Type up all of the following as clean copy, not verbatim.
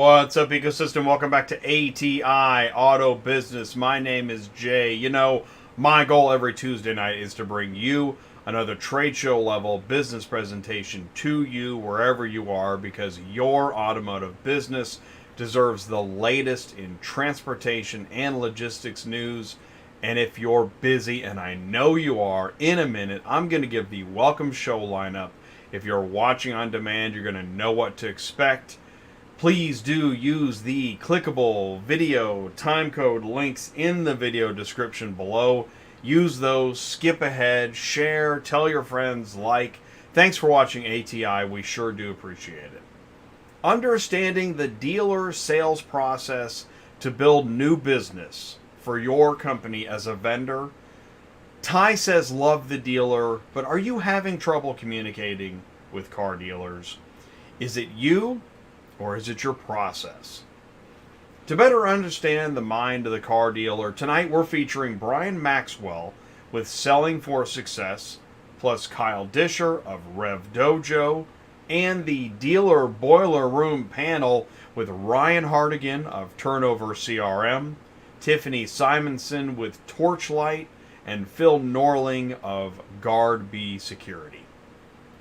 What's up, ecosystem? Welcome back to ATI Auto Business. My name is Jay. You know, my goal every Tuesday night is to bring you another trade show level business presentation to you wherever you are, because your automotive business deserves the latest in transportation and logistics news. And if you're busy, and I know you are, in a minute, I'm going to give the welcome show lineup. If you're watching on demand, you're going to know what to expect. Please do use the clickable video timecode links in the video description below. Use those, skip ahead, share, tell your friends, like. Thanks for watching ATI. We sure do appreciate it. Understanding the dealer sales process to build new business for your company as a vendor. Ty says love the dealer, but are you having trouble communicating with car dealers? Is it you? Or is it your process? To better understand the mind of the car dealer, tonight we're featuring Brian Maxwell with Selling for Success, plus Kyle Disher of RevDojo, and the Dealer Boiler Room panel with Ryan Hartigan of Turnover CRM, Tiffany Simonsen with Torchlight, and Phil Norling of Gaurd Security.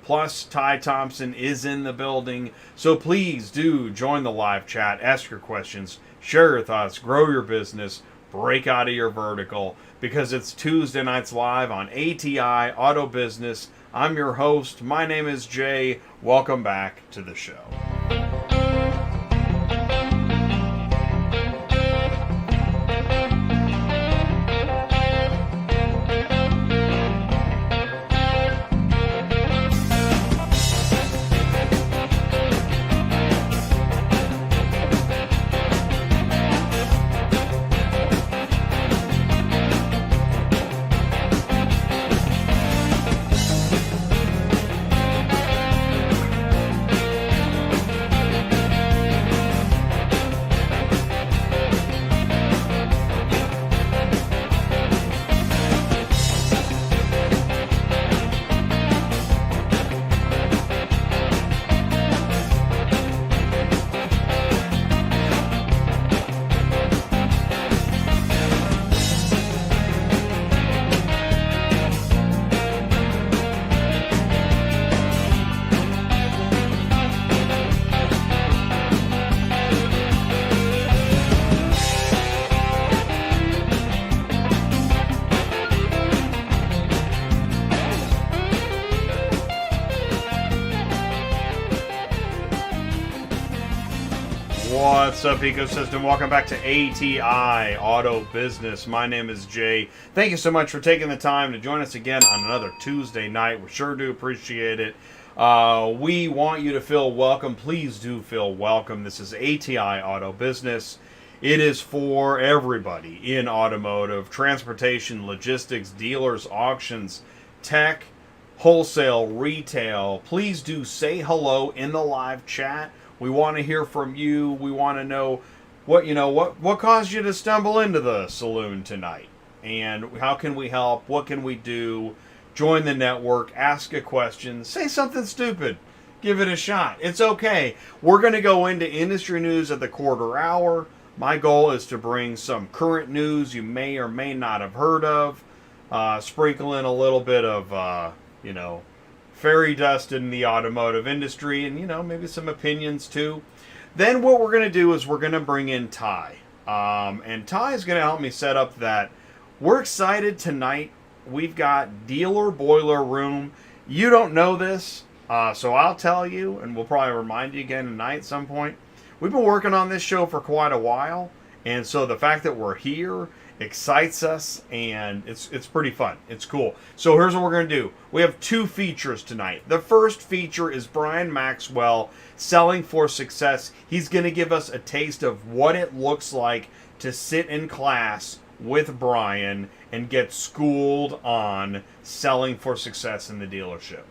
Plus, Ty Thompson is in the building, so please do join the live chat, ask your questions, share your thoughts, grow your business, break out of your vertical, because it's Tuesday nights live on ATI Auto Business. I'm your host. My name is Jay. Welcome back to the show. What's up, ecosystem? Welcome back to ATI Auto Business. My name is Jay. Thank you so much for taking the time to join us again on another Tuesday night. We sure do appreciate it. We want you to feel welcome. Please do feel welcome. This is ATI Auto Business. It is for everybody in automotive, transportation, logistics, dealers, auctions, tech, wholesale, retail. Please do say hello in the live chat. We want to hear from you. We want to know what caused you to stumble into the saloon tonight, and how can we help? What can we do? Join the network. Ask a question. Say something stupid. Give it a shot. It's okay. We're going to go into industry news at the quarter hour. My goal is to bring some current news you may or may not have heard of. Sprinkle in a little bit of fairy dust in the automotive industry, and maybe some opinions too. Then what we're going to do is we're going to bring in Ty, and Ty is going to help me set up that. We're excited tonight. We've got Dealer Boiler Room. You don't know this, so I'll tell you, and we'll probably remind you again tonight at some point. We've been working on this show for quite a while, and so the fact that we're here excites us, and it's pretty fun. It's cool. So here's what we're going to do. We have two features tonight. The first feature is Brian Maxwell, Selling for Success. He's going to give us a taste of what it looks like to sit in class with Brian and get schooled on selling for success in the dealership.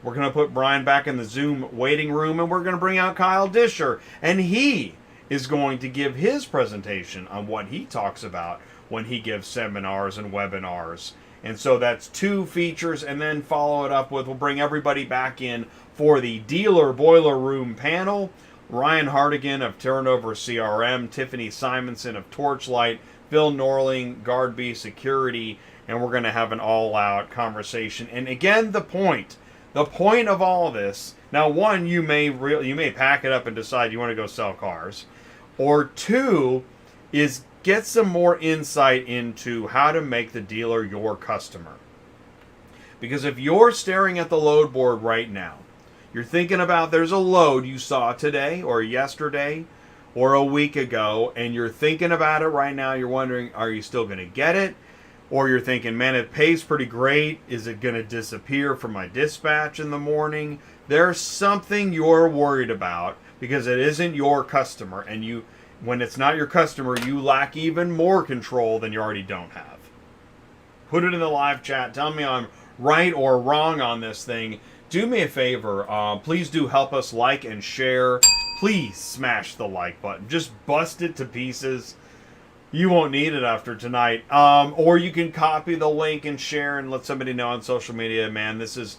We're going to put Brian back in the Zoom waiting room, and we're going to bring out Kyle Disher, and he is going to give his presentation on what he talks about when he gives seminars and webinars. And so that's two features, and then follow it up with, we'll bring everybody back in for the Dealer Boiler Room panel. Ryan Hartigan of Turnover CRM, Tiffany Simonsen of Torchlight, Phil Norling, Gaurd Security, and we're going to have an all-out conversation. And again, the point of all of this, now one, you may pack it up and decide you want to go sell cars, or two, is get some more insight into how to make the dealer your customer. Because if you're staring at the load board right now, you're thinking about there's a load you saw today or yesterday or a week ago, and you're thinking about it right now, you're wondering, are you still going to get it? Or you're thinking, man, it pays pretty great. Is it going to disappear from my dispatch in the morning? There's something you're worried about because it isn't your customer. And when it's not your customer, you lack even more control than you already don't have. Put it in the live chat. Tell me I'm right or wrong on this thing. Do me a favor. Please do help us like and share. Please smash the like button. Just bust it to pieces. You won't need it after tonight. Or you can copy the link and share and let somebody know on social media. Man, this is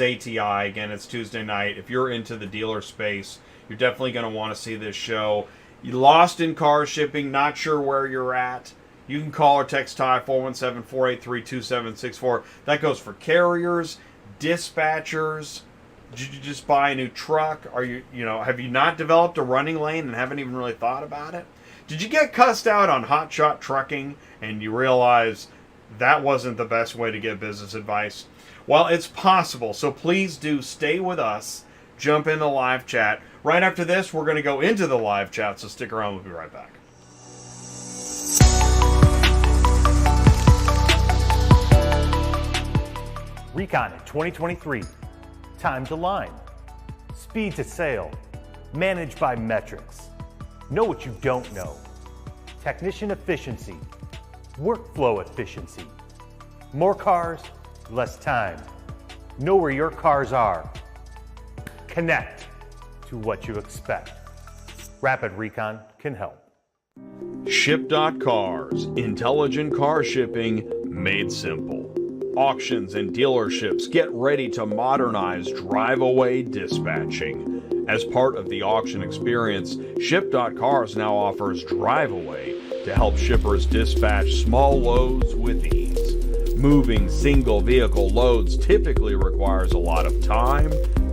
ATI. Again, it's Tuesday night. If you're into the dealer space, you're definitely going to want to see this show. You lost in car shipping, not sure where you're at, you can call or text Ty 417-483-2764. That goes for carriers, dispatchers. Did you just buy a new truck? Have you not developed a running lane and haven't even really thought about it? Did you get cussed out on hotshot trucking and you realize that wasn't the best way to get business advice? Well, it's possible. So please do stay with us. Jump in the live chat. Right after this, we're going to go into the live chat, so stick around. We'll be right back. Recon in 2023. Time to line. Speed to sale. Managed by metrics. Know what you don't know. Technician efficiency. Workflow efficiency. More cars, less time. Know where your cars are. Connect to what you expect. Rapid Recon can help. Ship.Cars, intelligent car shipping made simple. Auctions and dealerships get ready to modernize drive-away dispatching. As part of the auction experience, Ship.Cars now offers drive-away to help shippers dispatch small loads with ease. Moving single vehicle loads typically requires a lot of time,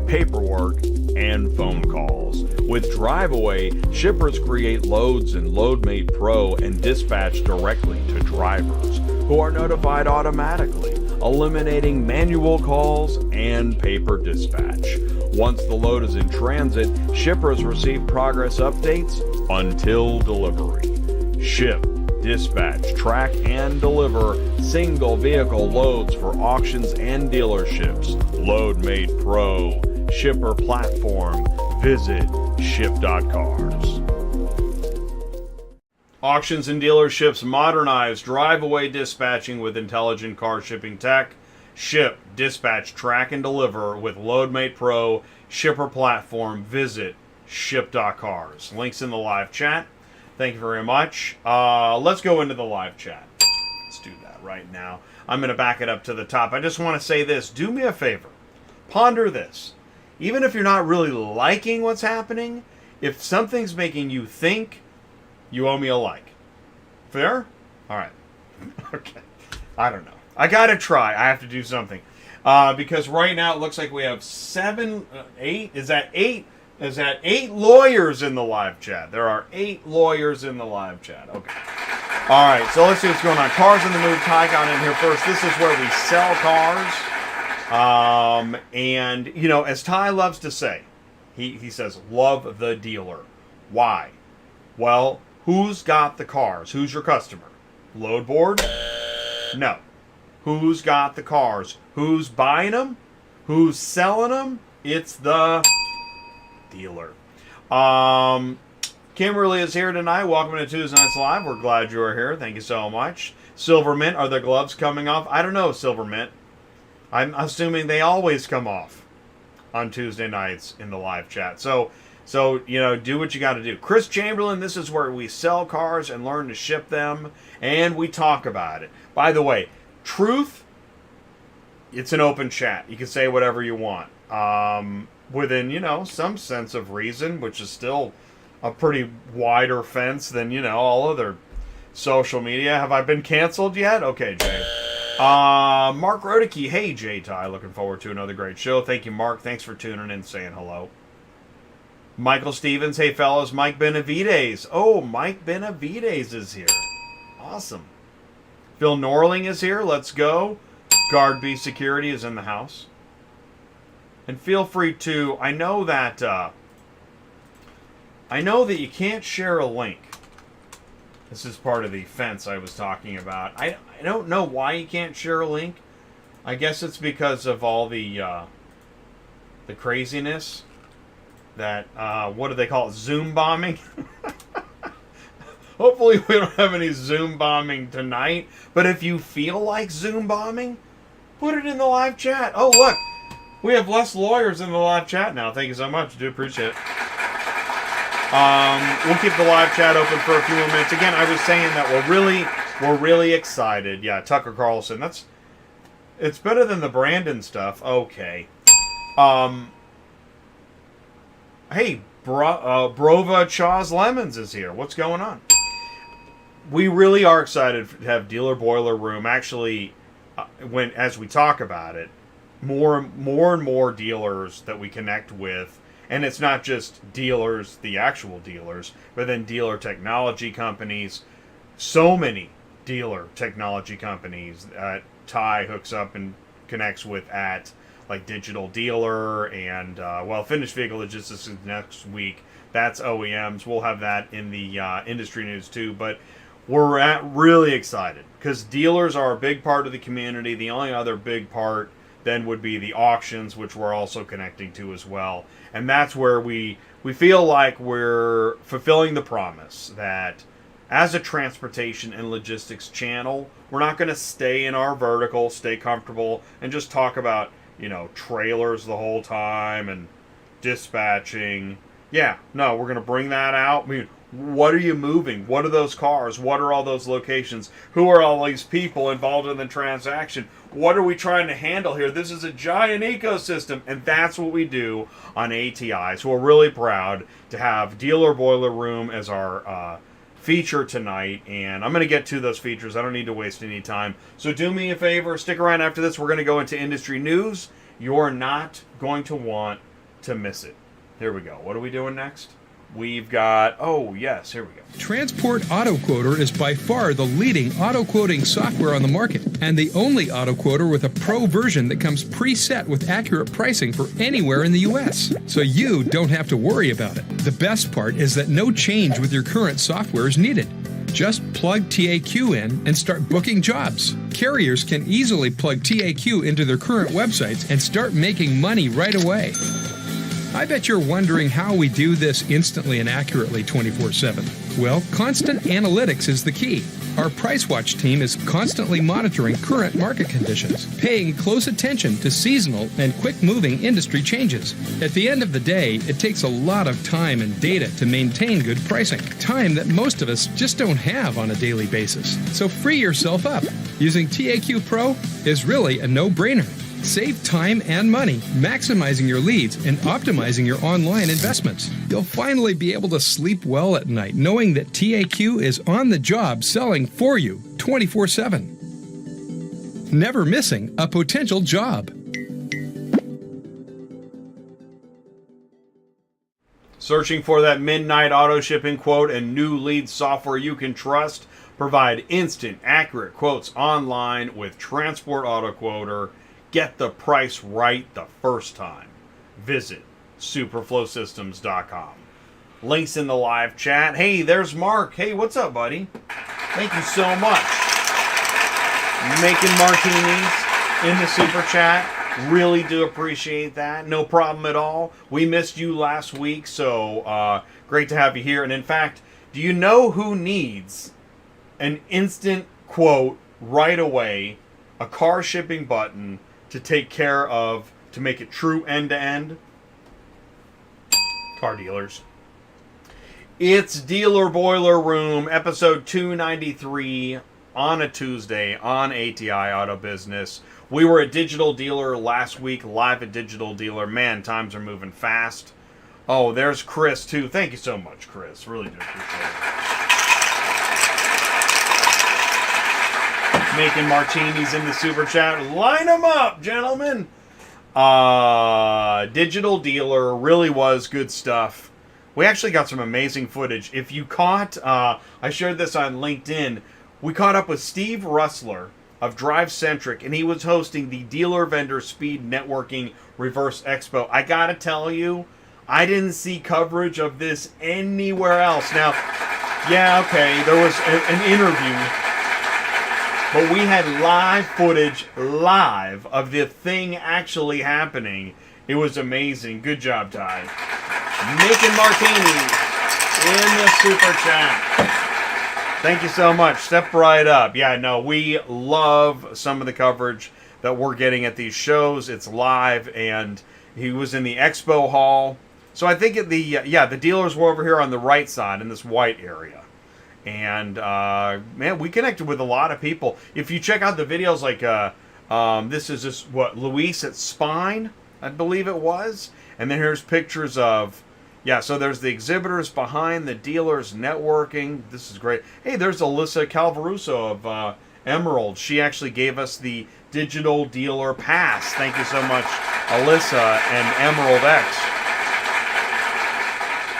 paperwork, and phone calls. With drive-away, shippers create loads in LoadMate Pro and dispatch directly to drivers, who are notified automatically, eliminating manual calls and paper dispatch. Once the load is in transit, shippers receive progress updates until delivery. Ship, dispatch, track, and deliver single vehicle loads for auctions and dealerships. LoadMate Pro, shipper platform. Visit Ship.Cars. Auctions and dealerships modernize drive-away dispatching with intelligent car shipping tech. Ship, dispatch, track, and deliver with LoadMate Pro, shipper platform. Visit Ship.Cars. Links in the live chat. Thank you very much. Let's go into the live chat. Let's do that right now. I'm going to back it up to the top. I just want to say this. Do me a favor. Ponder this. Even if you're not really liking what's happening, if something's making you think, you owe me a like. Fair? All right. Okay. I don't know. I got to try. I have to do something. Because right now it looks like we have 8? Is that 8? Is that 8 lawyers in the live chat? There are 8 lawyers in the live chat. Okay. All right. So let's see what's going on. Cars in the Move. Ty got in here first. This is where we sell cars. And, as Ty loves to say, he says, love the dealer. Why? Well, who's got the cars? Who's your customer? Load board? No. Who's got the cars? Who's buying them? Who's selling them? It's the dealer. Kimberly is here tonight. Welcome to Tuesday Nights Live. We're glad you are here. Thank you so much. Silver Mint, are the gloves coming off? I don't know, Silver Mint. I'm assuming they always come off on Tuesday nights in the live chat. So do what you got to do. Chris Chamberlain, this is where we sell cars and learn to ship them, and we talk about it. By the way, truth, it's an open chat. You can say whatever you want. within, some sense of reason, which is still a pretty wider fence than, all other social media. Have I been canceled yet? Okay, Jay. Mark Rodicke. Hey, J-Ty. Looking forward to another great show. Thank you, Mark. Thanks for tuning in, saying hello. Michael Stevens. Hey, fellas. Mike Benavides. Oh, Mike Benavides is here. Awesome. Phil Norling is here. Let's go. Gaurd B Security is in the house. And feel free to... I know that you can't share a link. This is part of the fence I was talking about. I don't know why you can't share a link. I guess it's because of all the craziness that, what do they call it? Zoom bombing? Hopefully we don't have any Zoom bombing tonight. But if you feel like Zoom bombing, put it in the live chat. Oh, look. We have less lawyers in the live chat now. Thank you so much. I do appreciate it. We'll keep the live chat open for a few more minutes. Again, I was saying that we're really excited. Yeah, Tucker Carlson. It's better than the Brandon stuff. Okay. Hey, Brova Chaz Lemons is here. What's going on? We really are excited to have Dealer Boiler Room. Actually, as we talk about it, more and more dealers that we connect with. And it's not just dealers, the actual dealers, but then dealer technology companies. So many dealer technology companies that Ty hooks up and connects with at, like Digital Dealer and, Finished Vehicle Logistics is next week. That's OEMs. We'll have that in the industry news too. But we're really excited because dealers are a big part of the community. The only other big part then would be the auctions, which we're also connecting to as well. And that's where we feel like we're fulfilling the promise that as a transportation and logistics channel, we're not going to stay in our vertical, stay comfortable, and just talk about, trailers the whole time and dispatching. Yeah, no, we're going to bring that out. I mean, what are you moving? What are those cars? What are all those locations? Who are all these people involved in the transaction? What are we trying to handle here? This is a giant ecosystem, and that's what we do on ATI. So we're really proud to have Dealer Boiler Room as our feature tonight, and I'm going to get to those features. I don't need to waste any time. So do me a favor, stick around after this. We're going to go into industry news. You're not going to want to miss it. Here we go. What are we doing next? We've got, here we go. Transport Auto Quoter is by far the leading auto quoting software on the market and the only auto quoter with a pro version that comes preset with accurate pricing for anywhere in the U.S. So you don't have to worry about it. The best part is that no change with your current software is needed. Just plug TAQ in and start booking jobs. Carriers can easily plug TAQ into their current websites and start making money right away. I bet you're wondering how we do this instantly and accurately 24/7. Well, constant analytics is the key. Our Price Watch team is constantly monitoring current market conditions, paying close attention to seasonal and quick-moving industry changes. At the end of the day, it takes a lot of time and data to maintain good pricing, time that most of us just don't have on a daily basis. So free yourself up. Using TAQ Pro is really a no-brainer. Save time and money, maximizing your leads and optimizing your online investments. You'll finally be able to sleep well at night knowing that TAQ is on the job selling for you 24/7. Never missing a potential job. Searching for that midnight auto shipping quote and new lead software you can trust? Provide instant, accurate quotes online with Transport Auto Quoter. Get the price right the first time. Visit superflowsystems.com. Links in the live chat. Hey, there's Mark. Hey, what's up, buddy? Thank you so much. Making martinis in the super chat. Really do appreciate that. No problem at all. We missed you last week, so great to have you here. And in fact, do you know who needs an instant quote right away, a car shipping button, to take care of, to make it true end-to-end? Car dealers. It's Dealer Boiler Room, episode 293 on a Tuesday on ATI Auto Business. We were at Digital Dealer last week, live at Digital Dealer. Man, times are moving fast. Oh, there's Chris, too. Thank you so much, Chris. Really do appreciate it. Making martinis in the super chat. Line them up, gentlemen. Digital Dealer really was good stuff. We actually got some amazing footage. If you caught, I shared this on LinkedIn, we caught up with Steve Russler of Drive Centric, and he was hosting the Dealer Vendor Speed Networking Reverse Expo. I gotta tell you, I didn't see coverage of this anywhere else. Now, yeah, okay, there was an interview, but we had live footage, live, of the thing actually happening. It was amazing. Good job, Ty. Making martinis in the super chat. Thank you so much. Step right up. Yeah, no, we love some of the coverage that we're getting at these shows. It's live, and he was in the expo hall. So I think the dealers were over here on the right side in this white area. And, man, we connected with a lot of people. If you check out the videos, like, this is just, Luis at Spine, I believe it was. And then here's pictures of, yeah, so there's the exhibitors behind the dealers networking. This is great. Hey, there's Alyssa Calvaruso of Emerald. She actually gave us the Digital Dealer Pass. Thank you so much, Alyssa and Emerald X.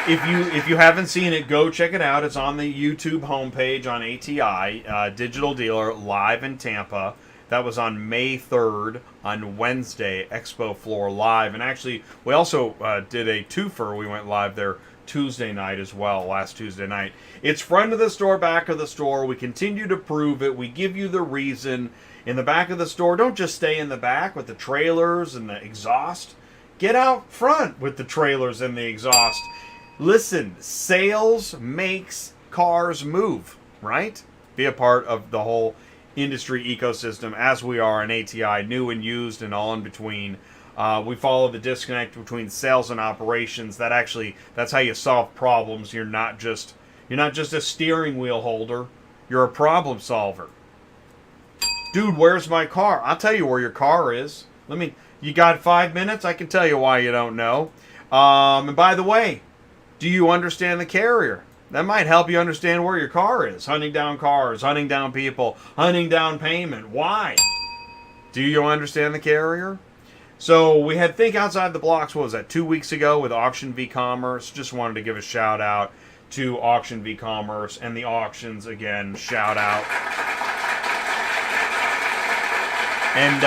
If you haven't seen it, go check it out. It's on the YouTube homepage on ATI, Digital Dealer, live in Tampa. That was on May 3rd, on Wednesday, Expo Floor Live. And actually, we also did a twofer. We went live there Tuesday night as well, last Tuesday night. It's front of the store, back of the store. We continue to prove it. We give you the reason. In the back of the store, don't just stay in the back with the trailers and the exhaust. Get out front with the trailers and the exhaust. Listen, sales makes cars move, right? Be a part of the whole industry ecosystem as we are in ATI, new and used and all in between. We follow the disconnect between sales and operations. That's how you solve problems. You're not just a steering wheel holder. You're a problem solver. Dude, where's my car? I'll tell you where your car is. You got 5 minutes? I can tell you why you don't know. And by the way, do you understand the carrier? That might help you understand where your car is. Hunting down cars, hunting down people, hunting down payment. Why? Do you understand the carrier? So we had Think Outside the Blocks, what was that, 2 weeks ago with Auction v Commerce. Just wanted to give a shout out to Auction v Commerce and the auctions again. Shout out. And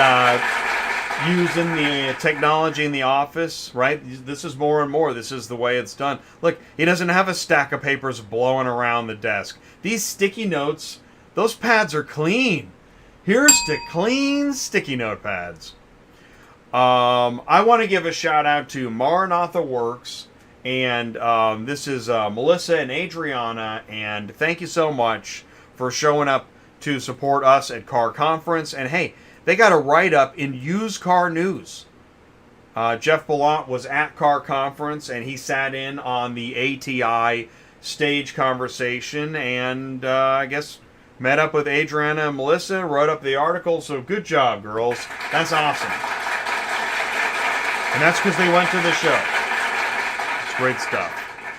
using the technology in the office, right? This is more and more. This is the way it's done. Look, he doesn't have a stack of papers blowing around the desk. These sticky notes, those pads are clean. Here's to clean sticky note pads. I want to give a shout out to Maranatha Works, and this is Melissa and Adriana, and thank you so much for showing up to support us at Car Conference. And hey, they got a write-up in Used Car News. Jeff Ballant was at Car Conference, and he sat in on the ATI stage conversation, and I guess met up with Adriana and Melissa, wrote up the article, so good job, girls. That's awesome. And that's because they went to the show. It's great stuff.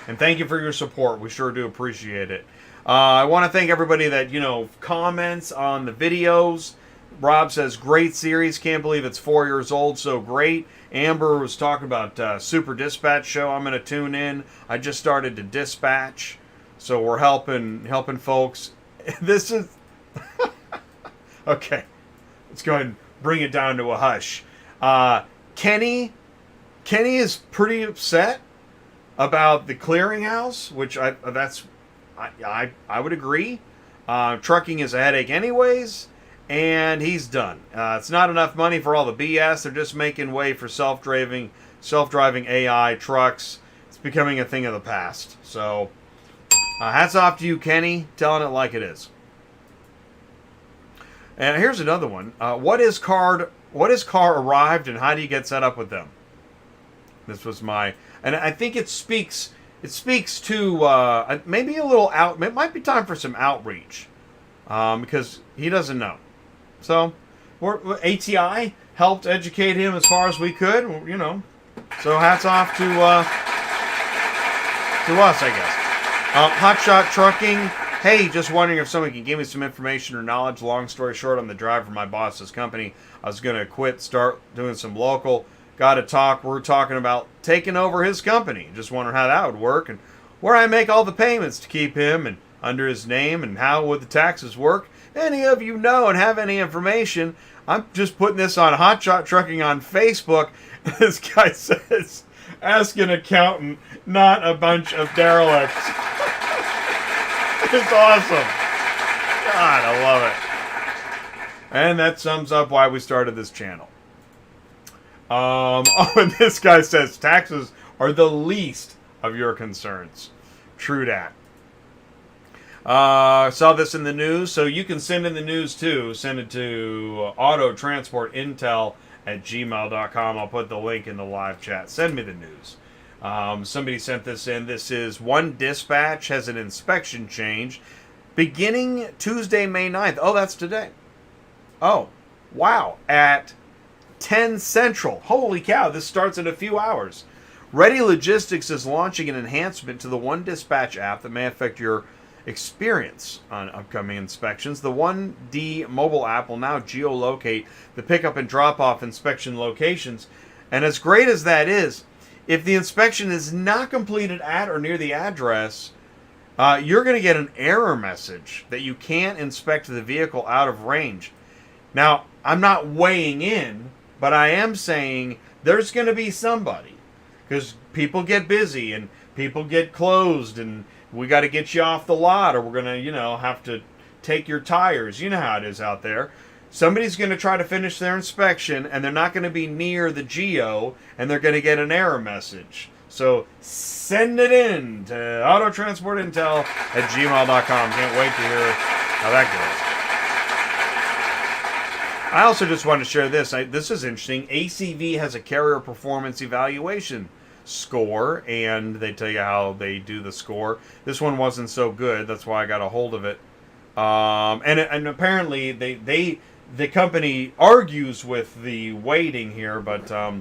And thank you for your support. We sure do appreciate it. I want to thank everybody that, comments on the videos. Rob says, great series. Can't believe it's 4 years old. So great. Amber was talking about Super Dispatch Show. I'm going to tune in. I just started to dispatch. So we're helping folks. This is... Okay. Let's go ahead and bring it down to a hush. Kenny is pretty upset about the clearinghouse, which I would agree. Trucking is a headache anyways. And he's done. It's not enough money for all the BS. They're just making way for self-driving AI trucks. It's becoming a thing of the past. So, hats off to you, Kenny, telling it like it is. And here's another one. What is car arrived, and how do you get set up with them? This was and I think it speaks to maybe a little it might be time for some outreach, because he doesn't know. So, ATI helped educate him as far as we could, you know. So hats off to us, I guess. Hotshot Trucking. Hey, just wondering if someone can give me some information or knowledge. Long story short, I'm the driver for my boss's company. I was going to quit, start doing some local. Got to talk. We're talking about taking over his company. Just wondering how that would work and where I make all the payments to keep him and under his name and how would the taxes work. Any of you know and have any information, I'm just putting this on Hotshot Trucking on Facebook. This guy says, ask an accountant, not a bunch of derelicts. It's awesome. God, I love it. And that sums up why we started this channel. And this guy says taxes are the least of your concerns. True that. Saw this in the news, so you can send in the news too. Send it to autotransportintel@gmail.com. I'll put the link in the live chat. Send me the news. Somebody sent this in. This is one dispatch has an inspection change beginning Tuesday, May 9th. Oh, that's today. Oh, wow. At 10 Central. Holy cow, this starts in a few hours. Ready Logistics is launching an enhancement to the One Dispatch app that may affect your experience on upcoming inspections. The 1D mobile app will now geolocate the pickup and drop-off inspection locations. And as great as that is, if the inspection is not completed at or near the address, you're going to get an error message that you can't inspect the vehicle out of range. Now, I'm not weighing in, but I am saying there's going to be somebody. Because people get busy and people get closed and we got to get you off the lot or we're going to, you know, have to take your tires. You know how it is out there. Somebody's going to try to finish their inspection and they're not going to be near the geo and they're going to get an error message. So send it in to autotransportintel@gmail.com. Can't wait to hear how that goes. I also just want to share this. This is interesting. ACV has a carrier performance evaluation score, and they tell you how they do the score. This one wasn't so good. That's why I got a hold of it. And apparently the company argues with the weighting here, but I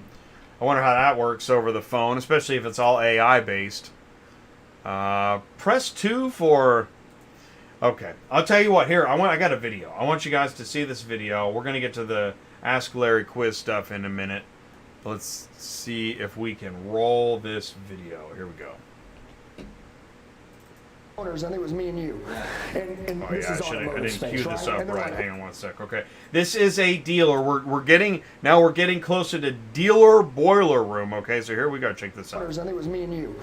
wonder how that works over the phone, especially if it's all AI based. Press 2 for... Okay, I'll tell you what. Here, I got a video. I want you guys to see this video. We're going to get to the Ask Larry quiz stuff in a minute. Let's see if we can roll this video. Here we go. And it was me and you. And Oh this yeah, is I automotive didn't space, cue this right? up And they're right. like, Hang on one sec. Okay, this is a dealer. We're getting closer to dealer boiler room. Okay, so here we go. Check this out. and it was me and you.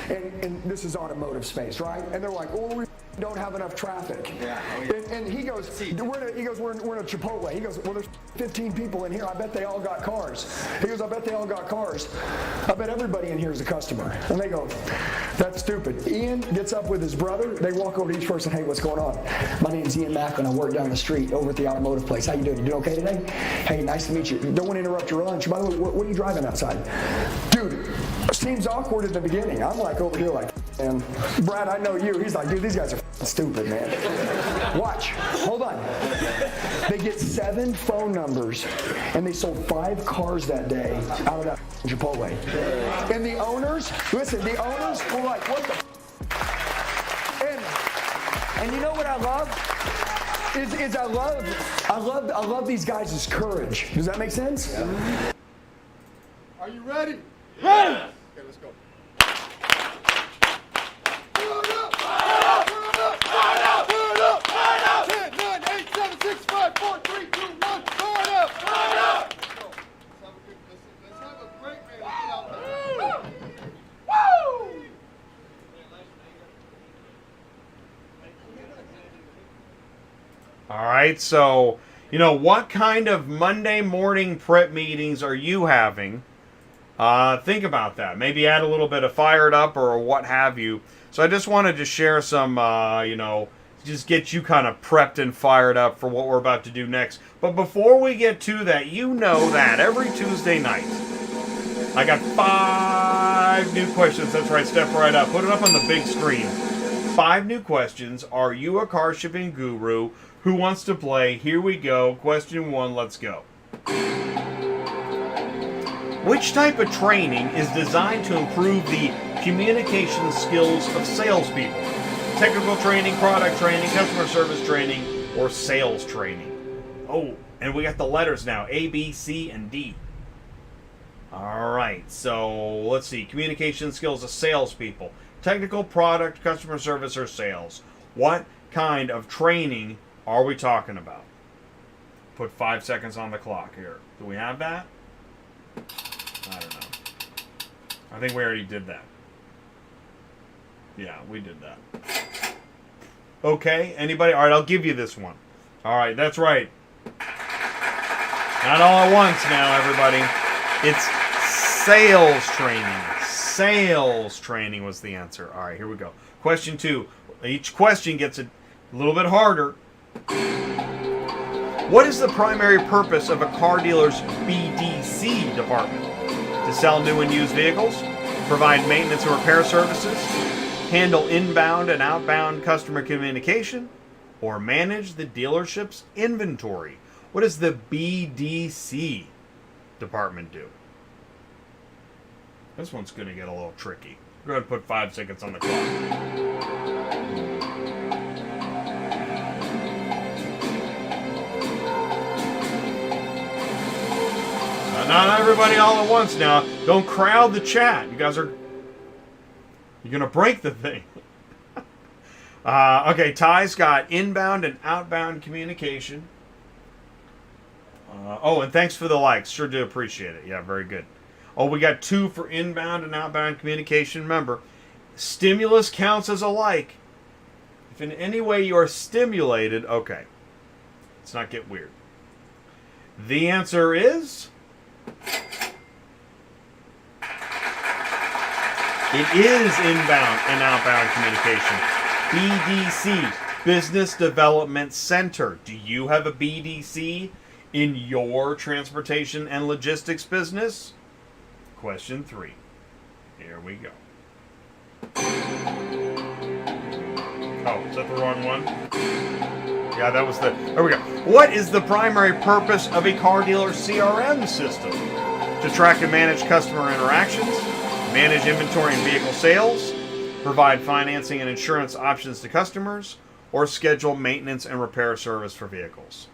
And this is automotive space, right? And they're like, oh, we don't have enough traffic. Yeah. And he goes, we're in a Chipotle. He goes, well, there's 15 people in here. I bet they all got cars. He goes, I bet they all got cars. I bet everybody in here is a customer. And they go, that's stupid. Ian gets up with his brother. They walk over to each person. Hey, what's going on? My name's Ian Mack, and I work down the street over at the automotive place. How you doing? You doing okay today? Hey, nice to meet you. Don't want to interrupt your lunch. By the way, what are you driving outside? Dude, seems awkward at the beginning. I'm like over here like, and Brad, I know you. He's like, dude, these guys are stupid, man. Watch. Hold on. They get 7 phone numbers, and they sold 5 cars that day out of that Chipotle. And the owners, listen, the owners were like, what the and you know what I love? Is I love these guys' courage. Does that make sense? Yeah. Are you ready? Ready! Okay, let's go. All right, so, you know, what kind of Monday morning prep meetings are you having? Think about that. Maybe add a little bit of fired up or what have you. So I just wanted to share some, you know, just get you kind of prepped and fired up for what we're about to do next. But before we get to that, you know that every Tuesday night, I got 5 new questions. That's right, step right up. Put it up on the big screen. 5 new questions. Are you a car shipping guru? Who wants to play? Here we go. Question 1, let's go. Which type of training is designed to improve the communication skills of salespeople? Technical training, product training, customer service training, or sales training? Oh, and we got the letters now. A, B, C, and D. All right, so let's see. Communication skills of salespeople. Technical, product, customer service, or sales. What kind of training are we talking about? Put 5 seconds on the clock here. Do we have that? I don't know. I think we already did that. Yeah, we did that. Okay, anybody? All right, I'll give you this one. All right, that's right. Not all at once now, everybody. It's sales training. Sales training was the answer. All right, here we go. Question 2. Each question gets a little bit harder. What is the primary purpose of a car dealer's BDC department? To sell new and used vehicles, provide maintenance and repair services, handle inbound and outbound customer communication, or manage the dealership's inventory? What does the BDC department do? This one's going to get a little tricky. Go ahead and put 5 seconds on the clock. Not everybody all at once now. Don't crowd the chat. You guys are... You're going to break the thing. Okay, Ty's got inbound and outbound communication. Oh, and thanks for the likes. Sure do appreciate it. Yeah, very good. Oh, we got 2 for inbound and outbound communication. Remember, stimulus counts as a like. If in any way you are stimulated, okay. Let's not get weird. The answer is... It is inbound and outbound communication. BDC, Business Development Center. Do you have a BDC in your transportation and logistics business? Question 3. Here we go. Oh, is that the wrong one? Yeah, that was the... There we go. What is the primary purpose of a car dealer CRM system? To track and manage customer interactions, manage inventory and vehicle sales, provide financing and insurance options to customers, or schedule maintenance and repair service for vehicles.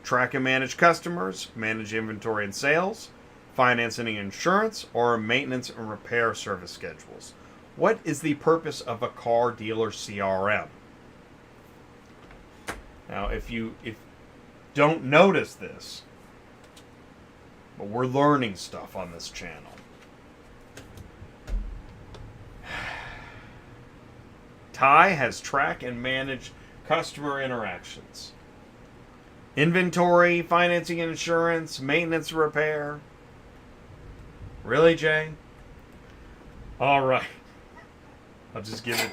Track and manage customers, manage inventory and sales, financing and insurance, or maintenance and repair service schedules. What is the purpose of a car dealer CRM? Now, if don't notice this, but we're learning stuff on this channel. Ty has track and manage customer interactions. Inventory, financing and insurance, maintenance, repair. Really, Jay? All right. I'll just give it...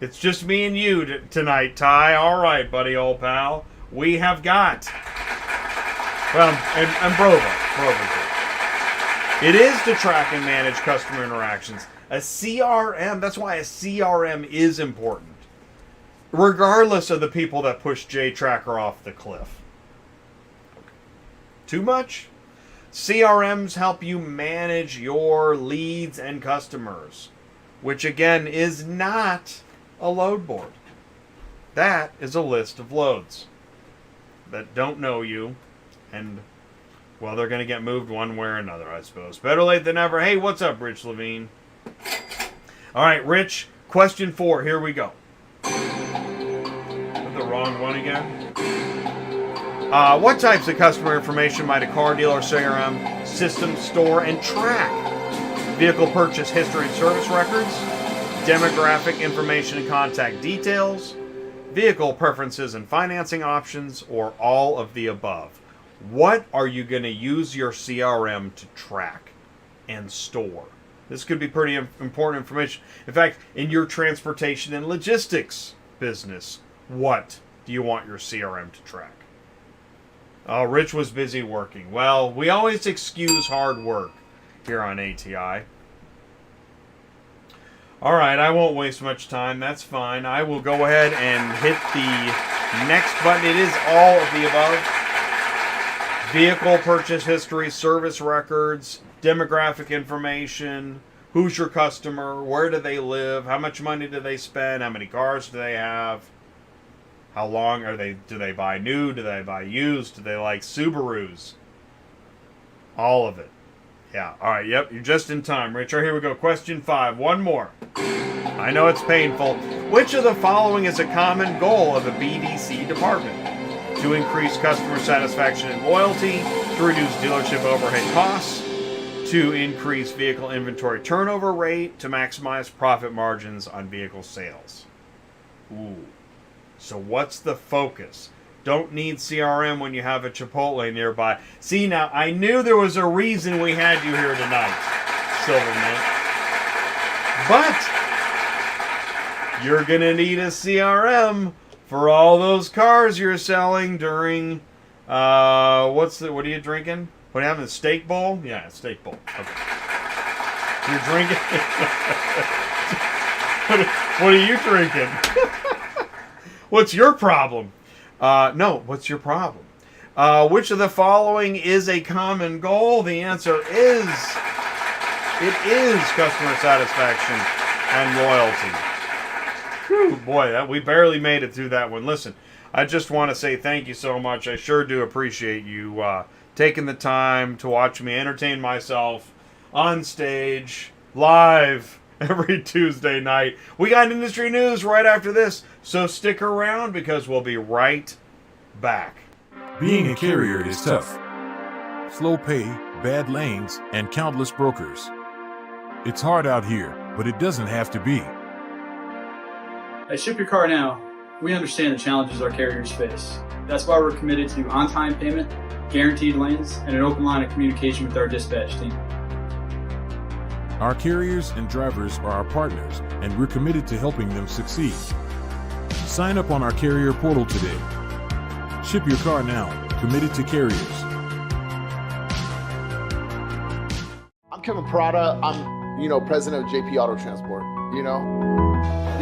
It's just me and you tonight, Ty. All right, buddy, old pal. We have got... Well, and Brova. It is to track and manage customer interactions. A CRM, that's why a CRM is important. Regardless of the people that push J-Tracker off the cliff. Too much? CRMs help you manage your leads and customers, which again is not a load board. That is a list of loads that don't know you, and, well, they're going to get moved one way or another, I suppose. Better late than never. Hey, what's up, Rich Levine? All right, Rich, question 4. Here we go. The wrong one again. What types of customer information might a car dealer CRM system store and track? Vehicle purchase history and service records, demographic information and contact details, vehicle preferences and financing options, or all of the above. What are you going to use your CRM to track and store? This could be pretty important information. In fact, in your transportation and logistics business, what do you want your CRM to track? Oh, Rich was busy working. Well, we always excuse hard work here on ATI. All right, I won't waste much time. That's fine. I will go ahead and hit the Next button, it is all of the above. Vehicle purchase history, service records, demographic information, who's your customer, where do they live, how much money do they spend, how many cars do they have, how long do they buy new, do they buy used, do they like Subarus? All of it. Yeah, all right, yep, you're just in time, Richard. Here we go, question 5, one more. I know it's painful. Which of the following is a common goal of a BDC department? To increase customer satisfaction and loyalty, to reduce dealership overhead costs, to increase vehicle inventory turnover rate, to maximize profit margins on vehicle sales. Ooh. So what's the focus? Don't need CRM when you have a Chipotle nearby. See, now, I knew there was a reason we had you here tonight, Silverman. But you're going to need a CRM for all those cars you're selling during, what are you drinking? What are you having, a steak bowl? Yeah, a steak bowl. Okay. You're drinking? what are you drinking? What's your problem? No, what's your problem? Which of the following is a common goal? The answer is, it is customer satisfaction and loyalty. Whew, boy, we barely made it through that one. Listen, I just want to say thank you so much. I sure do appreciate you taking the time to watch me entertain myself on stage, live, every Tuesday night. We got industry news right after this, so stick around because we'll be right back. Being a carrier is tough. Slow pay, bad lanes, and countless brokers. It's hard out here, but it doesn't have to be. At Ship Your Car Now, we understand the challenges our carriers face. That's why we're committed to on-time payment, guaranteed lanes, and an open line of communication with our dispatch team. Our carriers and drivers are our partners, and we're committed to helping them succeed. Sign up on our carrier portal today. Ship Your Car Now, committed to carriers. I'm Kevin Parada. I'm, president of JP Auto Transport,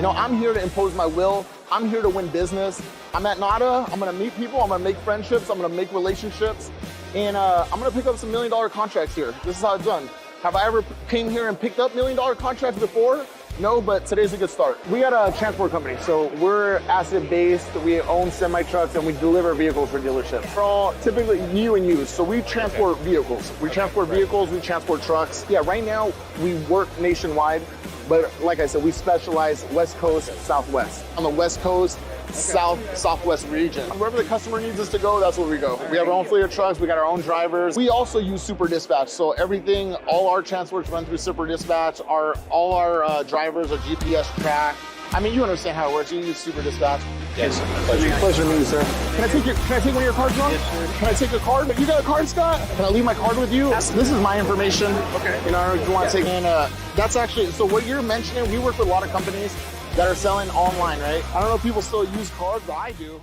I'm here to impose my will. I'm here to win business. I'm at NADA. I'm going to meet people. I'm going to make friendships. I'm going to make relationships. And I'm going to pick up some $1 million contracts here. This is how it's done. Have I ever came here and picked up $1 million contracts before? No, but today's a good start. We got a transport company, so we're asset-based. We own semi-trucks, and we deliver vehicles for dealerships. We're all typically new and used, so we transport vehicles. We transport vehicles, we transport trucks. Yeah, right now, we work nationwide, but like I said, we specialize West Coast, Southwest. On the West Coast, Southwest region. Wherever the customer needs us to go, that's where we go. We have our own fleet of trucks, we got our own drivers. We also use Super Dispatch, so everything, all our transports run through Super Dispatch. All our drivers are GPS tracked. I mean, you understand how it works. You use Super Dispatch. Yes, Pleasure to meet you, sir. Can I take one of your cards, Ron? Yes, can I take a card? You got a card, Scott? Can I leave my card with you? This is my information. Okay. If you want to take in, that's actually, so what you're mentioning, we work with a lot of companies that are selling online, right? I don't know if people still use cards, but I do.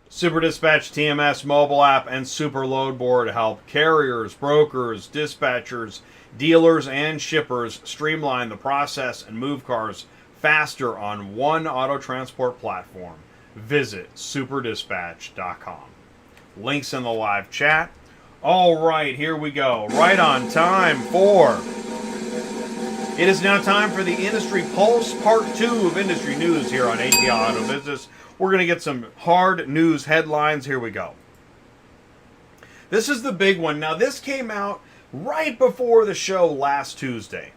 Super Dispatch TMS mobile app and Super Load Board help carriers, brokers, dispatchers, dealers, and shippers streamline the process and move cars faster on one auto transport platform. Visit superdispatch.com. Links in the live chat. All right, here we go. Right on time for... It is now time for the Industry Pulse, Part 2 of Industry News here on ATI Auto Business. We're going to get some hard news headlines. Here we go. This is the big one. Now, this came out right before the show last Tuesday.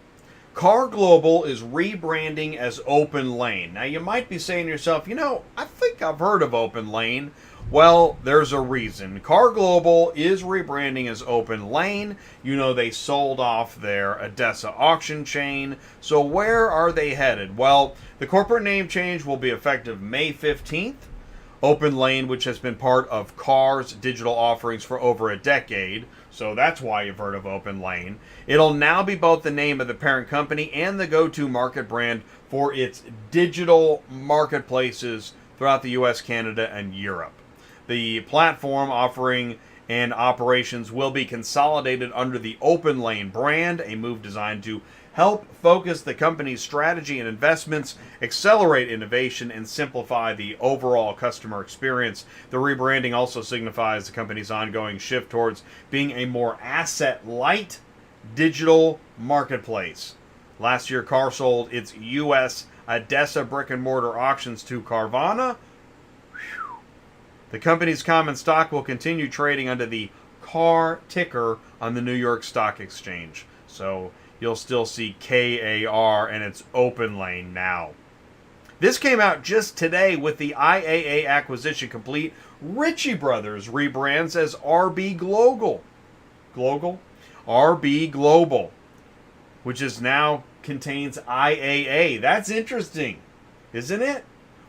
Car Global is rebranding as Openlane. Now, you might be saying to yourself, I think I've heard of Openlane. Well, there's a reason. Car Global is rebranding as Openlane. They sold off their Odessa auction chain. So where are they headed? Well, the corporate name change will be effective May 15th. Openlane, which has been part of Car's digital offerings for over a decade, so that's why you've heard of Openlane. It'll now be both the name of the parent company and the go-to market brand for its digital marketplaces throughout the US, Canada, and Europe. The platform offering and operations will be consolidated under the Openlane brand, a move designed to help focus the company's strategy and investments, accelerate innovation, and simplify the overall customer experience. The rebranding also signifies the company's ongoing shift towards being a more asset-light digital marketplace. Last year, Car sold its U.S. ADESA brick-and-mortar auctions to Carvana. Whew. The company's common stock will continue trading under the CAR ticker on the New York Stock Exchange. So you'll still see KAR, and it's Openlane now. This came out just today with the IAA acquisition complete. Ritchie Brothers rebrands as RB Global. RB Global, which is now contains IAA. That's interesting, isn't it?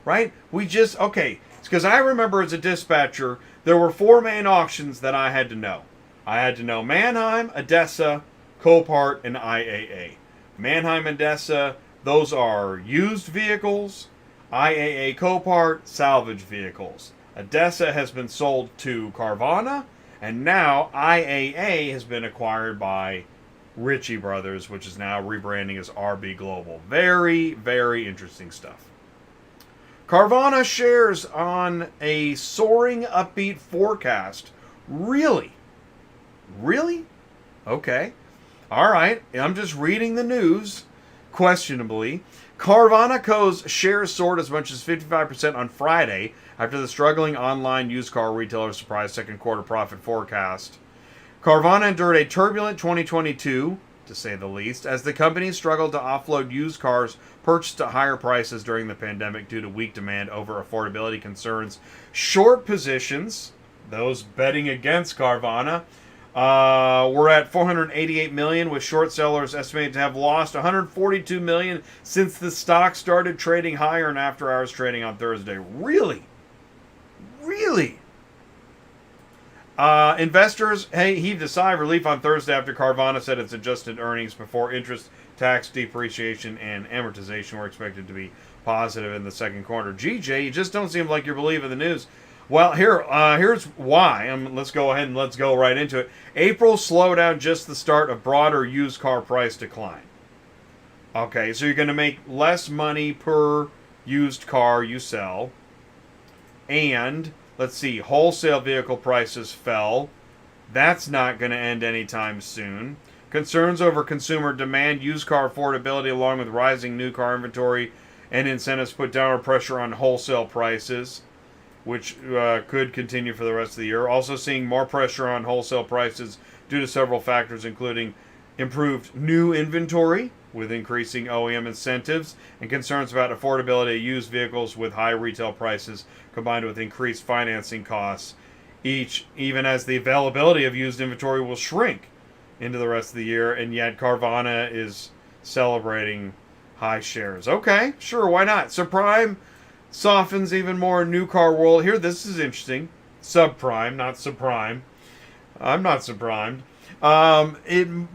Right? Okay, it's because I remember as a dispatcher, there were 4 main auctions that I had to know. I had to know Mannheim, ADESA, Copart, and IAA. Mannheim and ADESA, those are used vehicles. IAA Copart, salvage vehicles. ADESA has been sold to Carvana, and now IAA has been acquired by Ritchie Brothers, which is now rebranding as RB Global. Very, very interesting stuff. Carvana shares on a soaring upbeat forecast. Really? Really? Okay. All right, I'm just reading the news, questionably. Carvana Co.'s shares soared as much as 55% on Friday after the struggling online used car retailer surprised second quarter profit forecast. Carvana endured a turbulent 2022, to say the least, as the company struggled to offload used cars purchased at higher prices during the pandemic due to weak demand over affordability concerns. Short positions, those betting against Carvana, we're at 488 million, with short sellers estimated to have lost 142 million since the stock started trading higher and after hours trading on Thursday. Really? Investors heaved a sigh of relief on Thursday after Carvana said its adjusted earnings before interest, tax, depreciation, and amortization were expected to be positive in the second quarter. GJ, you just don't seem like you're believing the news. Well, here's why. Let's go ahead and let's go right into it. April slowdown, just the start of broader used car price decline. Okay, so you're going to make less money per used car you sell. And, let's see, wholesale vehicle prices fell. That's not going to end anytime soon. Concerns over consumer demand, used car affordability, along with rising new car inventory and incentives put downward pressure on wholesale prices, which could continue for the rest of the year. Also seeing more pressure on wholesale prices due to several factors, including improved new inventory with increasing OEM incentives and concerns about affordability of used vehicles with high retail prices combined with increased financing costs, even as the availability of used inventory will shrink into the rest of the year, and yet Carvana is celebrating high shares. Okay, sure, why not? Subprime softens even more new car world. Here, this is interesting. Subprime, not subprime. I'm not subprimed.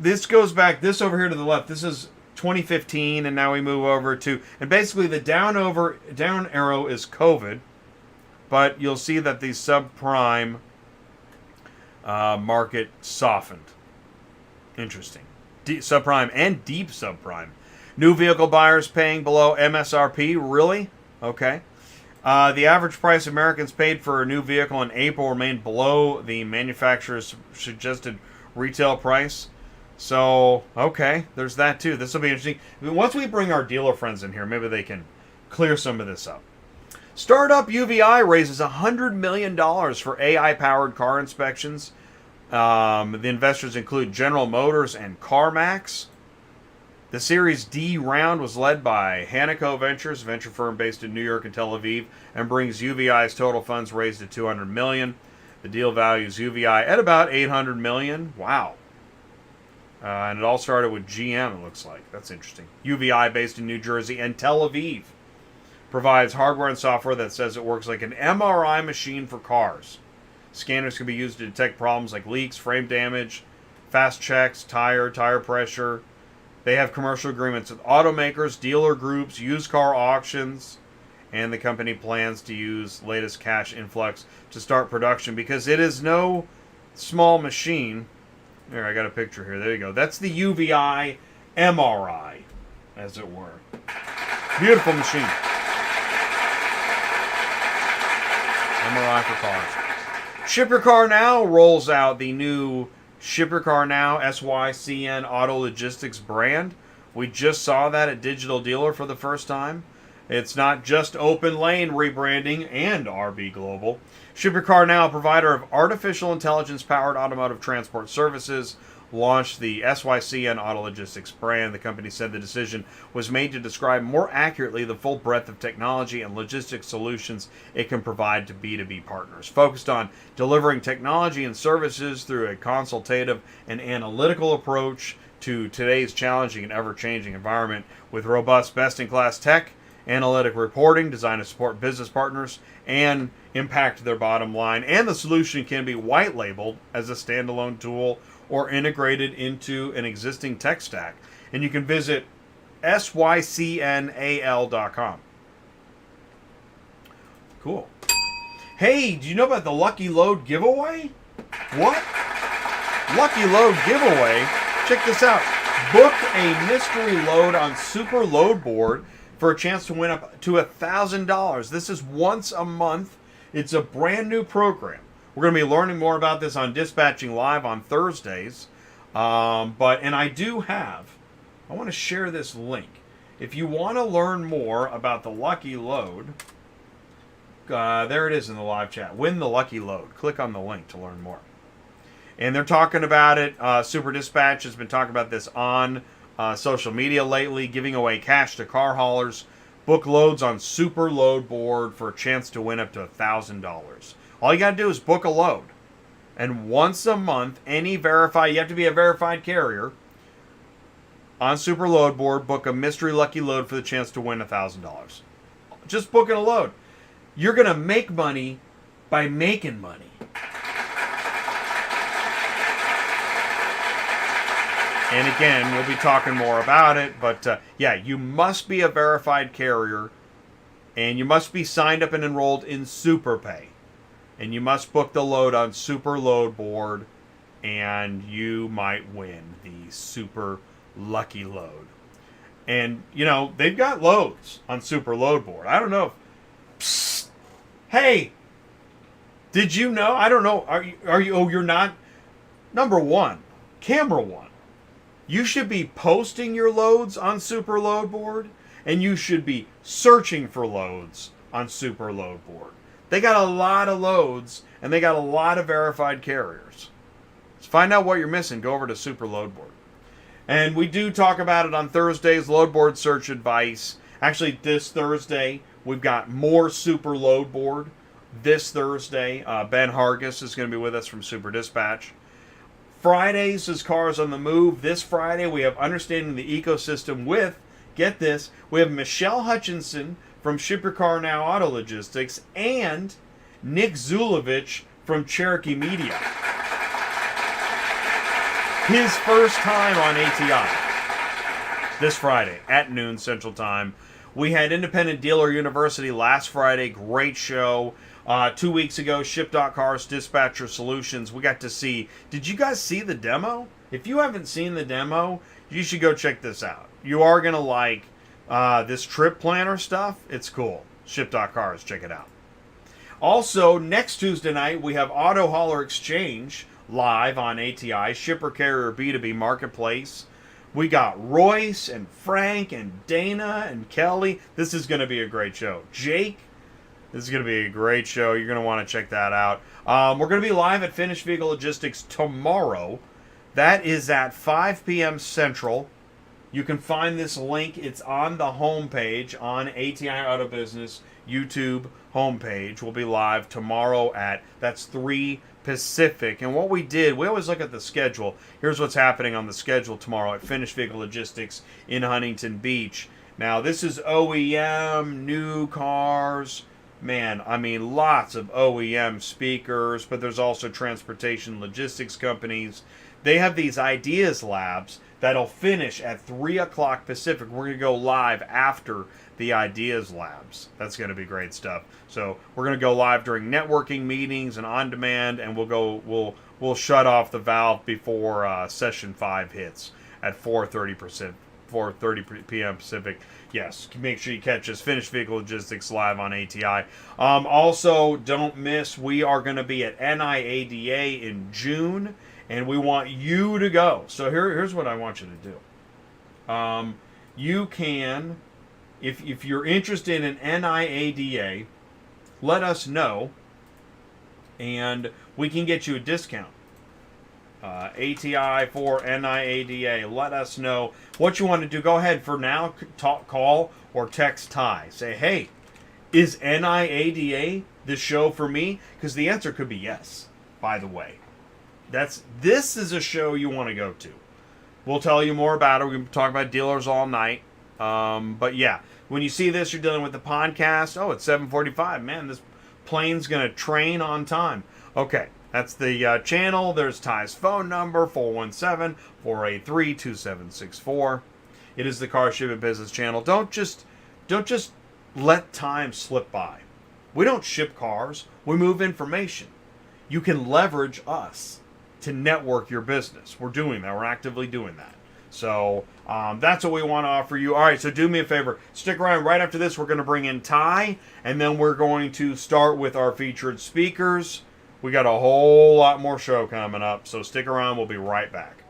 This goes back, this over here to the left, this is 2015, and now we move over to, and basically the down arrow is COVID, but you'll see that the subprime market softened. Interesting. Subprime and deep subprime. New vehicle buyers paying below MSRP, really? Okay. The average price Americans paid for a new vehicle in April remained below the manufacturer's suggested retail price. So, okay, there's that too. This will be interesting. Once we bring our dealer friends in here, maybe they can clear some of this up. Startup UVI raises $100 million for AI-powered car inspections. The investors include General Motors and CarMax. The Series D round was led by Hanaco Ventures, a venture firm based in New York and Tel Aviv, and brings UVI's total funds raised to $200 million. The deal values UVI at about $800 million. Wow. And it all started with GM, it looks like. That's interesting. UVI, based in New Jersey and Tel Aviv, provides hardware and software that says it works like an MRI machine for cars. Scanners can be used to detect problems like leaks, frame damage, fast checks, tire pressure. They have commercial agreements with automakers, dealer groups, used car auctions, and the company plans to use latest cash influx to start production because it is no small machine. There, I got a picture here. There you go. That's the UVI MRI, as it were. Beautiful machine. MRI for cars. Ship Your Car Now rolls out the new Ship Your Car Now SYCN Auto Logistics brand. We just saw that at Digital Dealer for the first time. It's not just Openlane rebranding and RB Global. Ship Your Car Now, a provider of artificial intelligence-powered automotive transport services, launched the SYCN Auto Logistics brand. The company said the decision was made to describe more accurately the full breadth of technology and logistics solutions it can provide to B2B partners, focused on delivering technology and services through a consultative and analytical approach to today's challenging and ever-changing environment, with robust, best-in-class tech, analytic reporting designed to support business partners and impact their bottom line. And the solution can be white labeled as a standalone tool or integrated into an existing tech stack. And you can visit sycnal.com. Cool. Hey, do you know about the Lucky Load giveaway? What? Lucky Load giveaway? Check this out. Book a mystery load on Super Load Board for a chance to win up to $1,000. This is once a month. It's a brand new program. We're going to be learning more about this on Dispatching Live on Thursdays. I want to share this link. If you want to learn more about the Lucky Load, there it is in the live chat. Win the Lucky Load. Click on the link to learn more. And they're talking about it. Super Dispatch has been talking about this on social media lately, giving away cash to car haulers. Book loads on Super Load Board for a chance to win up to $1,000. All you got to do is book a load. And once a month, you have to be a verified carrier, on Super Load Board, book a mystery lucky load for the chance to win $1,000. Just booking a load. You're going to make money by making money. And again, we'll be talking more about it, but you must be a verified carrier, and you must be signed up and enrolled in SuperPay. And you must book the load on Super Load Board, and you might win the Super Lucky Load. And, they've got loads on Super Load Board. I don't know if... Psst, hey! Did you know? I don't know. Are you? Oh, you're not? Number one. Camera one. You should be posting your loads on Super Load Board, and you should be searching for loads on Super Load Board. They got a lot of loads, and they got a lot of verified carriers. To find out what you're missing, go over to Super Load Board. And we do talk about it on Thursdays, Load Board Search Advice. Actually, this Thursday, we've got more Super Load Board. This Thursday, Ben Hargis is going to be with us from Super Dispatch. Fridays is Cars on the Move. This Friday, we have Understanding the Ecosystem with, get this, we have Michelle Hutchinson from Ship Your Car Now Auto Logistics and Nick Zulovich from Cherokee Media. His first time on ATI this Friday at noon Central Time. We had Independent Dealer University last Friday. Great show. 2 weeks ago, Ship.Cars, Dispatcher Solutions. We got to see... Did you guys see the demo? If you haven't seen the demo, you should go check this out. You are going to like this trip planner stuff. It's cool. Ship.Cars. Check it out. Also, next Tuesday night, we have Auto Hauler Exchange live on ATI, Shipper Carrier B2B Marketplace. We got Royce and Frank and Dana and Kelly. This is going to be a great show. Jake, this is going to be a great show. You're going to want to check that out. We're going to be live at Finished Vehicle Logistics tomorrow. That is at 5 p.m. Central. You can find this link. It's on the homepage on ATI Auto Business YouTube homepage. We'll be live tomorrow that's 3 Pacific. And what we did, we always look at the schedule. Here's what's happening on the schedule tomorrow at Finished Vehicle Logistics in Huntington Beach. Now, this is OEM, new cars. Man, I mean, lots of OEM speakers, but there's also transportation logistics companies. They have these ideas labs that'll finish at 3 o'clock Pacific. We're going to go live after the Ideas Labs. That's going to be great stuff. So we're going to go live during networking meetings and on demand, and we'll we'll shut off the valve before session 5 hits at 4:30 p.m. Pacific. Yes, make sure you catch us. Finished Vehicle Logistics live on ATI. Also, don't miss, we are going to be at NIADA in June, and we want you to go. So here's what I want you to do. You can, if you're interested in NIADA, let us know, and we can get you a discount. ATI for NIADA. Let us know what you want to do. Go ahead for now. Call or text Ty. Say, hey, is NIADA the show for me? Because the answer could be yes. By the way, this is a show you want to go to. We'll tell you more about it. We're going to talk about dealers all night. But yeah, when you see this, you're dealing with the podcast. Oh, it's 7:45. Man, this plane's going to train on time. Okay. That's the channel. There's Ty's phone number, 417-483-2764. It is the Car Shipping Business channel. Don't just let time slip by. We don't ship cars. We move information. You can leverage us to network your business. We're doing that. We're actively doing that. So that's what we want to offer you. All right, so do me a favor. Stick around. Right after this, we're going to bring in Ty, and then we're going to start with our featured speakers. We got a whole lot more show coming up, so stick around. We'll be right back.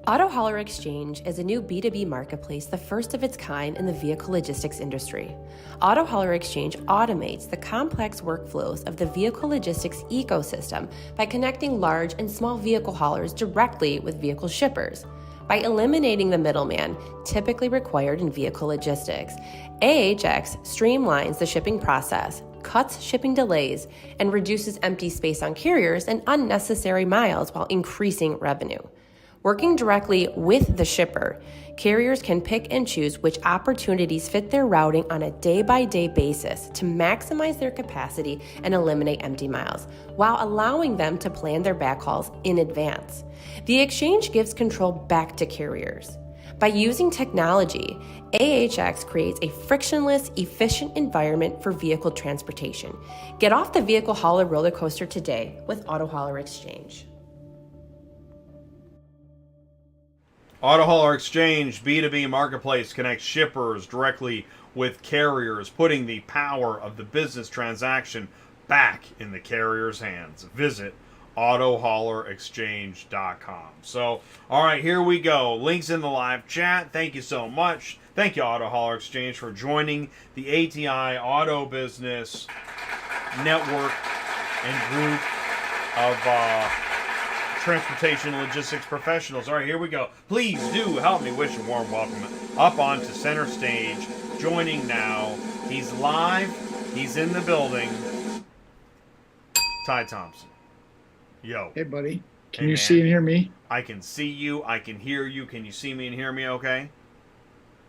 Auto Hauler Exchange is a new B2B marketplace, the first of its kind in the vehicle logistics industry. Auto Hauler Exchange automates the complex workflows of the vehicle logistics ecosystem by connecting large and small vehicle haulers directly with vehicle shippers. By eliminating the middleman typically required in vehicle logistics, AHX streamlines the shipping process, cuts shipping delays, and reduces empty space on carriers and unnecessary miles while increasing revenue. Working directly with the shipper, carriers can pick and choose which opportunities fit their routing on a day-by-day basis to maximize their capacity and eliminate empty miles, while allowing them to plan their backhauls in advance. The exchange gives control back to carriers. By using technology, AHX creates a frictionless, efficient environment for vehicle transportation. Get off the vehicle hauler roller coaster today with Auto Hauler Exchange. Auto Hauler Exchange, B2B marketplace, connects shippers directly with carriers, putting the power of the business transaction back in the carrier's hands. Visit autohaulerexchange.com. So, all right, here we go. Links in the live chat. Thank you so much. Thank you, Auto Hauler Exchange, for joining the ATI Auto Business Network and group of transportation and logistics professionals. All right, here we go. Please do help me wish a warm welcome up onto center stage. Joining now, he's live, he's in the building, Ty Thompson. Yo. Hey, buddy. Can Hey, you man. see and hear me? I can see you. I can hear you. Can you see me and hear me okay?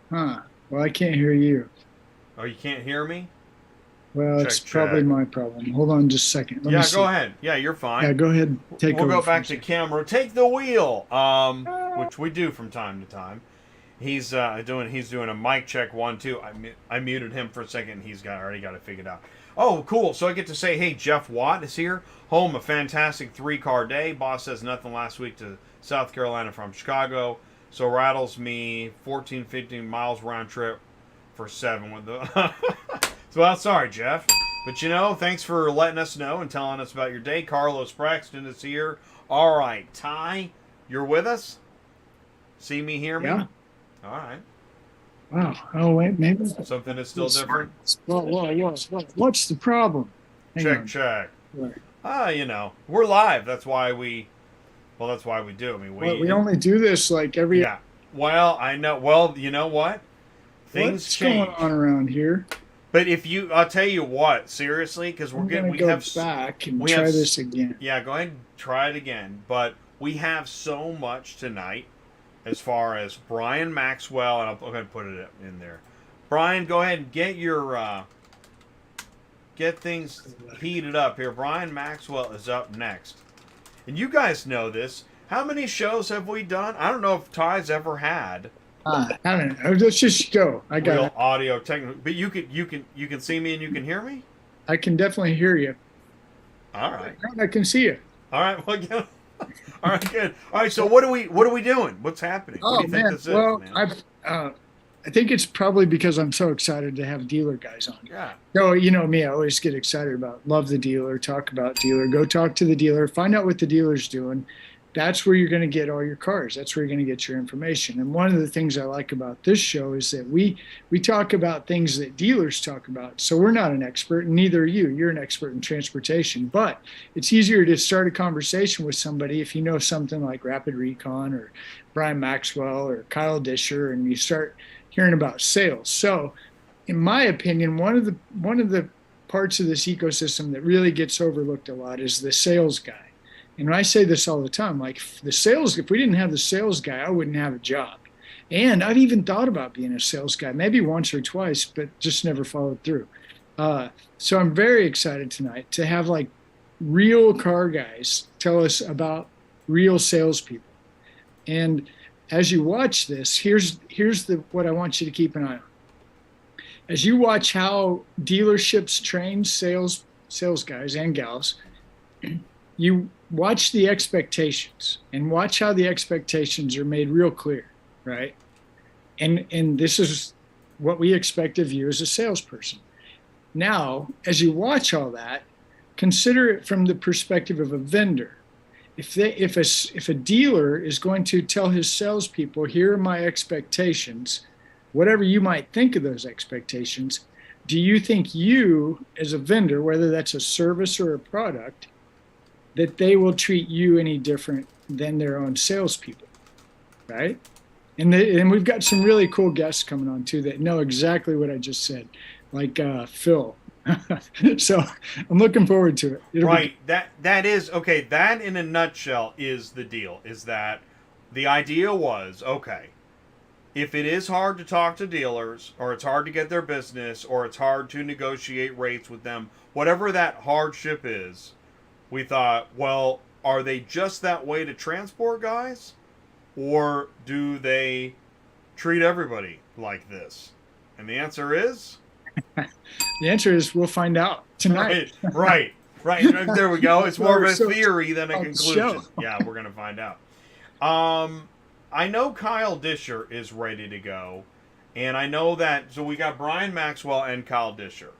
Huh. Well, I can't hear you. Oh, you can't hear me? Well, it's Check. probably my problem. Hold on just a second. Let me Yeah, see. go ahead. Yeah, you're fine. Yeah, go ahead. Take We'll over. go for a back to second. camera. Take the wheel, which we do from time to time. He's doing a mic check 1 2. I muted him for a second. He's already got it figured out. Oh, cool. So I get to say, hey, Jeff Watt is here. Home a fantastic 3-car day. Boss says nothing last week to South Carolina from Chicago. So rattles me 14, 15 miles round trip for 7 with the. So I'm sorry, Jeff. But thanks for letting us know and telling us about your day. Carlos Braxton is here. All right, Ty, you're with us? See me, hear me? Yeah. All right. Wow. Oh, wait, maybe. Something is still different? What's the problem? Hang Check. on. We're live. That's why we do. I mean, We only do this like every. Yeah. Well, I know. Well, you know what? Things What's change. going on around here? But I'll tell you what, seriously, because We go back and try this again. Yeah, go ahead and try it again. But we have so much tonight as far as Brian Maxwell, and I'll go ahead and put it in there. Brian, go ahead and get your get things heated up here. Brian Maxwell is up next. And you guys know this. How many shows have we done? I don't know if Ty's ever had. I don't know. Let's just go. I got real it. audio technical. But you can see me and you can hear me? I can definitely hear you. All right. I can see you. All right. Well, yeah. All right. Good. All right. So what are we doing? What's happening? What do you think this is, well, man? I think it's probably because I'm so excited to have dealer guys on. Yeah. So, you know me, I always get excited about, love the dealer, talk about dealer, go talk to the dealer, find out what the dealer's doing. That's where you're going to get all your cars. That's where you're going to get your information. And one of the things I like about this show is that we talk about things that dealers talk about. So we're not an expert, and neither are you. You're an expert in transportation. But it's easier to start a conversation with somebody if you know something like Rapid Recon or Brian Maxwell or Kyle Disher, and you start hearing about sales. So in my opinion, one of the parts of this ecosystem that really gets overlooked a lot is the sales guy. And I say this all the time, like if we didn't have the sales guy, I wouldn't have a job. And I've even thought about being a sales guy, maybe once or twice, but just never followed through. So I'm very excited tonight to have like real car guys tell us about real salespeople. And as you watch this, here's what I want you to keep an eye on. As you watch how dealerships train sales guys and gals, you watch the expectations and watch how the expectations are made real clear, right? And this is what we expect of you as a salesperson. Now, as you watch all that, consider it from the perspective of a vendor. If a dealer is going to tell his salespeople, here are my expectations, whatever you might think of those expectations, do you think you as a vendor, whether that's a service or a product, that they will treat you any different than their own salespeople, right? And we've got some really cool guests coming on too that know exactly what I just said, like Phil. So I'm looking forward to it. Right. That is okay. That in a nutshell is the deal. Is that the idea was, okay, if it is hard to talk to dealers, or it's hard to get their business, or it's hard to negotiate rates with them, whatever that hardship is, we thought, well, are they just that way to transport guys? Or do they treat everybody like this? And the answer is? The answer is we'll find out tonight. Right. There we go. It's more of a theory than a conclusion. Yeah, we're going to find out. I know Kyle Disher is ready to go. And I know that, so we got Brian Maxwell and Kyle Disher.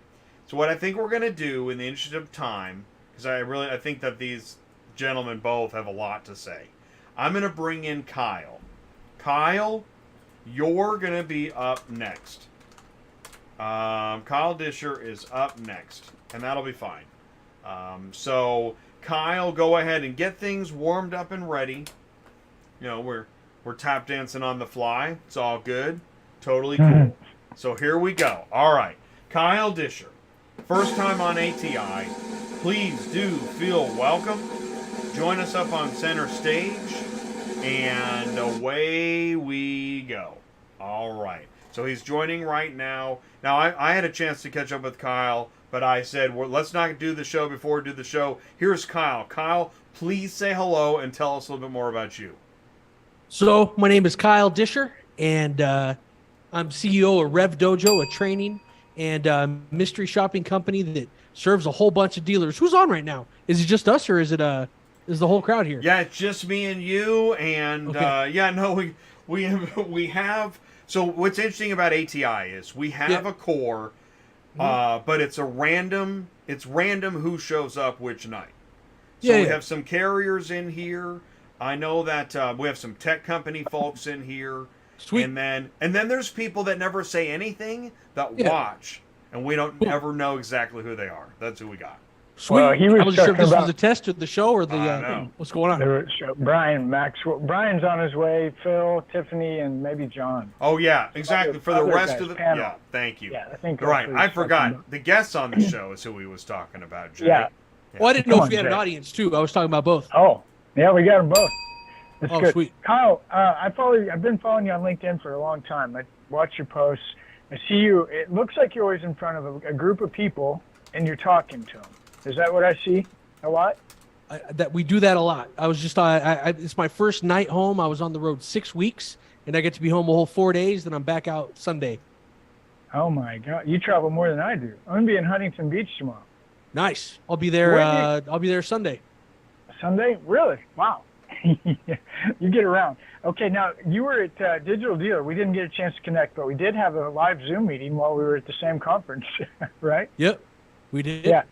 So what I think we're going to do in the interest of time, because I think that these gentlemen both have a lot to say. I'm going to bring in Kyle. Kyle, you're going to be up next. Kyle Disher is up next, and that'll be fine. So Kyle, go ahead and get things warmed up and ready. You know, we're tap dancing on the fly. It's all good. Totally cool. So here we go. All right. Kyle Disher, first time on ATI. Please do feel welcome. Join us up on center stage, and away we go. All right. So he's joining right now. Now, I had a chance to catch up with Kyle, but I said, well, let's not do the show before we do the show. Here's Kyle. Kyle, please say hello and tell us a little bit more about you. So my name is Kyle Disher, and I'm CEO of RevDojo, a training and mystery shopping company that serves a whole bunch of dealers. Who's on right now? Is it just us, or is it is the whole crowd here? Yeah, it's just me and you, and okay. We have. So what's interesting about ATI is we have a core, but it's random who shows up which night. So we have some carriers in here. I know that we have some tech company folks in here. Sweet. And then there's people that never say anything that watch, and we don't ever know exactly who they are. That's who we got. Sweet. Well, I wasn't sure if this was the test of the show or the what's going on. Brian Maxwell. Brian's on his way. Phil, Tiffany, and maybe John. Oh yeah, exactly. For the rest of the panel. Yeah, thank you. Yeah, I think right. I forgot the guests on the show is who he was talking about. Jay. Yeah. Well, I didn't know if we had an audience too. I was talking about both. Oh, yeah, we got them both. That's good. Sweet. Kyle, I've been following you on LinkedIn for a long time. I watch your posts. I see you. It looks like you're always in front of a group of people, and you're talking to them. Is that what I see a lot? That we do that a lot. I was just it's my first night home. I was on the road 6 weeks, and I get to be home a whole 4 days. Then I'm back out Sunday. Oh my God, you travel more than I do. I'm gonna be in Huntington Beach tomorrow. Nice. I'll be there. I'll be there Sunday. Sunday? Really? Wow. You get around. Okay, now you were at Digital Dealer. We didn't get a chance to connect, but we did have a live Zoom meeting while we were at the same conference, right? Yep, we did. Yeah.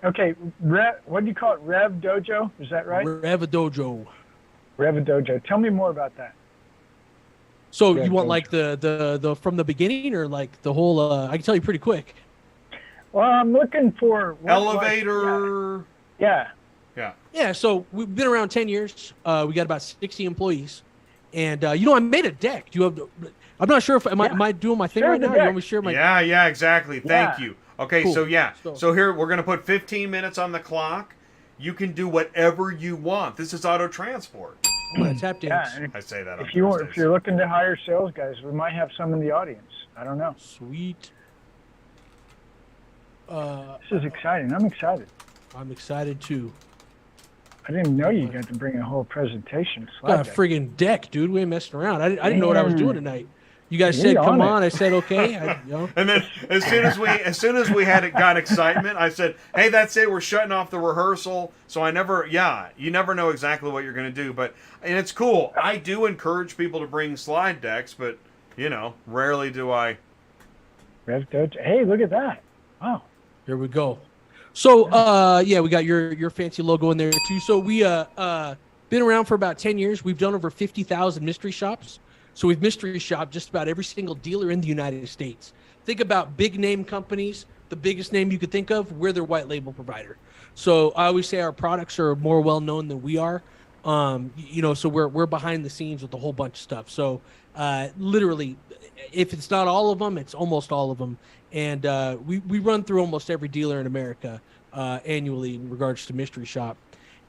Okay, what do you call it? RevDojo? Is that right? RevDojo. RevDojo. Tell me more about that. So you want like the from the beginning, or like the whole? I can tell you pretty quick. Well, I'm looking for elevator. Yeah. Yeah. So we've been around 10 years. We got about 60 employees, and I made a deck. Do you have? I'm not sure if am I doing my thing right now? You want me to share my? Yeah, exactly. Thank you. Okay, cool. So here we're gonna put 15 minutes on the clock. You can do whatever you want. This is auto transport. I'm gonna tap dance. Yeah, I say that. If you're looking to hire sales guys, we might have some in the audience. I don't know. Sweet. This is exciting. I'm excited. I'm excited too. I didn't know you got to bring a whole presentation. Got a friggin' deck, dude. We ain't messing around. I didn't know what I was doing tonight. You guys said, "Come on." I said, "Okay." And then as soon as we got excitement, I said, "Hey, that's it. We're shutting off the rehearsal." So you never know exactly what you're going to do, and it's cool. I do encourage people to bring slide decks, but rarely do I. Hey, look at that! Wow. Here we go. So we got your fancy logo in there too. So we been around for about 10 years. We've done over 50,000 mystery shops. So we've mystery shopped just about every single dealer in the United States. Think about big name companies. The biggest name you could think of, we're their white label provider. So I always say our products are more well known than we are. So we're behind the scenes with a whole bunch of stuff. So literally, if it's not all of them, it's almost all of them. And we run through almost every dealer in America annually in regards to mystery shop.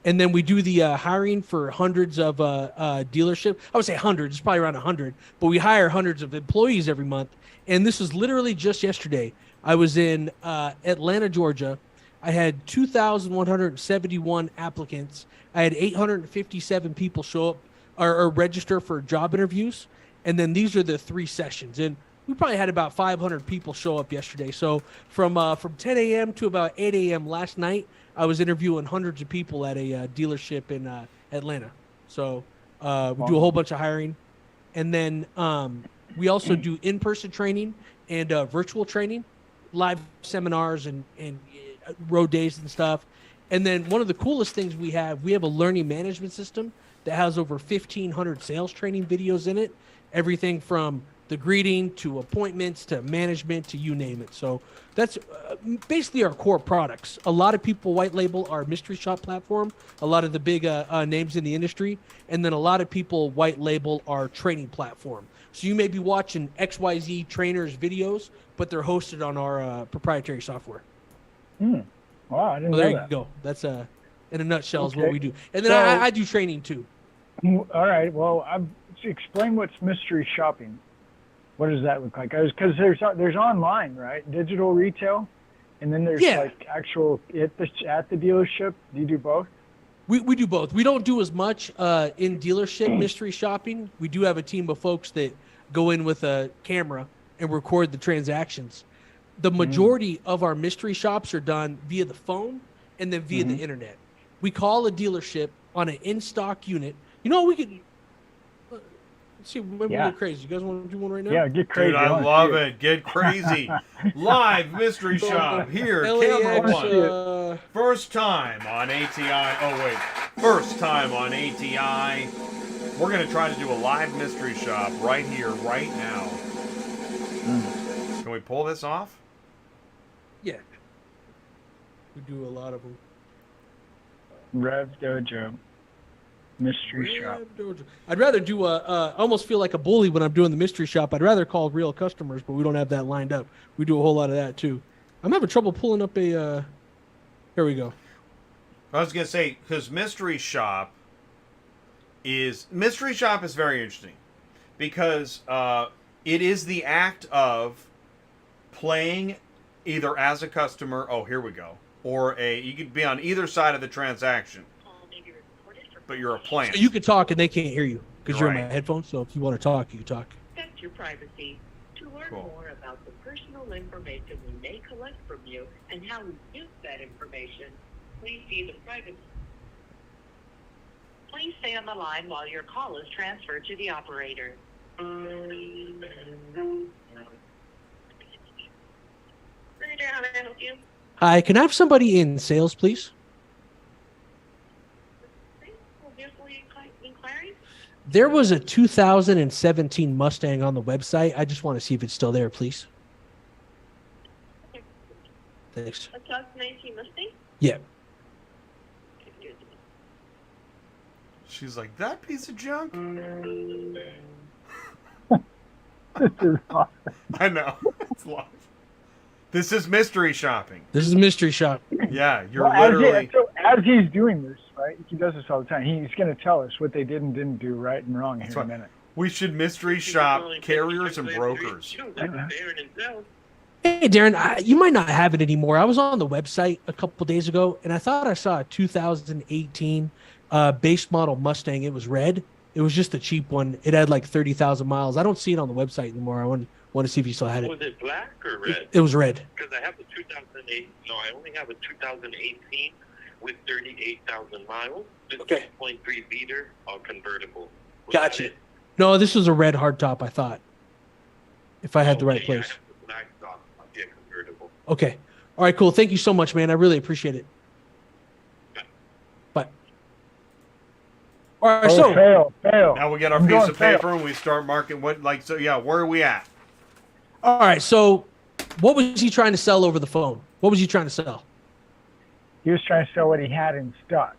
And then we do the hiring for hundreds of dealership. I would say hundreds, it's probably around 100, but we hire hundreds of employees every month. And this is literally just yesterday. I was in Atlanta, Georgia. I had 2,171 applicants. I had 857 people show up or register for job interviews. And then these are the 3 sessions. And we probably had about 500 people show up yesterday. So from 10 a.m. to about 8 a.m. last night, I was interviewing hundreds of people at a dealership in Atlanta. So we do a whole bunch of hiring. And then we also do in-person training and virtual training, live seminars and road days and stuff. And then one of the coolest things we have a learning management system that has over 1,500 sales training videos in it. Everything from the greeting to appointments to management to you name it. So that's basically our core products. A lot of people white label our mystery shop platform, a lot of the big names in the industry, and then a lot of people white label our training platform. So you may be watching XYZ trainers videos, but they're hosted on our proprietary software. Wow, I didn't know there that. You go. That's in a nutshell is what we do. And then I do training too. All right. Well, explain what's mystery shopping. What does that look like? Because there's online, right? Digital retail, and then there's like actual at the dealership. Do you do both? We do both. We don't do as much in dealership mystery shopping. We do have a team of folks that go in with a camera and record the transactions. The majority of our mystery shops are done via the phone and then via the internet. We call a dealership on an in-stock unit. We could. Let's see, maybe we'll go crazy. You guys want to do one right now? Yeah, get crazy. Dude, I love it. Get crazy. Live mystery shop here. Camera one. First time on ATI. First time on ATI. We're going to try to do a live mystery shop right here, right now. Can we pull this off? Yeah. We do a lot of them. RevDojo. Mystery shop. I'd rather do I almost feel like a bully when I'm doing the mystery shop. I'd rather call real customers, but we don't have that lined up. We do a whole lot of that too. I'm having trouble pulling up a here we go. I was going to say, because mystery shop is very interesting because it is the act of playing either as a customer, here we go, or you could be on either side of the transaction. But you're a plant. So you can talk and they can't hear you because you're in my headphones. So if you want to talk, you talk. That's your privacy. To learn Cool. more about the personal information we may collect from you and how we use that information, please see the private. Please stay on the line while your call is transferred to the operator. How may I help you? Hi, can I have somebody in sales, please? Inquiry? There was a 2017 Mustang on the website. I just want to see if it's still there, please. Thanks. A 2019 Mustang? Yeah. She's like, that piece of junk? This is awesome. I know. It's live. This is mystery shopping. This is mystery shop. Yeah, you're Well, literally... as he's doing this, right? He does this all the time. He's going to tell us what they did and didn't do right and wrong here in a minute. We should mystery shop carriers and brokers. Hey, Darren, you might not have it anymore. I was on the website a couple days ago, and I thought I saw a 2018 base model Mustang. It was red. It was just a cheap one. It had like 30,000 miles. I don't see it on the website anymore. I want to see if you still had it. Was it black or red? It was red. Because I have a 2008. No, I only have a 2018 with 38,000 miles. It's Okay. 6.3 liter, convertible. Was Gotcha. that it? No, this was a red hardtop, I thought. If I had the right Okay, place. I have the black stock. Yeah, convertible. Okay. All right, cool. Thank you so much, man. I really appreciate it. Bye. All right, so fail. Now we get our I'm piece going of fail. paper and we start marking what, like, so yeah, where are we at? all right, so what was he trying to sell over the phone? What was he trying to sell? He was trying to sell what he had in stock.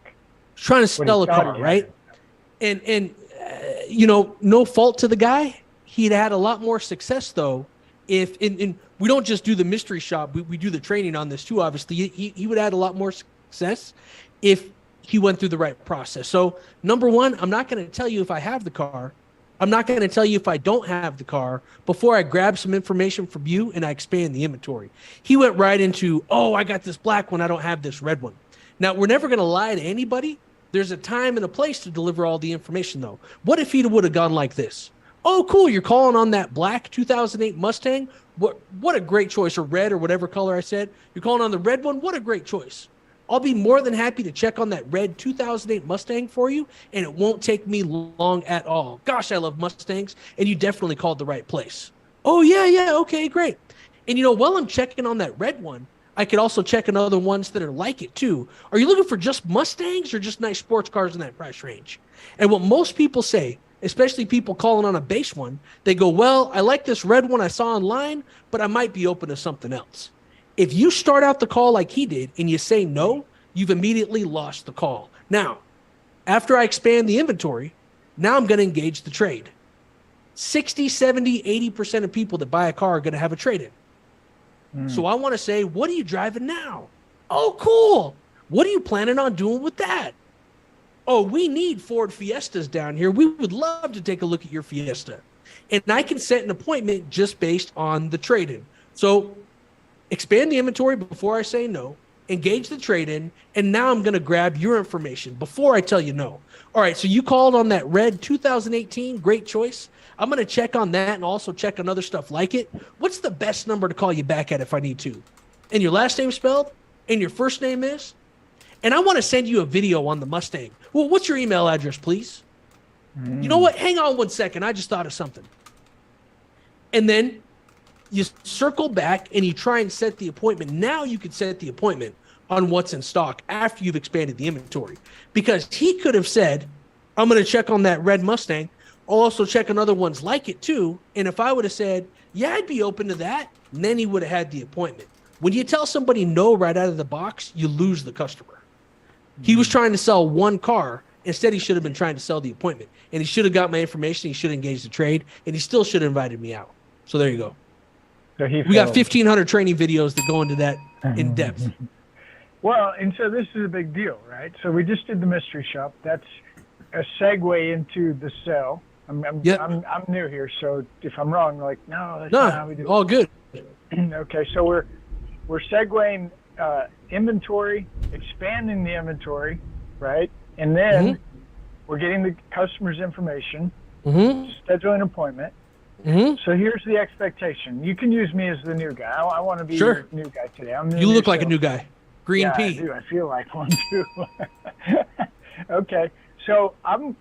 He's trying to What he sell a thought car, he had. right? And you know, no fault to the guy. He'd had a lot more success though. If and we don't just do the mystery shop, we do the training on this too. Obviously, he would add a lot more success if he went through the right process. So number one, I'm not going to tell you if I have the car. I'm not going to tell you if I don't have the car before I grab some information from you and I expand the inventory. He went right into, oh, I got this black one. I don't have this red one. Now, we're never going to lie to anybody. There's a time and a place to deliver all the information, though. What if he would have gone like this? Oh, cool. You're calling on that black 2008 Mustang. What a great choice, or red, or whatever color I said. You're calling on the red one. What a great choice. I'll be more than happy to check on that red 2008 Mustang for you, and it won't take me long at all. Gosh, I love Mustangs, and you definitely called the right place. Oh, yeah, okay, great. And, you know, while I'm checking on that red one, I could also check on other ones that are like it, too. Are you looking for just Mustangs or just nice sports cars in that price range? And what most people say, especially people calling on a base one, they go, well, I like this red one I saw online, but I might be open to something else. If you start out the call like he did and you say no, you've immediately lost the call. Now, after I expand the inventory, now I'm going to engage the trade. 60, 70, 80% of people that buy a car are going to have a trade-in. So I want to say, what are you driving now? Oh, cool. What are you planning on doing with that? Oh, we need Ford Fiestas down here. We would love to take a look at your Fiesta. And I can set an appointment just based on the trade-in. So expand the inventory before I say no, engage the trade-in, and now I'm going to grab your information before I tell you no. All right, so you called on that red 2018, great choice. I'm going to check on that and also check on other stuff like it. What's the best number to call you back at if I need to? And your last name spelled? And your first name is? And I want to send you a video on the Mustang. Well, what's your email address, please? You know what? Hang on one second. I just thought of something. And then you circle back and you try and set the appointment. Now you could set the appointment on what's in stock after you've expanded the inventory. Because he could have said, I'm going to check on that red Mustang. I'll also check on other ones like it too. And if I would have said, yeah, I'd be open to that, then he would have had the appointment. When you tell somebody no right out of the box, you lose the customer. He was trying to sell one car. Instead, he should have been trying to sell the appointment. And he should have got my information. He should have engaged the trade. And he still should have invited me out. So there you go. So we got 1,500 training videos that go into that in depth. Well, and so this is a big deal, right? So we just did the mystery shop. That's a segue into the sell. I'm new here, so if I'm wrong, like, no, that's not how we do it. All good. Okay, so we're segueing inventory, expanding the inventory, right? And then we're getting the customer's information, scheduling an appointment, So here's the expectation. You can use me as the new guy. I want to be Sure. your new guy today. I'm the You new look like a sales- new guy. Green yeah, pea. I do. I feel like one too. Okay, so I'm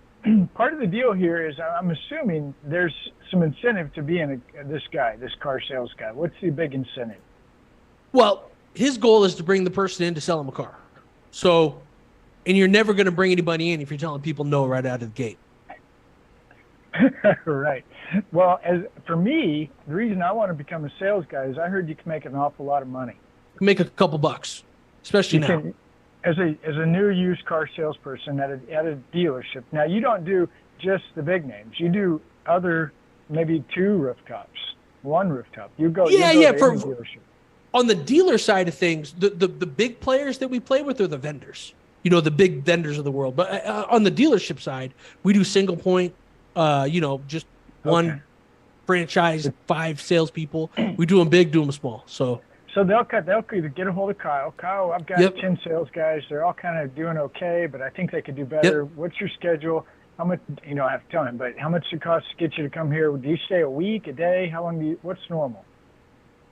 part of the deal here is I'm assuming there's some incentive to being this guy, this car sales guy. What's the big incentive? Well, his goal is to bring the person in to sell him a car. So, and you're never going to bring anybody in if you're telling people no right out of the gate. Right. Well, as for me, the reason I want to become a sales guy is I heard you can make an awful lot of money. Make a couple bucks, especially You now. can, as a new used car salesperson at a dealership. Now you don't do just the big names. You do other maybe 2 rooftops, 1 rooftop. You go. Yeah, you go yeah. to any dealership. On the dealer side of things, the big players that we play with are the vendors. You know, the big vendors of the world. But on the dealership side, we do single point. Just one franchise, 5 salespeople. We do them big, do them small. So they'll either get a hold of Kyle. Kyle, I've got 10 sales guys. They're all kind of doing okay, but I think they could do better. What's your schedule? How much? I have to tell him, but how much does it cost to get you to come here? Do you stay a week, a day? How long what's normal?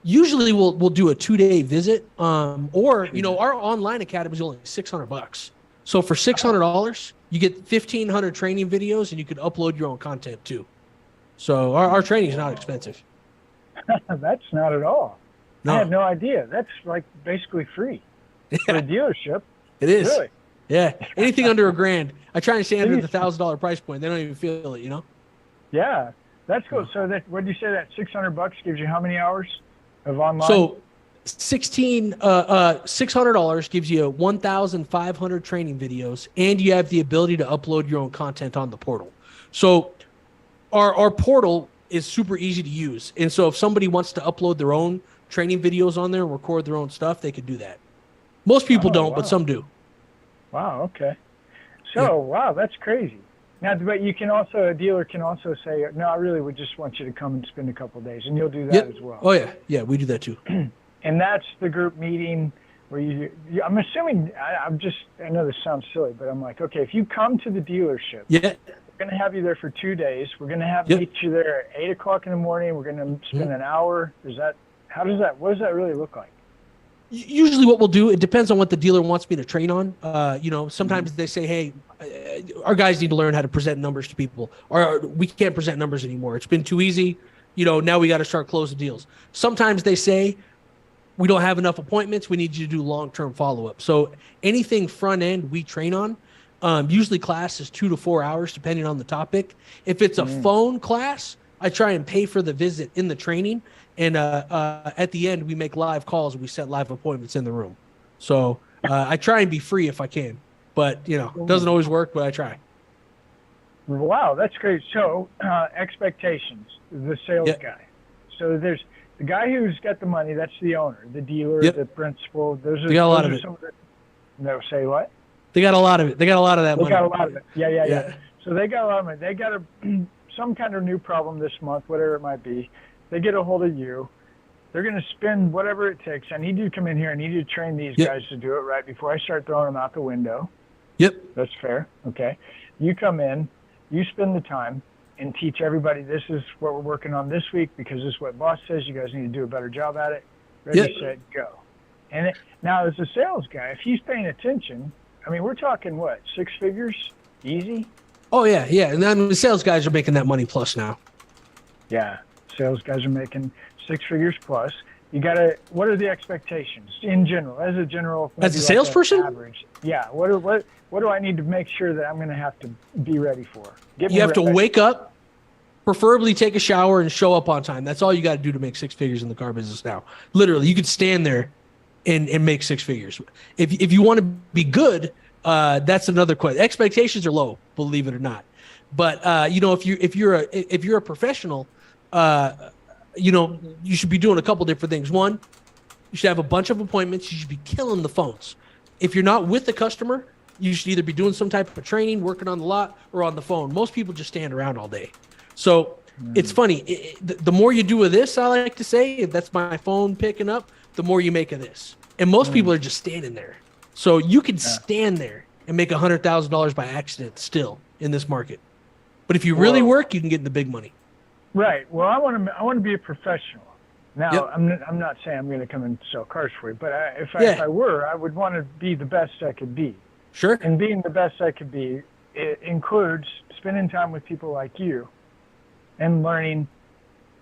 usually we'll do a 2-day visit, or our online academy is only $600. So for $600, you get 1,500 training videos, and you can upload your own content too. So our training is not expensive. That's not at all. No. I had no idea. That's like basically free for a dealership. It is. Really? Yeah. Anything under $1,000. I try and stay under the $1,000 price point. They don't even feel it, Yeah, that's cool. So what did you say? That $600 gives you how many hours of online? So $600 gives you 1,500 training videos, and you have the ability to upload your own content on the portal. So our portal is super easy to use. And so if somebody wants to upload their own training videos on there and record their own stuff, they could do that. Most people don't, but some do. Wow. Okay. So, wow, that's crazy. Now, but a dealer can also say, no, I really would just want you to come and spend a couple of days, and you'll do that as well. Oh, yeah. Yeah, we do that too. And that's the group meeting where I'm assuming, I know this sounds silly, but I'm like, okay, if you come to the dealership, we're going to have you there for 2 days. We're going to meet you there at 8 o'clock in the morning. We're going to spend an hour. What does that really look like? Usually what we'll do, it depends on what the dealer wants me to train on. Sometimes they say, hey, our guys need to learn how to present numbers to people, or we can't present numbers anymore. It's been too easy. Now we got to start closing deals. Sometimes they say, we don't have enough appointments. We need you to do long-term follow-up. So anything front end we train on, usually class is 2 to 4 hours, depending on the topic. If it's a phone class, I try and pay for the visit in the training. And at the end, we make live calls. And we set live appointments in the room. So I try and be free if I can. But, it doesn't always work, but I try. Wow, that's great. So expectations, the sales guy. So there's the guy who's got the money. That's the owner, the dealer, the principal. They got a lot of it. No, say what? They got a lot of it. They got a lot of that money. They got a lot of it. Yeah. So they got a lot of money. They got some kind of new problem this month, whatever it might be. They get a hold of you. They're going to spend whatever it takes. I need you to come in here. I need you to train these guys to do it right before I start throwing them out the window. Yep. That's fair. Okay. You come in, you spend the time and teach everybody this is what we're working on this week because this is what boss says. You guys need to do a better job at it. Ready, set, go. And now as a sales guy, if he's paying attention, I mean, we're talking what, 6 figures? Easy? Oh, yeah. And then the sales guys are making that money plus now. Yeah. Sales guys are making 6 figures plus. What are the expectations in general? As a salesperson? Average. Yeah. What do I need to make sure that I'm going to have to be ready for? You have to wake up, preferably take a shower, and show up on time. That's all you got to do to make 6 figures in the car business now. Literally, you could stand there and make 6 figures. If you want to be good, that's another question. Expectations are low, believe it or not. But if you're a professional, you should be doing a couple different things. One, you should have a bunch of appointments. You should be killing the phones. If you're not with the customer, you should either be doing some type of training, working on the lot, or on the phone. Most people just stand around all day. So it's funny. The more you do of this, I like to say, if that's my phone picking up, the more you make of this. And most people are just standing there. So you can stand there and make $100,000 by accident still in this market. But if you really work, you can get in the big money. Right. Well, I want to be a professional. Now, Yep. I'm not saying I'm going to come and sell cars for you, but if I were, I would want to be the best I could be. Sure. And being the best I could be, it includes spending time with people like you and learning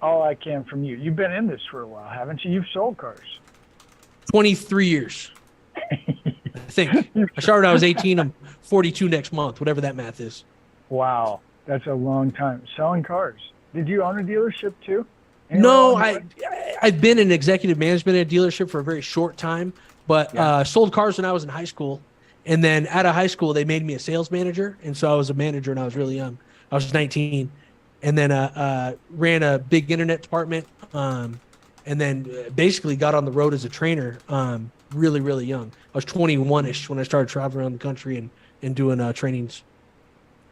all I can from you. You've been in this for a while, haven't you? You've sold cars. 23 years. I think. I started when I was 18. I'm 42 next month, whatever that math is. Wow. That's a long time. Selling cars. Did you own a dealership too? No, I've been in executive management at a dealership for a very short time, but sold cars when I was in high school. And then out of high school, they made me a sales manager. And so I was a manager when I was really young. I was 19. And then ran a big internet department. And then basically got on the road as a trainer really, really young. I was 21-ish when I started traveling around the country and doing trainings.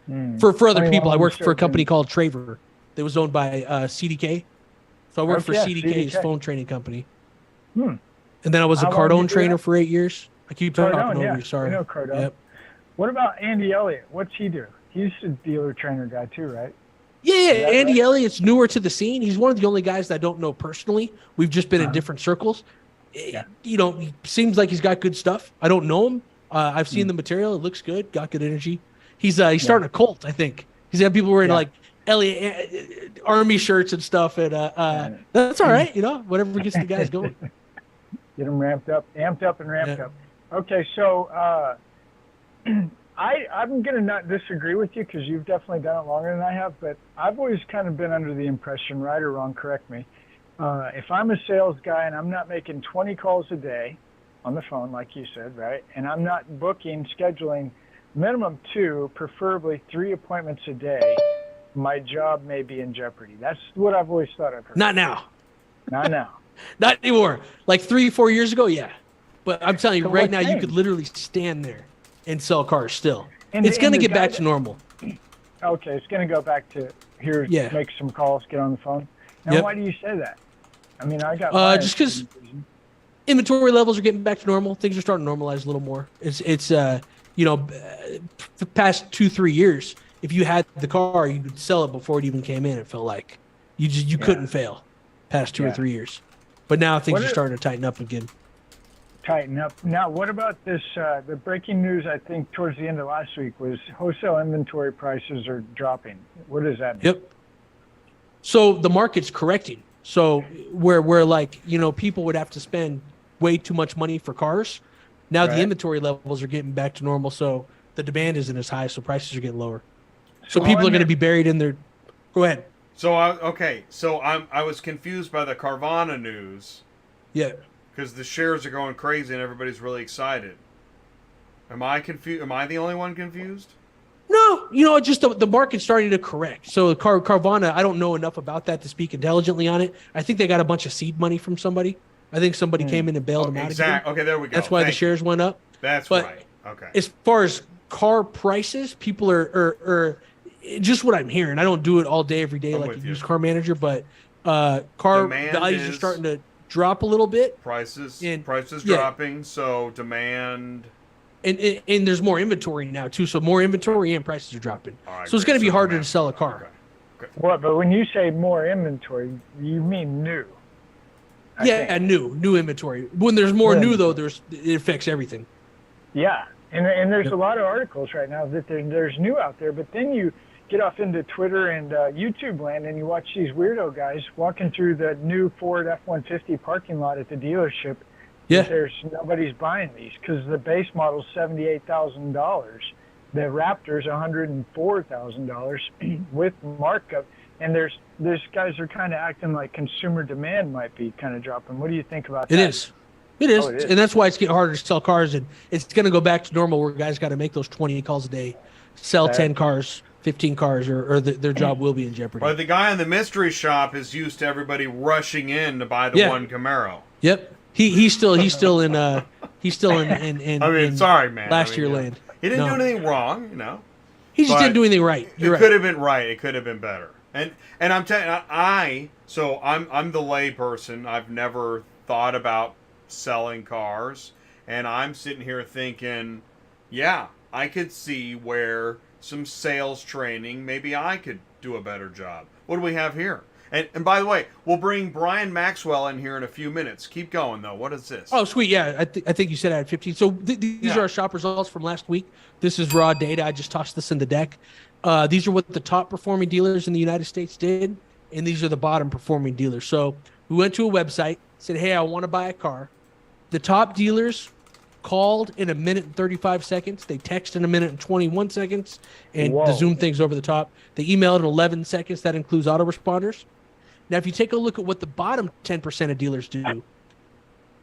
For other people. I worked for a company called Traver that was owned by CDK. So I worked for CDK's phone training company. And then I was a Cardone trainer for 8 years. I keep talking over you, sorry. I know Cardone. Yep. What about Andy Elliott? What's he do? He's a dealer trainer guy too, right? Yeah, Andy Elliott's newer to the scene. He's one of the only guys that I don't know personally. We've just been in different circles. You know, he seems like he's got good stuff. I don't know him. I've seen the material. It looks good. Got good energy. He's starting a cult, I think. He's got people wearing like Elliott Army shirts and stuff. And that's all right. You know, whatever gets the guys going. Get them amped up and ramped up. Okay, so I'm going to not disagree with you because you've definitely done it longer than I have, but I've always kind of been under the impression, right or wrong, correct me, if I'm a sales guy and I'm not making 20 calls a day on the phone, like you said, right, and I'm not scheduling minimum 2, preferably 3 appointments a day, my job may be in jeopardy. That's what I've always thought I've heard. Not now. Not now. Not anymore. Like 3-4 years ago, yeah. But I'm telling you, right now, you could literally stand there and sell cars still. It's going to get back to normal. Okay, it's going to go back to here, make some calls, get on the phone. Now, why do you say that? I mean, I got just because inventory levels are getting back to normal. Things are starting to normalize a little more. It's you know, the past 2-3 years, if you had the car, you could sell it before it even came in. It felt like you couldn't fail past 2 or 3 years. But now things are starting to tighten up again. Tighten up. Now, what about this? The breaking news, I think, towards the end of last week was wholesale inventory prices are dropping. What does that mean? Yep. So the market's correcting. So where like, you know, people would have to spend way too much money for cars. Now the inventory levels are getting back to normal. So the demand isn't as high. So prices are getting lower. So people are going to be buried in their. Go ahead. So I was confused by the Carvana news. Yeah. Because the shares are going crazy and everybody's really excited. Am I confused? Am I the only one confused? No, you know, just the market's starting to correct. So Carvana, I don't know enough about that to speak intelligently on it. I think they got a bunch of seed money from somebody. I think somebody came in and bailed them out. Exactly. Okay, there we go. That's why the shares went up. That's right. Okay. As far as car prices, people are just what I'm hearing. I don't do it all day, every day like a used car manager, but car values are starting to drop a little bit. Prices dropping, so demand. And there's more inventory now too, so more inventory and prices are dropping. So it's going to be harder to sell a car. Okay. What? But when you say more inventory, you mean new? New inventory. When there's more new though, it affects everything. Yeah, and there's a lot of articles right now that there's new out there, but then you get off into Twitter and YouTube land and you watch these weirdo guys walking through the new Ford F-150 parking lot at the dealership. Yeah. Nobody's buying these because the base model's $78,000. The Raptor's $104,000 with markup. And these guys are kind of acting like consumer demand might be kind of dropping. What do you think about that? It is. It is. And that's why it's getting harder to sell cars. And it's going to go back to normal where guys got to make those 20 calls a day, sell 10 cars, 15 cars, or their job will be in jeopardy. But the guy in the mystery shop is used to everybody rushing in to buy the one Camaro. Yep. He's still in I mean, sorry, man. Last year land. He didn't do anything wrong, you know. He just didn't do anything right. It could have been right. It could have been better. And I'm telling you, I'm the lay person. I've never thought about selling cars, and I'm sitting here thinking, yeah, I could see where some sales training, maybe I could do a better job. What do we have here? And by the way, we'll bring Brian Maxwell in here in a few minutes. Keep going, though. What is this? Oh, sweet. Yeah, I think you said I had 15. So these are our shop results from last week. This is raw data. I just tossed this in the deck. These are what the top performing dealers in the United States did, and these are the bottom performing dealers. So we went to a website, said, hey, I want to buy a car. The top dealers called in 1 minute and 35 seconds. They text in 1 minute and 21 seconds, and the Zoom thing's over the top. They emailed in 11 seconds. That includes autoresponders. Now, if you take a look at what the bottom 10% of dealers do,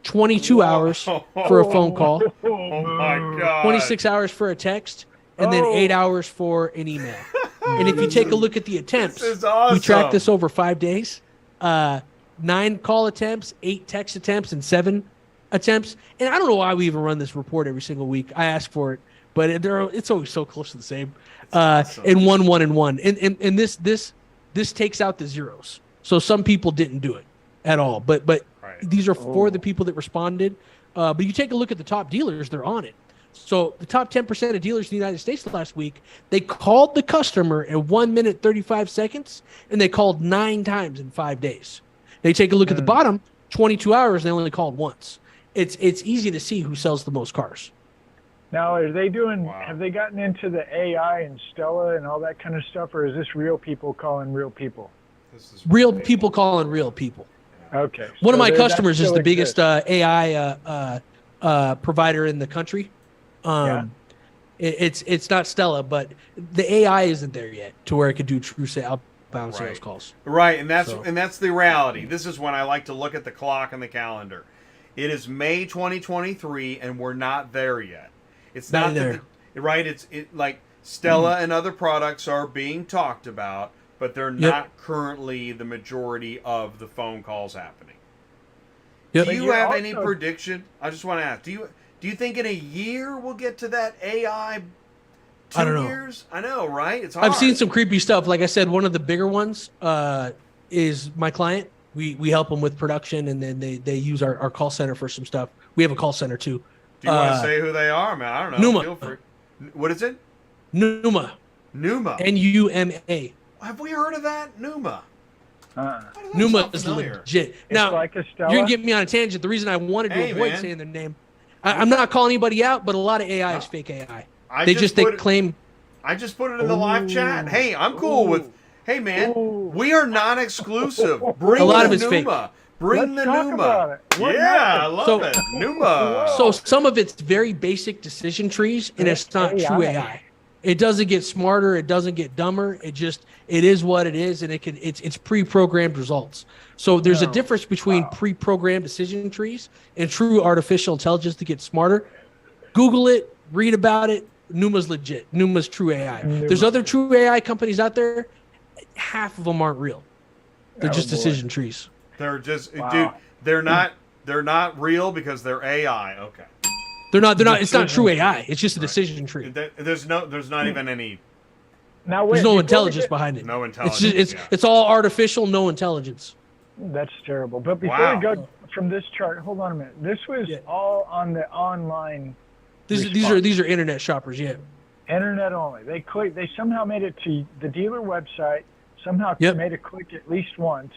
22 hours for a phone call, Oh my God. 26 hours for a text, and then 8 hours for an email. And if you take a look at the attempts, This is awesome. we tracked this over 5 days. 9 call attempts, 8 text attempts, and 7 attempts. And I don't know why we even run this report every single week. I ask for it, but it's always so close to the same. Awesome. And 1, 1, and 1. And this takes out the zeros. So some people didn't do it at all. But these are for the people that responded. But you take a look at the top dealers, they're on it. So the top 10% of dealers in the United States last week, they called the customer in 1 minute, 35 seconds, and they called 9 times in 5 days. They take a look at the bottom, 22 hours, and they only called once. It's easy to see who sells the most cars. Now, are they doing? Have they gotten into the AI and Stella and all that kind of stuff, or is this real people calling real people? Real people calling real people. Okay. One of my that customers is still the biggest exists. AI provider in the country. It's not Stella, but the AI isn't there yet to where it could do true outbound sales calls. Right, and that's the reality. This is when I like to look at the clock and the calendar. It is May 2023, and we're not there yet. It's not there. Right? It's like Stella and other products are being talked about, but they're not currently the majority of the phone calls happening. Yep. Do you have any prediction? I just want to ask. Do you think in a year we'll get to that AI? 2 I don't know. years? I know, right? It's hard. I've seen some creepy stuff. Like I said, one of the bigger ones is my client. We help them with production, and then they use our call center for some stuff. We have a call center too. Do you want to say who they are, man? I don't know. Numa. Feel free. What is it? Numa. Numa. N-U-M-A. Have we heard of that? Numa. Numa is legit. Now, like a Stella? you're going to get me on a tangent. The reason I wanted to avoid man. saying their name, I'm not calling anybody out, but a lot of AI is fake AI. They claim. I just put it in the live chat. Hey, I'm cool with. Hey, man, we are not exclusive. Bring A lot the of it's fake. Numa. Bring Let's the talk Numa. about it. What Yeah, I love So- it. Numa. So some of it's very basic decision trees, and it's not true AI. It doesn't get smarter. It doesn't get dumber. It is what it is, and it's pre-programmed results. So there's a difference between pre-programmed decision trees and true artificial intelligence to get smarter. Google it, read about it. Numa's legit. Numa's true AI. There's other true AI companies out there. Half of them aren't real. They're just decision trees. They're just, dude. They're not real because they're AI. Okay. They're not. It's not true AI. It's just a decision tree. There's not even any. Now, There's no intelligence behind it. No intelligence. It's all artificial, no intelligence. That's terrible. But before we go from this chart, hold on a minute. This was all on the online. These are internet shoppers. Yeah. Internet only. They somehow made it to the dealer website. Somehow made a click at least once,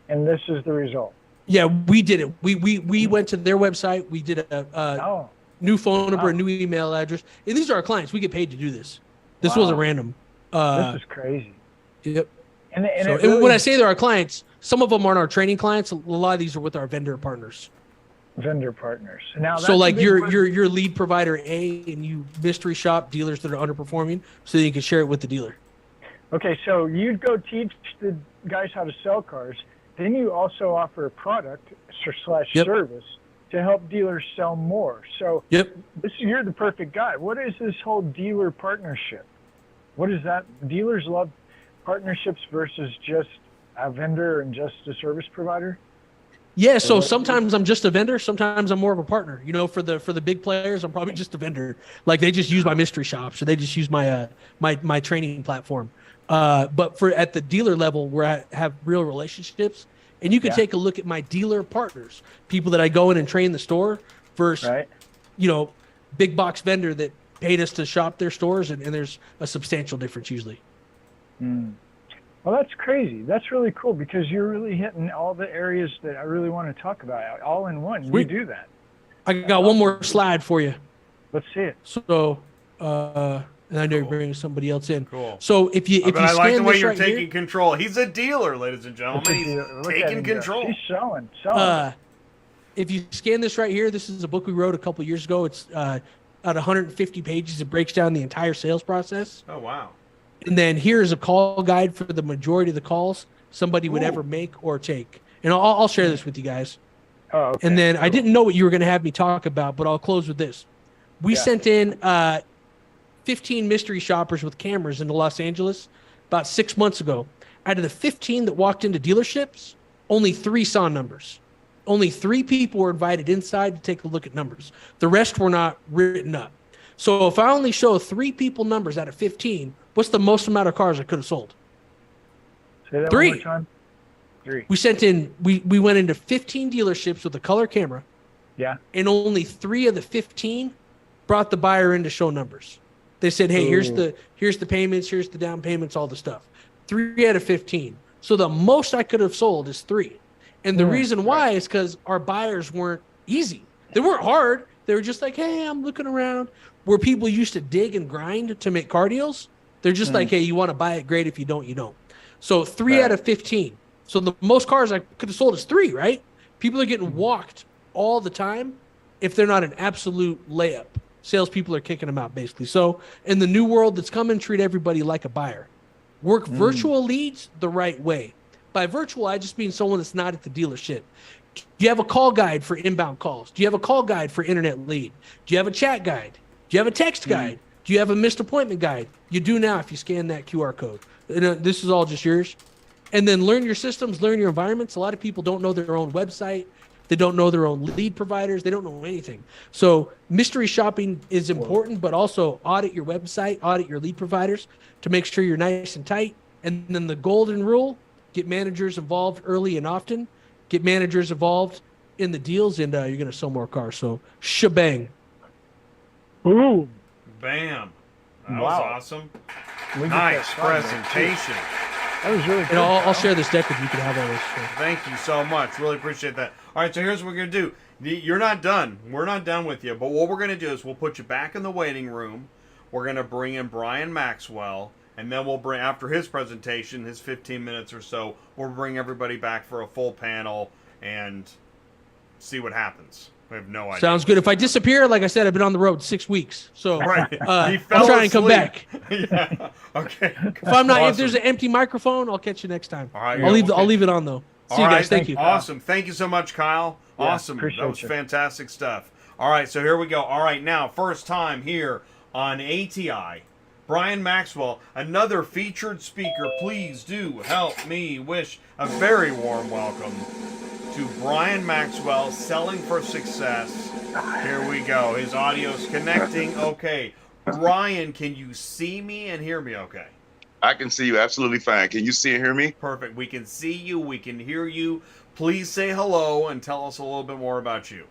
and this is the result. Yeah, we did it. We went to their website. We did a new phone number, a new email address, and these are our clients. We get paid to do this. This wasn't random. This is crazy. Yep. And when I say they're our clients, some of them aren't our training clients. A lot of these are with our vendor partners. Vendor partners. Now, so like your lead provider A, and you mystery shop dealers that are underperforming, so that you can share it with the dealer. Okay, so you'd go teach the guys how to sell cars. Then you also offer a product / service to help dealers sell more. So you're the perfect guy. What is this whole dealer partnership? What is that? Dealers love partnerships versus just a vendor and just a service provider? Yeah, so sometimes I'm just a vendor, sometimes I'm more of a partner. You know, for the big players, I'm probably just a vendor. Like they just use my mystery shops, or they just use my my training platform. But at the dealer level, where I have real relationships, and you can take a look at my dealer partners, people that I go in and train the store versus, big box vendor that paid us to shop their stores, and there's a substantial difference usually. Well, that's crazy. That's really cool because you're really hitting all the areas that I really want to talk about all in one. You do that. I got one more slide for you. Let's see it. So, and I know you're bringing somebody else in. Cool. So if you I scan like the way this you're right taking here, control. He's a dealer, ladies and gentlemen. He's taking control. He's selling. If you scan this right here, this is a book we wrote a couple years ago. It's at 150 pages. It breaks down the entire sales process. Oh, wow. And then here's a call guide for the majority of the calls somebody would ever make or take. And I'll share this with you guys. Oh, okay. And then I didn't know what you were going to have me talk about, but I'll close with this. We sent in 15 mystery shoppers with cameras into Los Angeles about 6 months ago. Out of the 15 that walked into dealerships, only 3 saw numbers. Only 3 people were invited inside to take a look at numbers. The rest were not written up. So if I only show 3 people numbers out of 15, what's the most amount of cars I could have sold? Say that 3. one more time. 3. We sent in, we went into 15 dealerships with a color camera. Yeah. And only 3 of the 15 brought the buyer in to show numbers. They said, hey, here's the payments, here's the down payments, all the stuff. 3 out of 15. So the most I could have sold is 3. And the reason why is because our buyers weren't easy. They weren't hard. They were just like, hey, I'm looking around. Where people used to dig and grind to make car deals, they're just like, hey, you want to buy it, great. If you don't, you don't. So 3 out of 15. So the most cars I could have sold is 3, right? People are getting walked all the time if they're not an absolute layup. Salespeople are kicking them out, basically. So in the new world that's coming, treat everybody like a buyer. Work virtual leads the right way. By virtual, I just mean someone that's not at the dealership. Do you have a call guide for inbound calls? Do you have a call guide for internet lead? Do you have a chat guide? Do you have a text guide? Do you have a missed appointment guide? You do now if you scan that QR code. And, this is all just yours. And then learn your systems, learn your environments. A lot of people don't know their own website. They don't know their own lead providers. They don't know anything. So mystery shopping is important, but also audit your website, audit your lead providers to make sure you're nice and tight. And then the golden rule, get managers involved early and often. Get managers involved in the deals, and you're going to sell more cars. So shebang. Boom. Bam. That was Wow. awesome. Nice presentation. That was really good. And I'll share this deck with you. You can have all this. Thank you so much. Really appreciate that. All right, so here's what we're going to do. You're not done. We're not done with you. But what we're going to do is we'll put you back in the waiting room. We're going to bring in Brian Maxwell. And then we'll bring, after his presentation, his 15 minutes or so, we'll bring everybody back for a full panel and see what happens. We have no idea. Sounds good. If I disappear, like I said, I've been on the road 6 weeks. So right. I'll try and come back. Yeah. Okay. If I'm not, if there's an empty microphone, I'll catch you next time. All right. I'll leave it on though. See you guys. Thank you. Awesome. Thank you so much, Kyle. Yeah, awesome. That was fantastic stuff. All right. So here we go. All right. Now, first time here on ATI, Brian Maxwell, another featured speaker. Please do help me wish a very warm welcome to Brian Maxwell, Selling for Success. Here we go. His audio's connecting. Okay. Brian, can you see me and hear me okay? I can see you absolutely fine. Can you see and hear me? Perfect. We can see you. We can hear you. Please say hello and tell us a little bit more about you.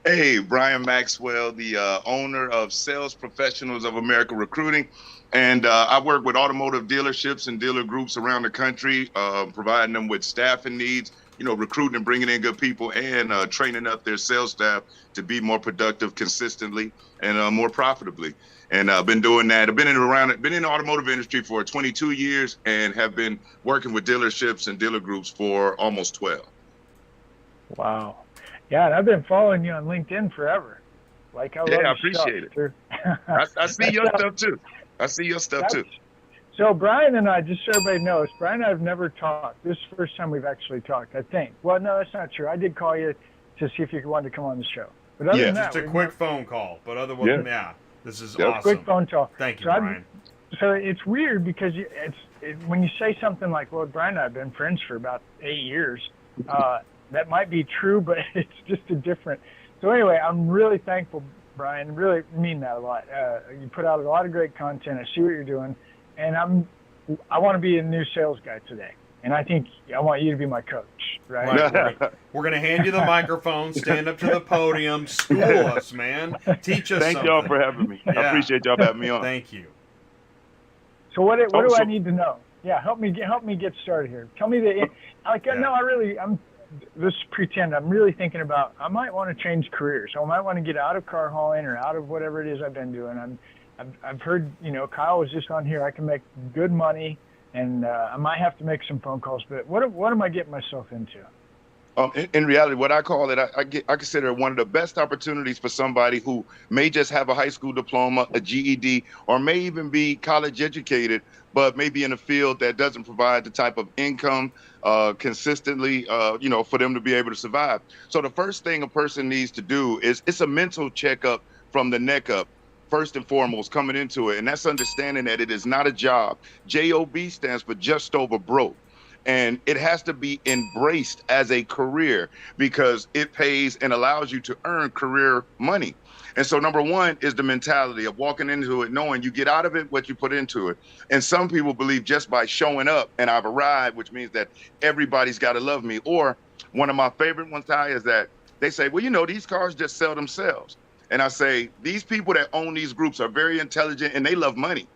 Hey, Brian Maxwell, the owner of Sales Professionals of America Recruiting. And I work with automotive dealerships and dealer groups around the country, providing them with staffing needs, recruiting and bringing in good people and training up their sales staff to be more productive consistently and more profitably. And I've been doing that. I've been in the automotive industry for 22 years and have been working with dealerships and dealer groups for almost 12. Wow. Yeah, and I've been following you on LinkedIn forever. Like I appreciate it. I see your stuff too. I see your stuff too. So Brian and I, just so everybody knows, Brian and I have never talked. This is the first time we've actually talked, I think. Well, no, that's not true. I did call you to see if you wanted to come on the show. But other than that, just a quick phone call. But otherwise, this is awesome. Quick phone call. Thank you, so Brian. So it's weird because when you say something like, well, Brian and I have been friends for about 8 years, that might be true, but it's just a different. So anyway, I'm really thankful, Brian. Really mean that a lot. You put out a lot of great content. I see what you're doing, and I want to be a new sales guy today. And I think I want you to be my coach, right? We're going to hand you the microphone, stand up to the podium, school us, man. Teach us Thank y'all for having me. I appreciate y'all having me on. Thank you. So what do I need to know? Yeah, help me get started here. Tell me let's pretend I'm really thinking about, I might want to change careers. So I might want to get out of car hauling or out of whatever it is I've been doing. I've heard, Kyle was just on here. I can make good money, and I might have to make some phone calls. But what am I getting myself into? In reality, what I call it, I consider it one of the best opportunities for somebody who may just have a high school diploma, a GED, or may even be college educated, but maybe in a field that doesn't provide the type of income consistently, for them to be able to survive. So the first thing a person needs to do is it's a mental checkup from the neck up. First and foremost, coming into it, and that's understanding that it is not a job. JOB stands for just over broke. And it has to be embraced as a career because it pays and allows you to earn career money. And so number one is the mentality of walking into it, knowing you get out of it what you put into it. And some people believe just by showing up and I've arrived, which means that everybody's got to love me. Or one of my favorite ones, Ty, is that they say, well, these cars just sell themselves. And I say, these people that own these groups are very intelligent and they love money.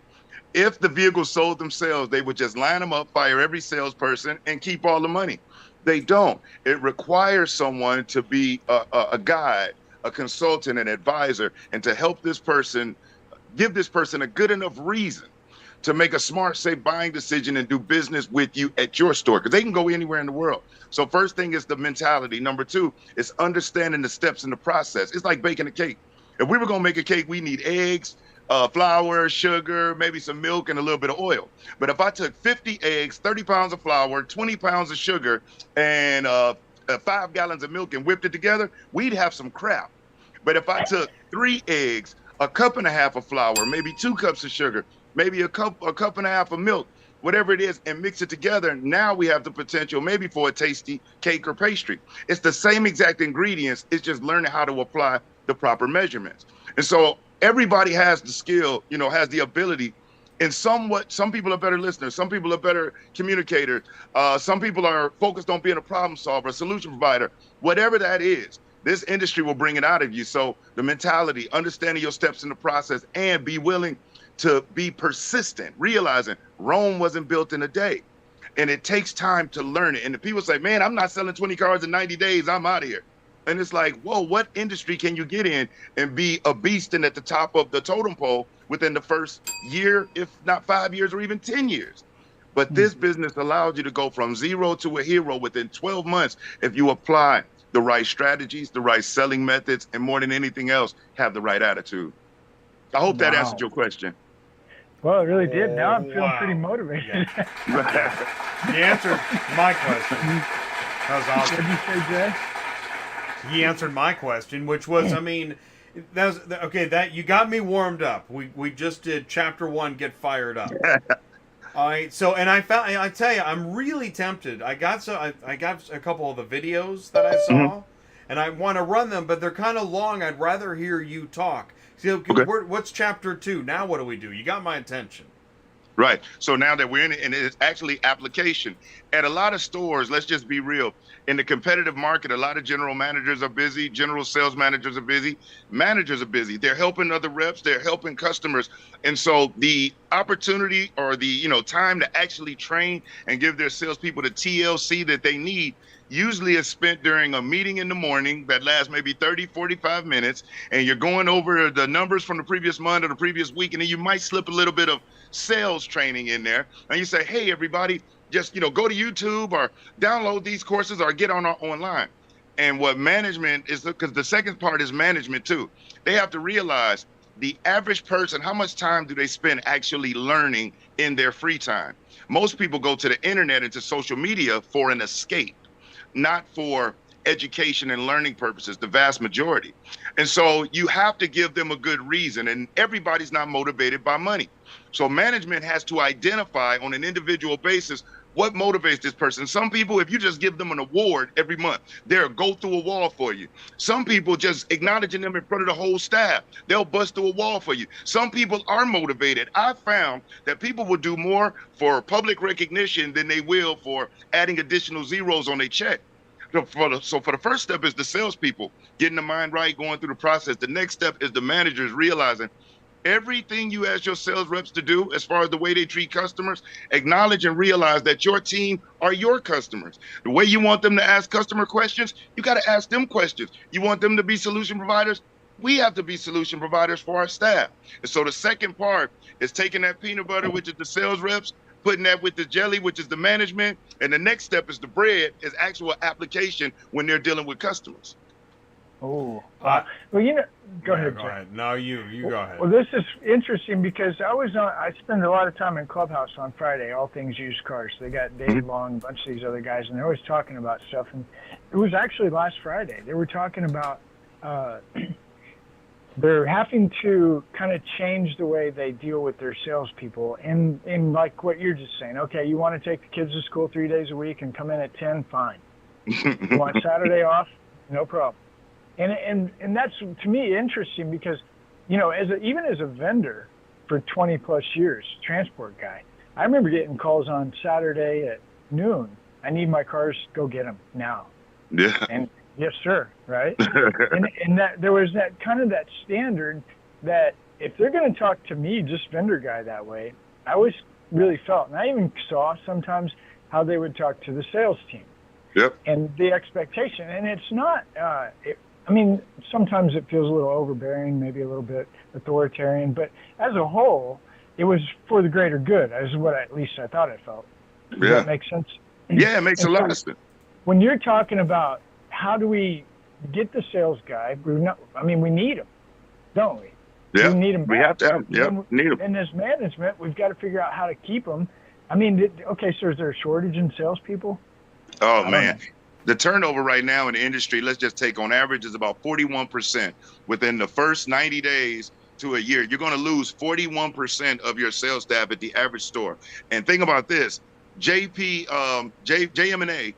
If the vehicles sold themselves, they would just line them up, fire every salesperson, and keep all the money. They don't. It requires someone to be a guide, a consultant, an advisor, and to help this person, give this person a good enough reason to make a smart, safe buying decision and do business with you at your store, because they can go anywhere in the world. So first thing is the mentality. Number two is understanding the steps in the process. It's like baking a cake. If we were going to make a cake, we need eggs, flour, sugar, maybe some milk, and a little bit of oil. But if I took 50 eggs, 30 pounds of flour, 20 pounds of sugar, and 5 gallons of milk and whipped it together, we'd have some crap. But if I took 3 eggs, a cup and a half of flour, maybe 2 cups of sugar, maybe a cup and a half of milk, whatever it is, and mix it together, now we have the potential maybe for a tasty cake or pastry. It's the same exact ingredients. It's just learning how to apply the proper measurements. And so everybody has the skill, has the ability. And some people are better listeners. Some people are better communicators. Some people are focused on being a problem solver, a solution provider. Whatever that is, this industry will bring it out of you. So the mentality, understanding your steps in the process, and be willing to be persistent, realizing Rome wasn't built in a day. And it takes time to learn it. And the people say, man, I'm not selling 20 cars in 90 days. I'm out of here. And it's like, whoa, what industry can you get in and be a beast and at the top of the totem pole within the first year, if not 5 years or even 10 years? But this business allows you to go from zero to a hero within 12 months if you apply the right strategies, the right selling methods, and more than anything else, have the right attitude. I hope that answered your question. Well, it really did. Now I'm feeling pretty motivated. Yeah. He answered my question. That was awesome. What did you say, Jay? He answered my question, which was, that you got me warmed up. We just did chapter 1, get fired up. All right. So, and I tell you, I'm really tempted. I got a couple of the videos that I saw, and I want to run them, but they're kind of long. I'd rather hear you talk. So, what's chapter 2? Now, what do we do? You got my attention. Right. So now that we're in it, and it's actually application. At a lot of stores, let's just be real. In the competitive market, a lot of general managers are busy. General sales managers are busy. Managers are busy. They're helping other reps. They're helping customers. And so the opportunity or the time to actually train and give their salespeople the TLC that they need usually is spent during a meeting in the morning that lasts maybe 30, 45 minutes. And you're going over the numbers from the previous month or the previous week. And then you might slip a little bit of sales training in there. And you say, hey, everybody, just, go to YouTube or download these courses or get online. And what management is, because the second part is management too. They have to realize the average person, how much time do they spend actually learning in their free time? Most people go to the internet and to social media for an escape, not for education and learning purposes, the vast majority. And so you have to give them a good reason, and everybody's not motivated by money. So management has to identify on an individual basis what motivates this person. Some people, if you just give them an award every month, they'll go through a wall for you. Some people, just acknowledging them in front of the whole staff, they'll bust through a wall for you. Some people are motivated. I found that people will do more for public recognition than they will for adding additional zeros on their check. So for the first step is the salespeople, getting the mind right, going through the process. The next step is the managers realizing Everything you ask your sales reps to do as far as the way they treat customers, acknowledge and realize that your team are your customers. The way you want them to ask customer questions, you got to ask them questions. You want them to be solution providers? We have to be solution providers for our staff. And so the second part is taking that peanut butter, which is the sales reps, putting that with the jelly, which is the management. And the next step is the bread, is actual application when they're dealing with customers. Oh, well, go ahead. Go ahead. No, you go ahead. Well, this is interesting because I spend a lot of time in Clubhouse on Friday, all things used cars. They got Dave Long, a bunch of these other guys, and they're always talking about stuff. And it was actually last Friday. They were talking about they're having to kind of change the way they deal with their salespeople. And like what you're just saying, okay, you want to take the kids to school 3 days a week and come in at 10, fine. You want Saturday off? No problem. And that's, to me, interesting because, even as a vendor for 20 plus years, transport guy, I remember getting calls on Saturday at noon. I need my cars, go get them now. Yeah. And yes, sir. Right. and that there was that kind of that standard that if they're going to talk to me, just vendor guy that way, I always really felt, and I even saw sometimes how they would talk to the sales team. Yep. And the expectation, and it's not, sometimes it feels a little overbearing, maybe a little bit authoritarian, but as a whole, it was for the greater good, is what at least I thought it felt. Does that make sense? Yeah, it makes a lot of sense. When you're talking about how do we get the sales guy, we need him, don't we? Yeah, we need him. We have to have him. Need him. And as management, we've got to figure out how to keep them. So is there a shortage in salespeople? Oh, man. The turnover right now in the industry, let's just take on average, is about 41%. Within the first 90 days to a year, you're going to lose 41% of your sales staff at the average store. And think about this. JM&A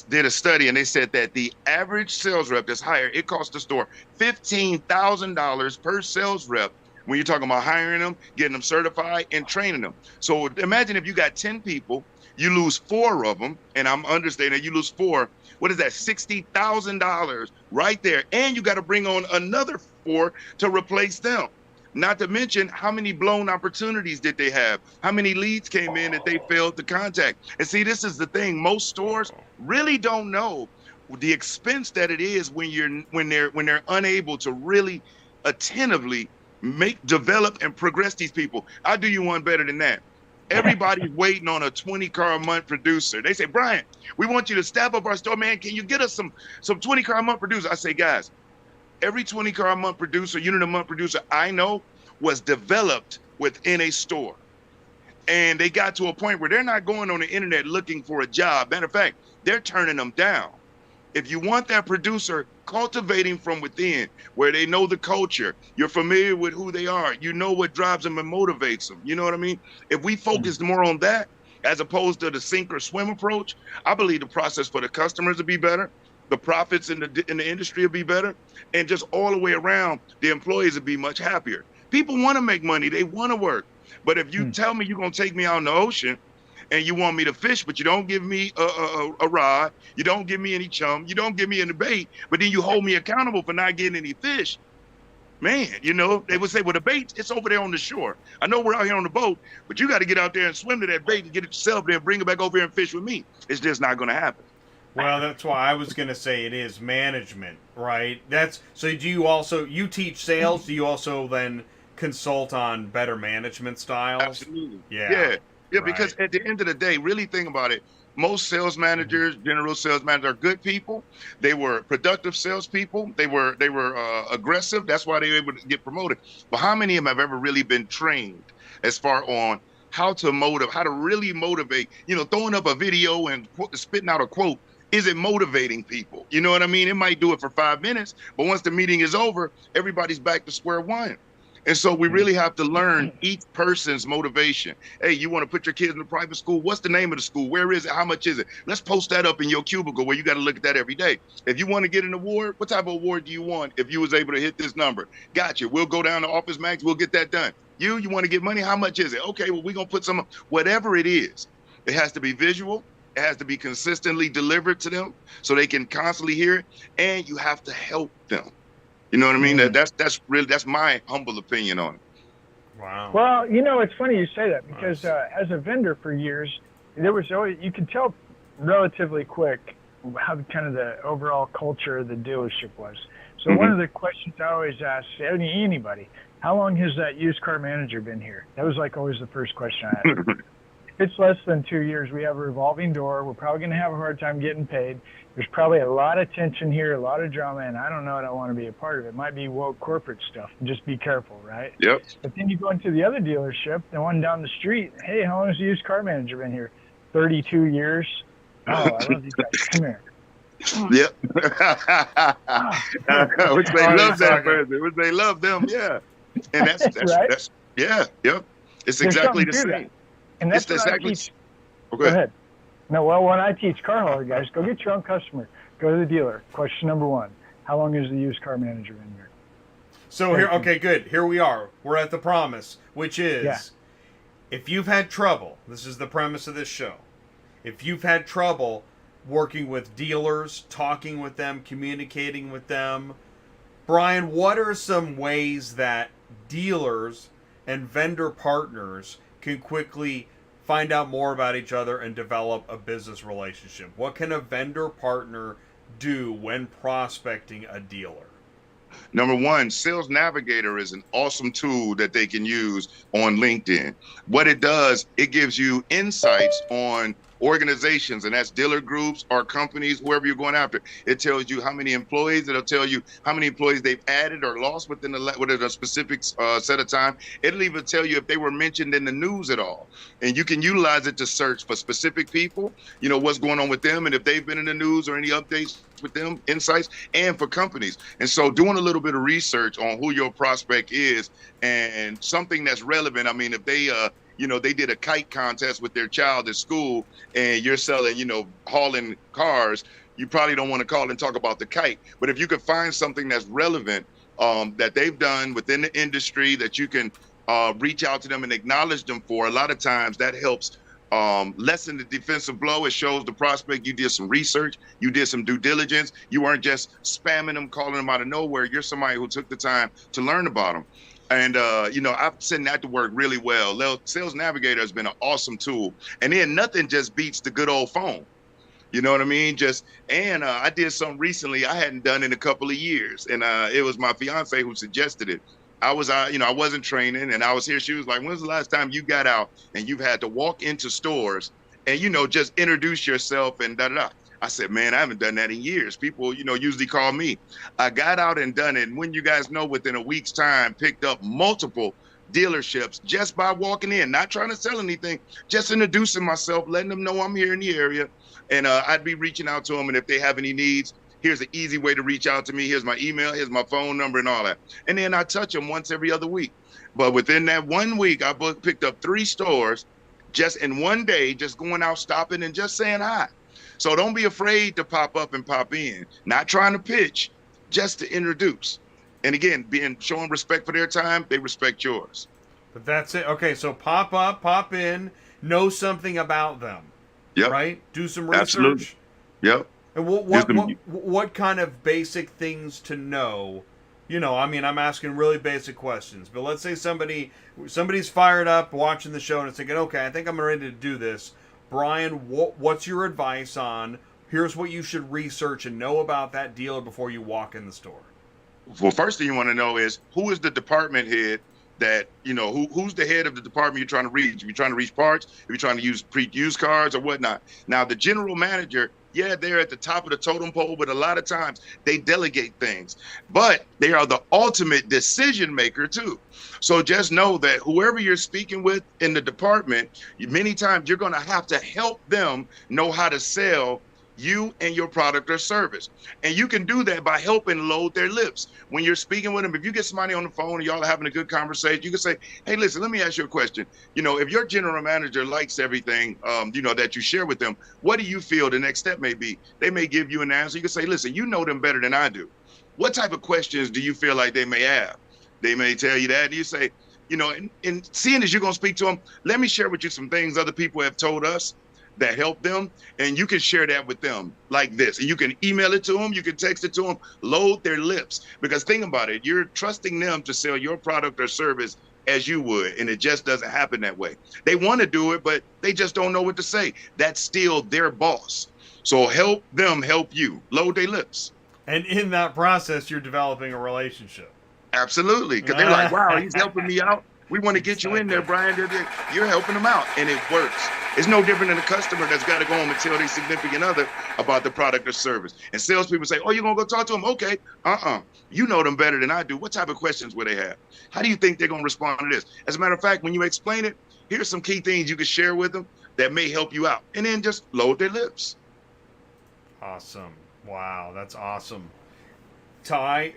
did a study, and they said that the average sales rep that's hired, it costs the store $15,000 per sales rep when you're talking about hiring them, getting them certified, and training them. So imagine if you got 10 people, you lose 4 of them, and I'm understating, you lose 4. What is that? $60,000 right there. And you got to bring on another 4 to replace them. Not to mention how many blown opportunities did they have? How many leads came in that they failed to contact? And see, this is the thing. Most stores really don't know the expense that it is when they're unable to really attentively develop and progress these people. I'll do you one better than that. Everybody's waiting on a 20-car a month producer. They say, Brian, we want you to staff up our store, man. Can you get us some 20-car a month producer? I say, guys, every 20-car a month producer, unit a month producer I know was developed within a store. And they got to a point where they're not going on the internet looking for a job. Matter of fact, they're turning them down. If you want that producer, cultivating from within, where they know the culture, you're familiar with who they are, you know what drives them and motivates them. You know what I mean? If we focus more on that, as opposed to the sink or swim approach, I believe the process for the customers will be better, the profits in the industry will be better, and just all the way around, the employees will be much happier. People want to make money, they want to work. But if you tell me you're going to take me out in the ocean, and you want me to fish, but you don't give me a rod, you don't give me any chum, you don't give me any bait, but then you hold me accountable for not getting any fish, man, they would say, well, the bait, it's over there on the shore. I know we're out here on the boat, but you got to get out there and swim to that bait and get it yourself there and bring it back over here and fish with me. It's just not going to happen. Well, that's why I was going to say it is management, right? So do you teach sales? Do you also then consult on better management styles? Absolutely. Yeah. Yeah, because at the end of the day, really think about it. Most sales managers, general sales managers are good people. They were productive salespeople. They were aggressive. That's why they were able to get promoted. But how many of them have ever really been trained as far on how to really motivate? Throwing up a video and spitting out a quote, is it motivating people? You know what I mean? It might do it for 5 minutes, but once the meeting is over, everybody's back to square one. And so we really have to learn each person's motivation. Hey, you want to put your kids in a private school? What's the name of the school? Where is it? How much is it? Let's post that up in your cubicle where you got to look at that every day. If you want to get an award, what type of award do you want if you was able to hit this number? Gotcha. We'll go down to Office Max. We'll get that done. You want to get money? How much is it? Okay, well, we're going to put some, whatever it is. It has to be visual. It has to be consistently delivered to them so they can constantly hear it. And you have to help them. You know what I mean? That's my humble opinion on it. Wow. Well, it's funny you say that because as a vendor for years, there was always, you could tell relatively quick how kind of the overall culture of the dealership was. So one of the questions I always ask anybody, how long has that used car manager been here? That was like always the first question I asked. If it's less than 2 years, we have a revolving door. We're probably going to have a hard time getting paid. There's probably a lot of tension here, a lot of drama, and I don't know, I don't want to be a part of it. It might be woke corporate stuff. Just be careful, right? Yep. But then you go into the other dealership, the one down the street. Hey, how long has the used car manager been here? 32 years. Oh, I love these guys. Come here. Yep. Which they love that person. Which they love them, yeah. And that's right? that's yeah, yep. It's There's exactly the something to same. that. And that's It's what I exactly. teach. Oh, Go ahead. No, well, when I teach car hauler guys, go get your own customer. Go to the dealer. Question number 1: how long has the used car manager been here? So here, okay, good. Here we are. We're at the promise, which is, if you've had trouble, this is the premise of this show. If you've had trouble working with dealers, talking with them, communicating with them, Brian, what are some ways that dealers and vendor partners can quickly find out more about each other and develop a business relationship? What can a vendor partner do when prospecting a dealer? Number one, Sales Navigator is an awesome tool that they can use on LinkedIn. What it does, it gives you insights on organizations, and that's dealer groups or companies, whoever you're going after. It tells you how many employees. It'll tell you how many employees they've added or lost within a specific set of time. It'll even tell you if they were mentioned in the news at all. And you can utilize it to search for specific people, what's going on with them, and if they've been in the news or any updates with them, insights, and for companies. And so doing a little bit of research on who your prospect is and something that's relevant. I mean, if they they did a kite contest with their child at school and you're selling, hauling cars, you probably don't want to call and talk about the kite. But if you could find something that's relevant that they've done within the industry that you can reach out to them and acknowledge them for, a lot of times that helps lessen the defensive blow. It shows the prospect you did some research, you did some due diligence. You weren't just spamming them, calling them out of nowhere. You're somebody who took the time to learn about them. And, I've seen that to work really well. Sales Navigator has been an awesome tool. And then nothing just beats the good old phone. You know what I mean? I did something recently I hadn't done in a couple of years. And it was my fiance who suggested it. I wasn't training and I was here. She was like, when's the last time you got out and you've had to walk into stores and, just introduce yourself and da-da-da. I said, man, I haven't done that in years. People, usually call me. I got out and done it. And when you guys know, within a week's time, picked up multiple dealerships just by walking in, not trying to sell anything, just introducing myself, letting them know I'm here in the area. And I'd be reaching out to them. And if they have any needs, here's an easy way to reach out to me. Here's my email, here's my phone number and all that. And then I touch them once every other week. But within that 1 week, I picked up 3 stores just in one day, just going out, stopping and just saying hi. So don't be afraid to pop up and pop in, not trying to pitch, just to introduce. And again, showing respect for their time, they respect yours. But that's it. Okay, so pop up, pop in, know something about them. Yep. Right? Do some research. Absolutely. Yep. And what kind of basic things to know? I'm asking really basic questions. But let's say somebody's fired up watching the show and it's thinking, okay, I think I'm ready to do this. Brian, what's your advice on here's what you should research and know about that dealer before you walk in the store? Well, first thing you want to know is who is the department head that, who's the head of the department you're trying to reach? If you're trying to reach parts, if you're trying to use used cars or whatnot. Now, the general manager, they're at the top of the totem pole, but a lot of times they delegate things. But they are the ultimate decision maker, too. So just know that whoever you're speaking with in the department, many times you're going to have to help them know how to sell you and your product or service. And you can do that by helping load their lips. When you're speaking with them, if you get somebody on the phone and y'all are having a good conversation, you can say, hey, listen, let me ask you a question. If your general manager likes everything, that you share with them, what do you feel the next step may be? They may give you an answer. You can say, listen, you know them better than I do. What type of questions do you feel like they may have? They may tell you that. And you say, and seeing as you're going to speak to them, let me share with you some things other people have told us that help them. And you can share that with them like this. And you can email it to them. You can text it to them. Load their lips. Because think about it. You're trusting them to sell your product or service as you would, and it just doesn't happen that way. They want to do it, but they just don't know what to say. That's still their boss. So help them help you. Load their lips. And in that process, you're developing a relationship. Absolutely, because they're like, wow, he's helping me out. We want to get you in there, Brian. You're helping them out, and it works. It's no different than a customer that's got to go home and tell their significant other about the product or service. And salespeople say, oh, you're going to go talk to them? Okay. You know them better than I do. What type of questions will they have? How do you think they're going to respond to this? As a matter of fact, when you explain it, here's some key things you can share with them that may help you out. And then just load their lips. Awesome. Wow, that's awesome. Ty,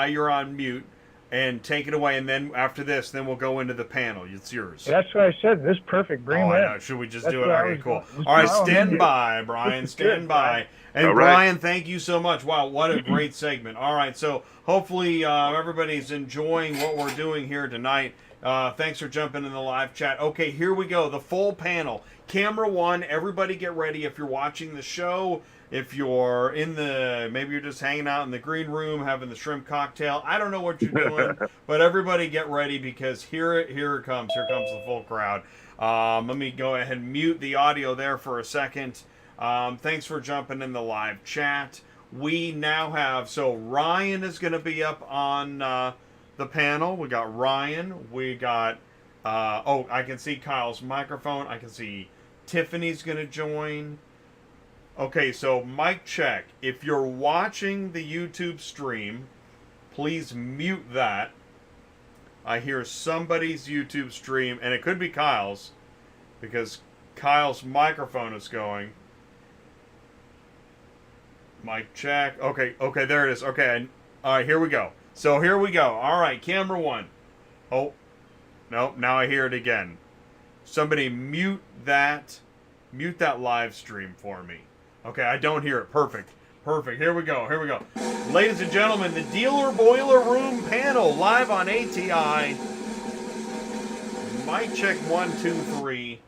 you're on mute. And take it away, and then after this, then we'll go into the panel. It's yours. That's what I said. This is perfect. Bring him in. Should we just do it? Okay, cool. All right, stand by, Brian. Stand by. And all right. Brian, thank you so much. Wow, what a great segment. All right, so hopefully everybody's enjoying what we're doing here tonight. Thanks for jumping in the live chat. Okay, here we go. The full panel. Camera one, everybody get ready. If you're watching the show, if you're maybe you're just hanging out in the green room having the shrimp cocktail. I don't know what you're doing, but everybody get ready because here it comes. Here comes the full crowd. Let me go ahead and mute the audio there for a second. Thanks for jumping in the live chat. We now have, so Ryan is going to be up on the panel. We got Ryan. We got, I can see Kyle's microphone. I can see Tiffany's going to join. Okay, so mic check. If you're watching the YouTube stream, please mute that. I hear somebody's YouTube stream, and it could be Kyle's, because Kyle's microphone is going. Mic check. Okay, there it is. Okay, all right, here we go. So here we go. All right, camera one. Oh, no, now I hear it again. Somebody mute that live stream for me. Okay, I don't hear it. Perfect. Here we go. Ladies and gentlemen, the Dealer Boiler Room panel live on ATI. Mic check 1, 2, 3.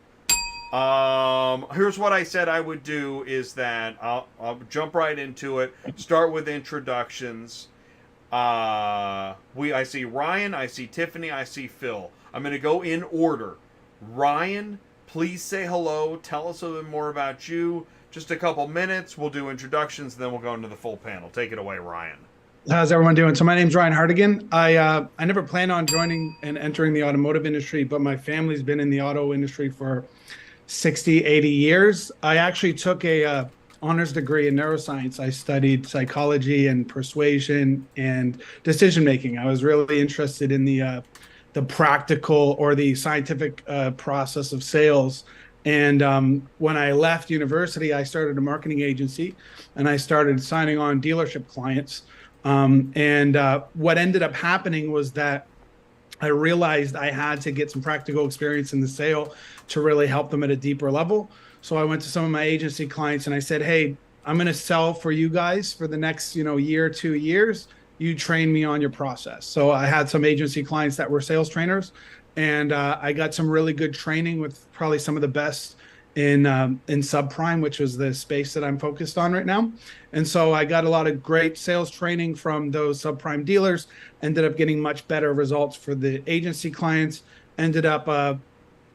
Here's what I said I would do is that I'll jump right into it. Start with introductions. I see Ryan, I see Tiffany, I see Phil. I'm going to go in order. Ryan, please say hello. Tell us a little bit more about you. Just a couple minutes. We'll do introductions, and then we'll go into the full panel. Take it away, Ryan. How's everyone doing? So my name's Ryan Hartigan. I never planned on joining and entering the automotive industry, but my family's been in the auto industry for 60, 80 years. I actually took a honors degree in neuroscience. I studied psychology and persuasion and decision making. I was really interested in the practical or the scientific process of sales. And when I left university, I started a marketing agency, and I started signing on dealership clients. What ended up happening was that I realized I had to get some practical experience in the sale to really help them at a deeper level. So I went to some of my agency clients and I said, hey, I'm going to sell for you guys for the next, year, 2 years. You train me on your process. So I had some agency clients that were sales trainers, and I got some really good training with probably some of the best in subprime, which was the space that I'm focused on right now. And so I got a lot of great sales training from those subprime dealers, ended up getting much better results for the agency clients, ended up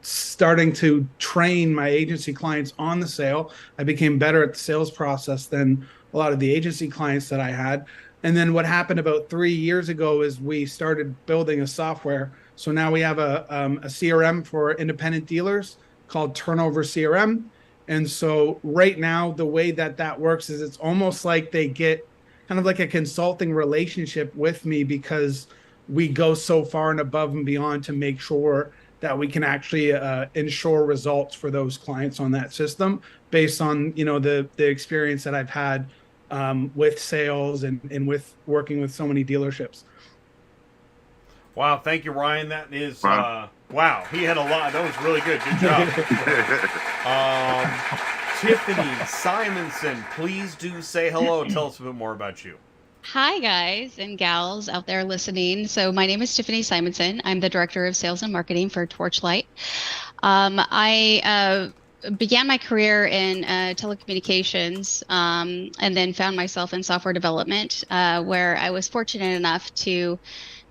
starting to train my agency clients on the sale. I became better at the sales process than a lot of the agency clients that I had. And then what happened about 3 years ago is we started building a software. So now we have a CRM for independent dealers called Turnover CRM. And so right now, the way that works is it's almost like they get kind of like a consulting relationship with me, because we go so far and above and beyond to make sure that we can actually ensure results for those clients on that system based on, the experience that I've had with sales and with working with so many dealerships. Wow, thank you, Ryan. That is, wow, he had a lot. That was really good. Good job. Tiffany Simonsen, please do say hello. Tell us a bit more about you. Hi, guys and gals out there listening. So my name is Tiffany Simonsen. I'm the Director of Sales and Marketing for Torchlight. I began my career in telecommunications and then found myself in software development, where I was fortunate enough to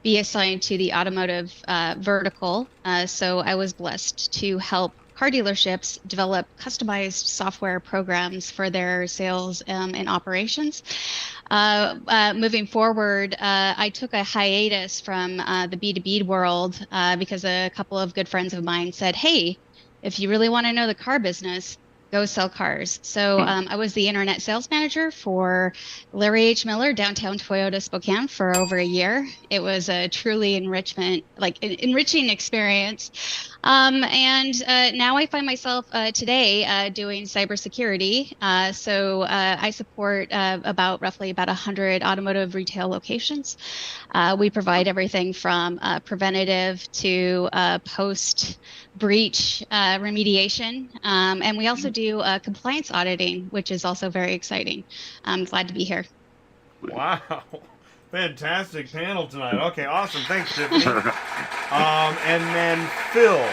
be assigned to the automotive vertical. So I was blessed to help car dealerships develop customized software programs for their sales and operations. Moving forward, I took a hiatus from the B2B world because a couple of good friends of mine said, hey, if you really want to know the car business, go sell cars. So I was the internet sales manager for Larry H. Miller, downtown Toyota Spokane, for over a year. It was a truly enriching experience. And now I find myself today doing cybersecurity. So I support roughly about 100 automotive retail locations. We provide everything from preventative to post-breach remediation. And we also do compliance auditing, which is also very exciting. I'm glad to be here. Wow. Fantastic panel tonight. Okay, awesome. Thanks, Tiffany. And then Phil,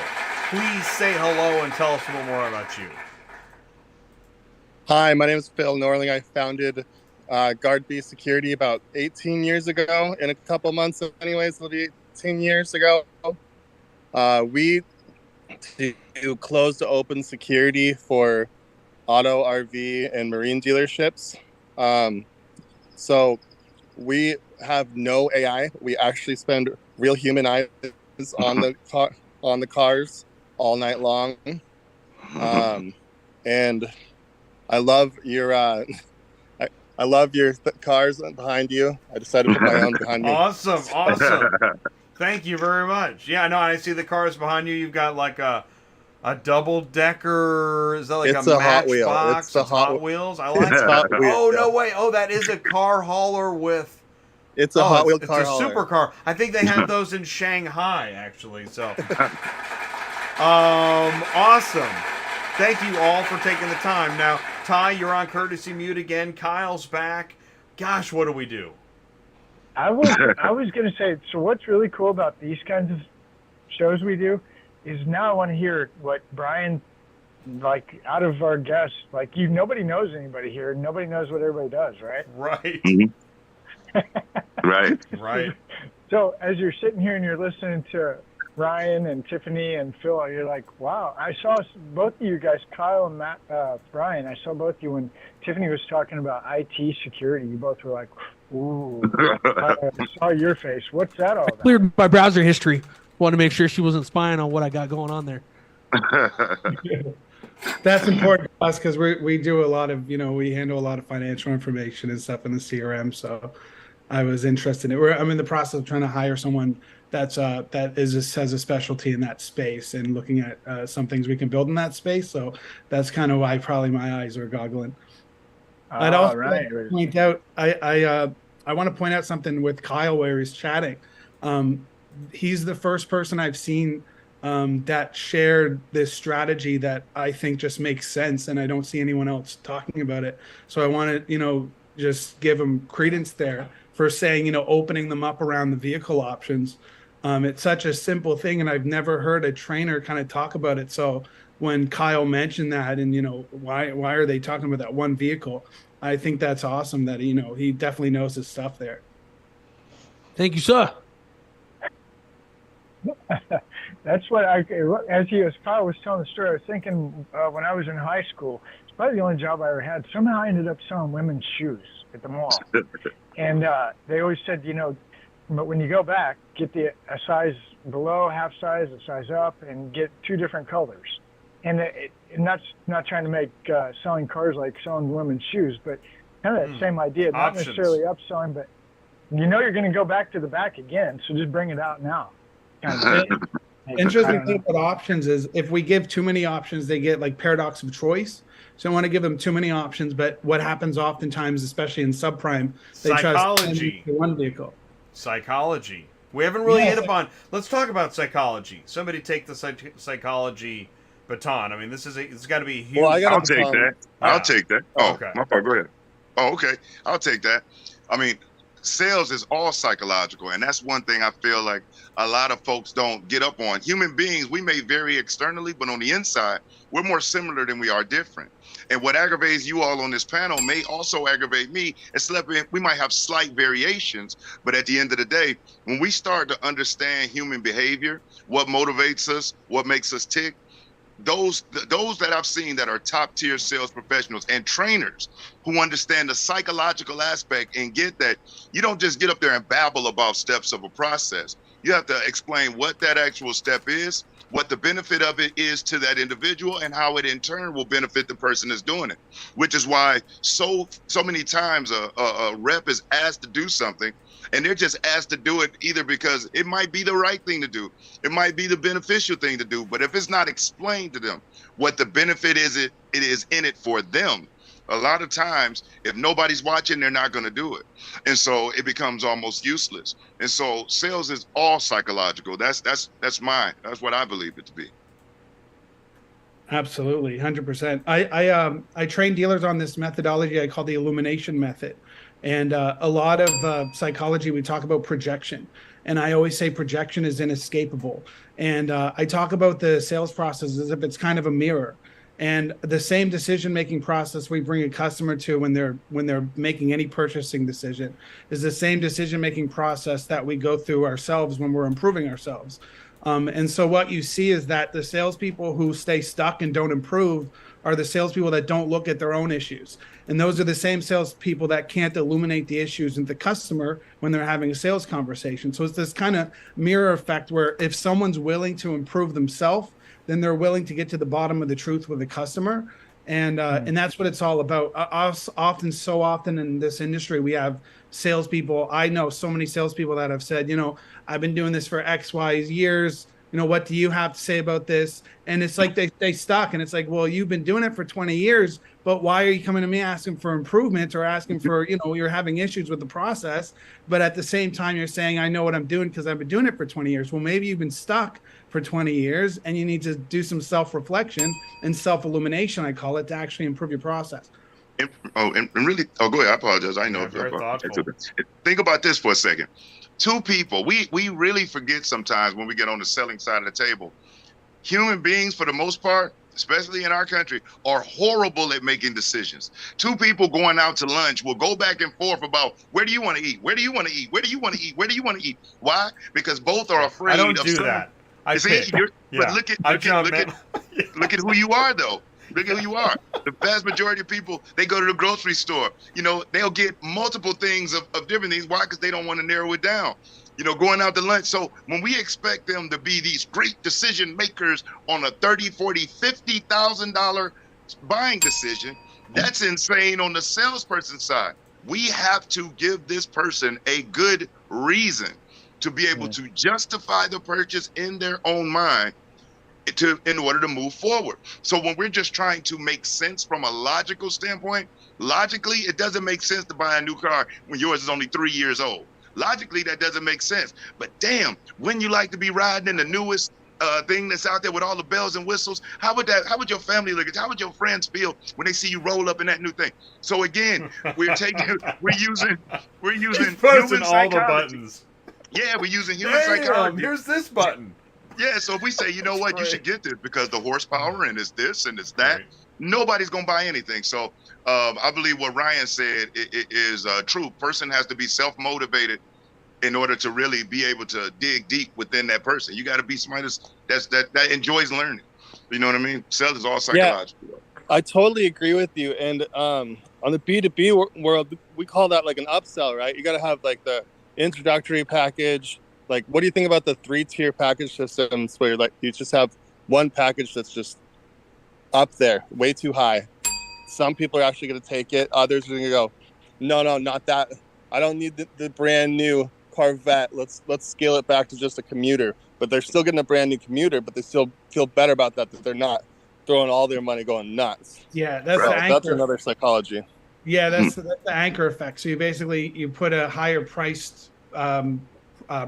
please say hello and tell us a little more about you. Hi, my name is Phil Norling. I founded Gaurd Security about 18 years ago. In a couple months, anyways, it'll be 18 years ago. We do closed to open security for auto, RV, and marine dealerships. So we have no AI. We actually spend real human eyes on the cars all night long. And I love your I love your cars behind you. I decided to put my own behind me. Awesome. Thank you very much. Yeah, no, I see the cars behind you. You've got like a double decker. Is that like it's a Hot Wheel. Matchbox? It's a Hot Wheels. I like that. Hot Wheel. Oh no, wait. Oh, that is a car hauler with. It's a Hot Wheel car It's a hauler. supercar. I think they have those in Shanghai, actually. So, awesome. Thank you all for taking the time. Now, Ty, you're on courtesy mute again. Kyle's back. Gosh, what do we do? I was going to say, so what's really cool about these kinds of shows we do is now I want to hear what Brian, like, out of our guests, like, nobody knows anybody here. Nobody knows what everybody does, right? Right. Right. So as you're sitting here and you're listening to Ryan and Tiffany and Phil, you're like, wow, I saw both of you guys, Kyle and Matt, Brian, I saw both of you when Tiffany was talking about IT security. You both were like, ooh, I saw your face. What's that all about? Cleared my browser history. Want to make sure she wasn't spying on what I got going on there. That's important to us because we do a lot of, we handle a lot of financial information and stuff in the CRM. So I was interested in it. I'm in the process of trying to hire someone has a specialty in that space and looking at some things we can build in that space. So that's kind of why probably my eyes are goggling. I'd also like to point out, I want to point out something with Kyle where he's chatting. He's the first person I've seen that shared this strategy that I think just makes sense, and I don't see anyone else talking about it. So I want to, just give him credence there for saying, opening them up around the vehicle options. It's such a simple thing, and I've never heard a trainer kind of talk about it. So when Kyle mentioned that, and why are they talking about that one vehicle? I think that's awesome that he definitely knows his stuff there. Thank you, sir. That's what as Kyle was telling the story, I was thinking when I was in high school, it's probably the only job I ever had. Somehow I ended up selling women's shoes at the mall. And they always said, but when you go back, get a size below, half size, a size up, and get two different colors. And that's not trying to make selling cars like selling women's shoes, but kind of that same idea, not necessarily upselling, but you're going to go back to the back again, so just bring it out now. Interesting thing about options is if we give too many options, they get like paradox of choice. So I want to give them too many options, but what happens oftentimes, especially in subprime, they psychology. Trust one vehicle. Psychology. We haven't really hit upon. Let's talk about psychology. Somebody take the psychology baton. I mean, it's got to be huge. Well, I'll take that. Yeah. I'll take that. Oh, okay. My part. Go ahead. Oh, okay. I'll take that. I mean, sales is all psychological, and that's one thing I feel like a lot of folks don't get up on. Human beings, we may vary externally, but on the inside, we're more similar than we are different. And what aggravates you all on this panel may also aggravate me. We might have slight variations, but at the end of the day, when we start to understand human behavior, what motivates us, what makes us tick, those that I've seen that are top tier sales professionals and trainers who understand the psychological aspect and get that you don't just get up there and babble about steps of a process. You have to explain what that actual step is, what the benefit of it is to that individual, and how it in turn will benefit the person that's doing it. Which is why so many times a rep is asked to do something, and they're just asked to do it either because it might be the right thing to do, it might be the beneficial thing to do, but if it's not explained to them what the benefit is, it is in it for them, a lot of times, if nobody's watching, they're not going to do it. And so it becomes almost useless. And so sales is all psychological. That's mine. That's what I believe it to be. Absolutely, 100%. I train dealers on this methodology I call the illumination method. And a lot of psychology, we talk about projection. And I always say projection is inescapable. And I talk about the sales process as if it's kind of a mirror. And the same decision-making process we bring a customer to when they're making any purchasing decision is the same decision-making process that we go through ourselves when we're improving ourselves. And so what you see is that the salespeople who stay stuck and don't improve are the salespeople that don't look at their own issues. And those are the same salespeople that can't illuminate the issues in the customer when they're having a sales conversation. So it's this kind of mirror effect where if someone's willing to improve themselves, then they're willing to get to the bottom of the truth with the customer. And that's what it's all about. So often in this industry, we have salespeople. I know so many salespeople that have said, I've been doing this for X, Y years. What do you have to say about this? And it's like they stuck. And it's like, well, you've been doing it for 20 years, but why are you coming to me asking for improvement or asking for, you're having issues with the process. But at the same time, you're saying, I know what I'm doing because I've been doing it for 20 years. Well, maybe you've been stuck for 20 years and you need to do some self-reflection and self-illumination, I call it, to actually improve your process. Go ahead. I apologize. I know. Think about this for a second. Two people, we really forget sometimes when we get on the selling side of the table. Human beings, for the most part, especially in our country, are horrible at making decisions. Two people going out to lunch will go back and forth about where do you want to eat? Where do you want to eat? Where do you want to eat? Where do you want to eat? Why? Because both are afraid of that. But look at who you are, though. Look at who you are. The vast majority of people, they go to the grocery store. They'll get multiple things of different things. Why? Because they don't want to narrow it down. Going out to lunch. So when we expect them to be these great decision makers on a $30,000, $40,000, $50,000 buying decision, that's insane on the salesperson side. We have to give this person a good reason to be able to justify the purchase in their own mind in order to move forward. So when we're just trying to make sense from a logical standpoint, logically, it doesn't make sense to buy a new car when yours is only 3 years old. Logically, that doesn't make sense. But damn, when you like to be riding in the newest thing that's out there with all the bells and whistles, how would your family look at it? How would your friends feel when they see you roll up in that new thing? So again, we're using pressing all the buttons. Yeah, we're using human psychology. Here's this button. Yeah, so if we say, you should get this because the horsepower and it's this and it's that, nobody's going to buy anything. So I believe what Ryan said is true. Person has to be self-motivated in order to really be able to dig deep within that person. You got to be somebody that enjoys learning. You know what I mean? Sales is all psychological. Yeah, I totally agree with you. And on the B2B world, we call that like an upsell, right? You got to have like the introductory package. Like, what do you think about the 3-tier package systems where you just have one package that's just up there, way too high? Some people are actually going to take it. Others are going to go, no, not that. I don't need the brand new Corvette. Let's scale it back to just a commuter. But they're still getting a brand new commuter, but they still feel better about that they're not throwing all their money going nuts. Yeah, that's another psychology. Yeah, that's the anchor effect. So you put a higher priced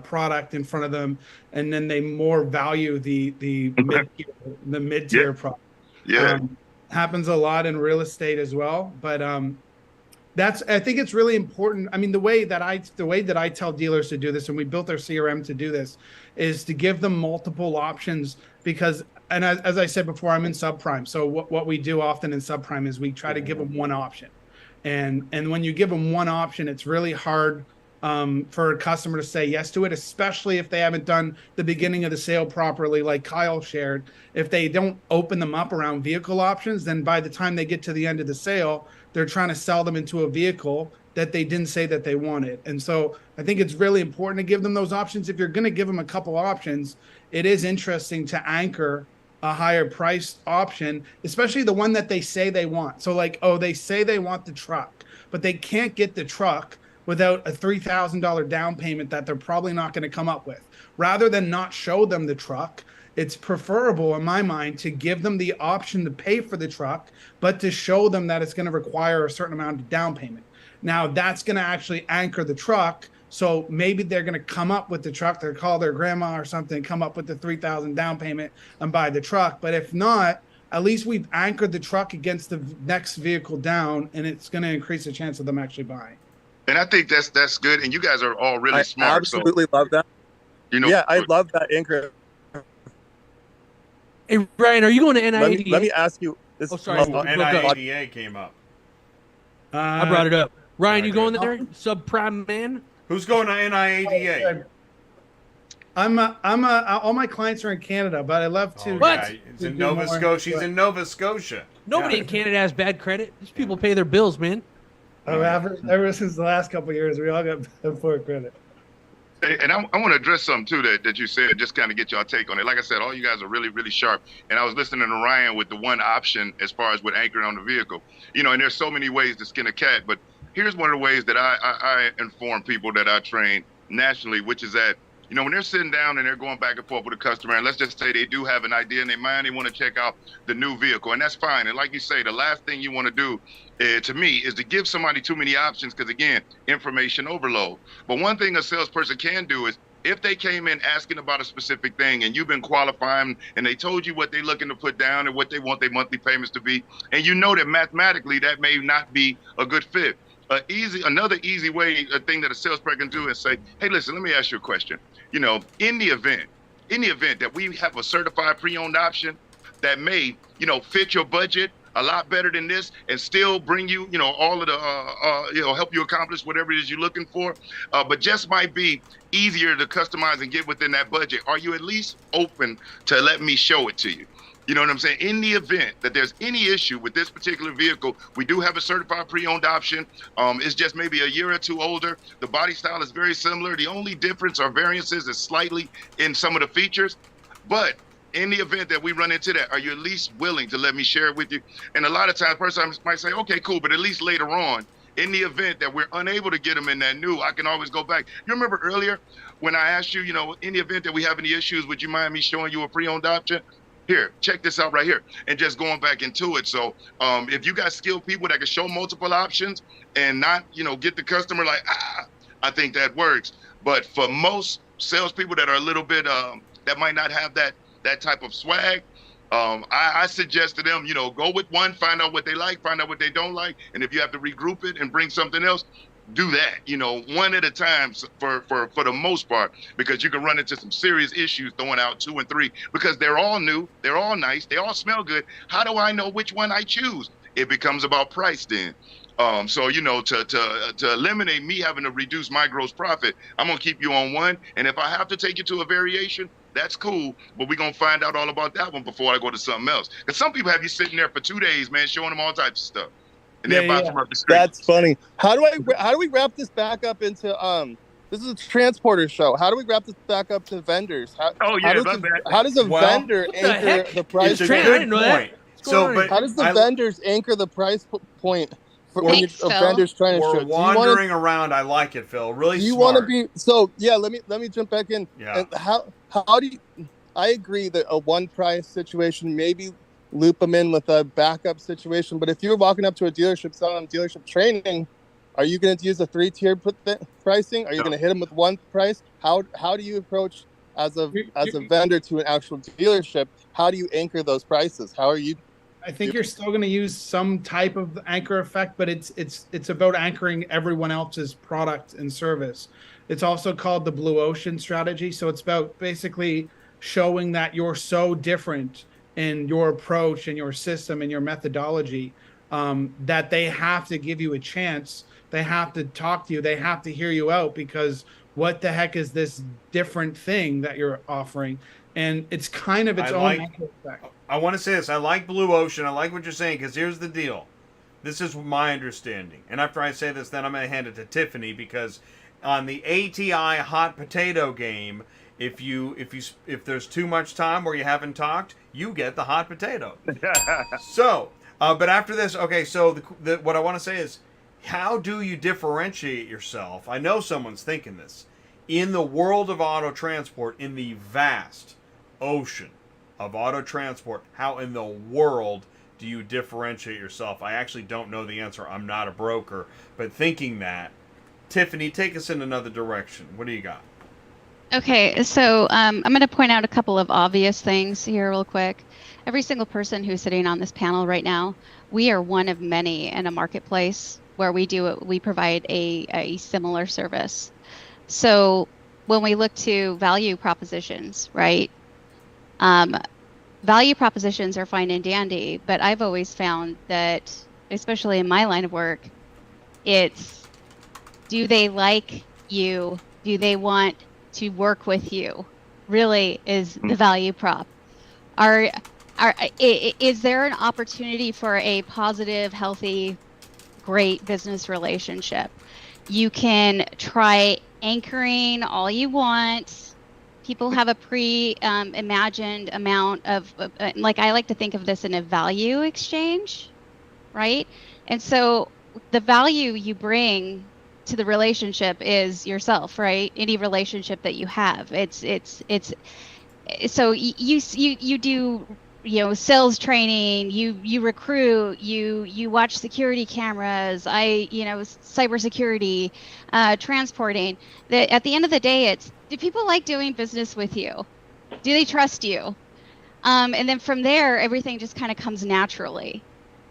product in front of them, and then they more value the mid-tier product. Yeah. Happens a lot in real estate as well, but I think it's really important. I mean, the way that I tell dealers to do this, and we built our CRM to do this, is to give them multiple options because, and as I said before, I'm in subprime. So what we do often in subprime is we try to give them one option. And when you give them one option, it's really hard for a customer to say yes to it, especially if they haven't done the beginning of the sale properly, like Kyle shared. If they don't open them up around vehicle options, then by the time they get to the end of the sale, they're trying to sell them into a vehicle that they didn't say that they wanted. And so I think it's really important to give them those options. If you're going to give them a couple options, it is interesting to anchor a higher priced option, especially the one that they say they want. So like, oh, they say they want the truck, but they can't get the truck without a $3,000 down payment that they're probably not going to come up with. Rather than not show them the truck, it's preferable in my mind to give them the option to pay for the truck, but to show them that it's going to require a certain amount of down payment. Now that's going to actually anchor the truck. So maybe they're going to come up with the truck, they'll call their grandma or something, come up with the $3,000 down payment and buy the truck. But if not, at least we've anchored the truck against the next vehicle down, and it's going to increase the chance of them actually buying. And I think that's good. And you guys are all really smart. I absolutely love that. You know, yeah, I love that anchor. Hey, Ryan, are you going to NIADA? Let me ask you. This NIADA came up. I brought it up. Ryan, you going there? Subprime man? Who's going to NIADA? All my clients are in Canada, but I love to. What? It's in Nova Scotia. She's in Nova Scotia. Nobody in Canada has bad credit. These people pay their bills, man. Oh, ever since the last couple of years, we all got poor credit. And I want to address something too that you said, just kind of get y'all take on it. Like I said, all you guys are really, really sharp. And I was listening to Ryan with the one option as far as with anchoring on the vehicle. You know, and there's so many ways to skin a cat, but here's one of the ways that I inform people that I train nationally, which is that, you know, when they're sitting down and they're going back and forth with a customer, and let's just say they do have an idea in their mind, they want to check out the new vehicle, and that's fine. And like you say, the last thing you want to do, to me, is to give somebody too many options because, again, information overload. But one thing a salesperson can do is, if they came in asking about a specific thing and you've been qualifying and they told you what they're looking to put down and what they want their monthly payments to be, and you know that mathematically that may not be a good fit, another easy way, a thing that a salesperson can do is say, hey, listen, let me ask you a question. You know, in the event that we have a certified pre-owned option that may, you know, fit your budget a lot better than this and still bring you, you know, all of the, you know, help you accomplish whatever it is you're looking for, but just might be easier to customize and get within that budget. Are you at least open to let me show it to you? You know what I'm saying? In the event that there's any issue with this particular vehicle, we do have a certified pre-owned option. It's just maybe a year or two older. The body style is very similar. The only difference or variances is slightly in some of the features. But in the event that we run into that, are you at least willing to let me share it with you? And a lot of times, a person might say, okay, cool, but at least later on, in the event that we're unable to get them in that new, I can always go back. You remember earlier when I asked you, you know, in the event that we have any issues, would you mind me showing you a pre-owned option? Here, check this out right here, and just going back into it. So if you got skilled people that can show multiple options and not, you know, get the customer like, I think that works. But for most salespeople that are a little bit, that might not have that type of swag, I suggest to them, you know, go with one, find out what they like, find out what they don't like. And if you have to regroup it and bring something else, do that, you know, one at a time for the most part, because you can run into some serious issues throwing out 2 and 3 because they're all new, they're all nice, they all smell good. How do I know which one I choose? It becomes about price then. So, you know, to eliminate me having to reduce my gross profit, I'm going to keep you on one. And if I have to take you to a variation, that's cool. But we're going to find out all about that one before I go to something else. Because some people have you sitting there for 2 days, man, showing them all types of stuff. And then bounce them up the street. That's funny. How do we wrap this back up into this is a transporter show. How do we wrap this back up to vendors? How does a vendor anchor the price? It's a good point. So, how does the vendors anchor the price point for when a vendor's trying to show? We're wandering around. I like it, Phil. Really smart. You want to be so? Yeah. Let me jump back in. Yeah. And how do you? I agree that a one price situation maybe loop them in with a backup situation. But if you're walking up to a dealership selling dealership training, are you going to use a 3-tier pricing? Are you going to hit them with one price? How do you approach as a vendor to an actual dealership? How do you anchor those prices? How are you? I think you're still going to use some type of anchor effect, but it's about anchoring everyone else's product and service. It's also called the blue ocean strategy. So it's about basically showing that you're so different in your approach and your system and your methodology, that they have to give you a chance. They have to talk to you. They have to hear you out, because what the heck is this different thing that you're offering? And it's kind of its own anchor effect. I want to say this. I like blue ocean. I like what you're saying, because here's the deal. This is my understanding. And after I say this, then I'm going to hand it to Tiffany, because on the ATI hot potato game, if there's too much time where you haven't talked, you get the hot potato. So, but after this, okay, so what I want to say is, how do you differentiate yourself? I know someone's thinking this. In the world of auto transport, in the vast ocean of auto transport, how in the world do you differentiate yourself? I actually don't know the answer. I'm not a broker. But thinking that, Tiffany, take us in another direction. What do you got? Okay, so I'm going to point out a couple of obvious things here real quick. Every single person who's sitting on this panel right now, we are one of many in a marketplace where we provide a similar service. So when we look to value propositions, right? Value propositions are fine and dandy, but I've always found that, especially in my line of work, it's, do they like you? Do they want to work with you? Really is the value prop. Is there an opportunity for a positive, healthy, great business relationship? You can try anchoring all you want. People have a imagined amount of, like, I like to think of this in a value exchange, right? And so the value you bring to the relationship is yourself, right? Any relationship that you have, it's so you do, sales training, you recruit, you watch security cameras, cybersecurity, transporting. At the end of the day, it's, do people like doing business with you? Do they trust you? And then from there, everything just kind of comes naturally.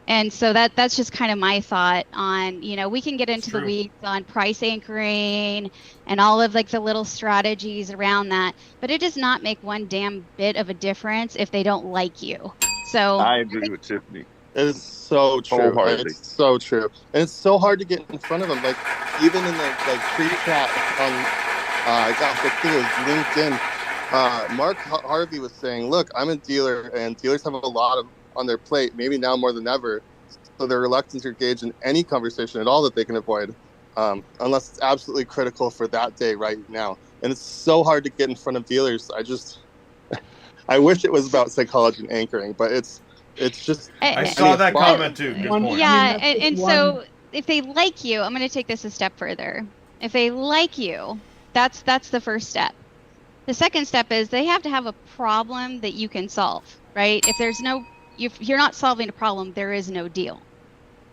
And so that's just kind of my thought on, we can get into the weeds on price anchoring and all of like the little strategies around that, but it does not make one damn bit of a difference if they don't like you. So I agree with Tiffany. It's so true. Wholeheartedly. It's so true. And it's so hard to get in front of them. Like, even in the pre-chat on, I think it was LinkedIn, Mark Harvey was saying, look, I'm a dealer, and dealers have a lot on their plate, maybe now more than ever. So they're reluctant to engage in any conversation at all that they can avoid, unless it's absolutely critical for that day right now. And it's so hard to get in front of dealers. I wish it was about psychology and anchoring, but it's just. I saw that comment too. Good point. Yeah, and so if they like you, I'm going to take this a step further. If they like you, that's the first step. The second step is they have to have a problem that you can solve, right? If you're not solving a problem, there is no deal.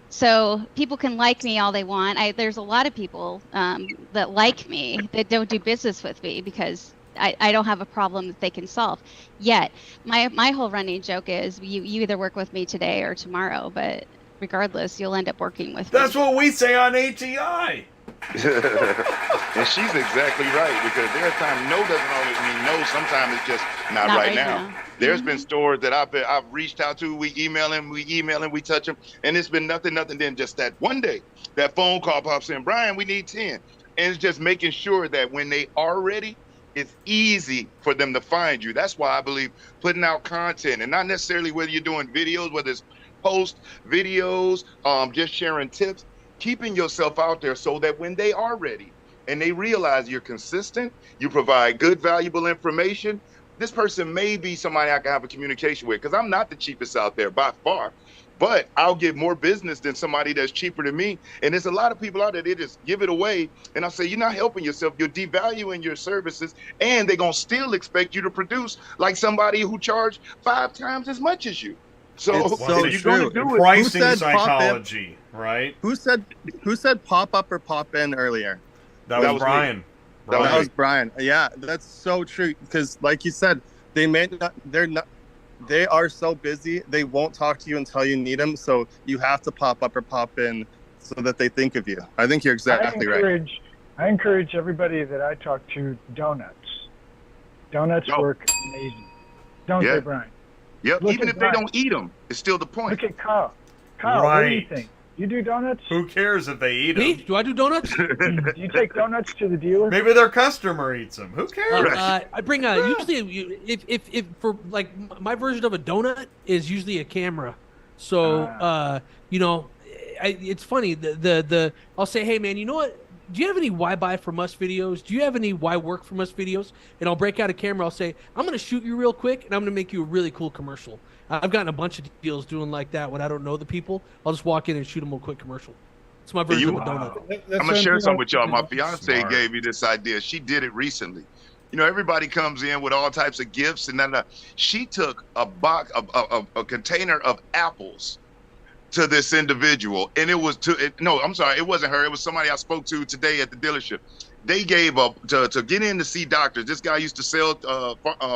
So people can like me all they want. There's a lot of people that like me that don't do business with me because I don't have a problem that they can solve. Yet my whole running joke is you either work with me today or tomorrow, but regardless, you'll end up working with me. That's what we say on ATI. And she's exactly right, because there are times no doesn't always mean no. Sometimes it's just not right now. There's been stores that I've reached out to. We email them, we touch them, and it's been nothing than just that one day that phone call pops in. Brian, we need 10, and it's just making sure that when they are ready, it's easy for them to find you. That's why I believe putting out content, and not necessarily whether you're doing videos, whether it's post videos, just sharing tips. Keeping yourself out there so that when they are ready and they realize you're consistent, you provide good, valuable information, this person may be somebody I can have a communication with, because I'm not the cheapest out there by far, but I'll get more business than somebody that's cheaper than me. And there's a lot of people out there, they just give it away. And I'll say, you're not helping yourself. You're devaluing your services, and they're going to still expect you to produce like somebody who charged 5 times as much as you. So you're going to do it. Pricing psychology, right? Who said pop up or pop in earlier? That was Brian. That was Brian. Yeah, that's so true. Because like you said, they're not they are so busy, they won't talk to you until you need them. So you have to pop up or pop in so that they think of you. I think you're exactly right. I encourage everybody that I talk to donuts. Donuts work amazing. Don't they, Brian? Yep. Even if they don't eat them, it's still the point. Look at Kyle. Kyle, what do you think? You do donuts? Who cares if they eat them? Me? Do I do donuts? Do you take donuts to the dealer? Maybe their customer eats them. Who cares? I bring usually if for like my version of a donut is usually a camera. So you know, it's funny. The I'll say, hey man, you know what? Do you have any why buy from us videos? Do you have any why work from us videos? And I'll break out a camera. I'll say, I'm going to shoot you real quick, and I'm going to make you a really cool commercial. I've gotten a bunch of deals doing like that when I don't know the people. I'll just walk in and shoot them a quick commercial. It's my version of a donut. I'm going to share something with y'all. My fiance gave me this idea. She did it recently. You know, everybody comes in with all types of gifts, and then she took a box, a container of apples to this individual, and it was it wasn't her, it was somebody I spoke to today at the dealership. They gave up to get in to see doctors. This guy used to sell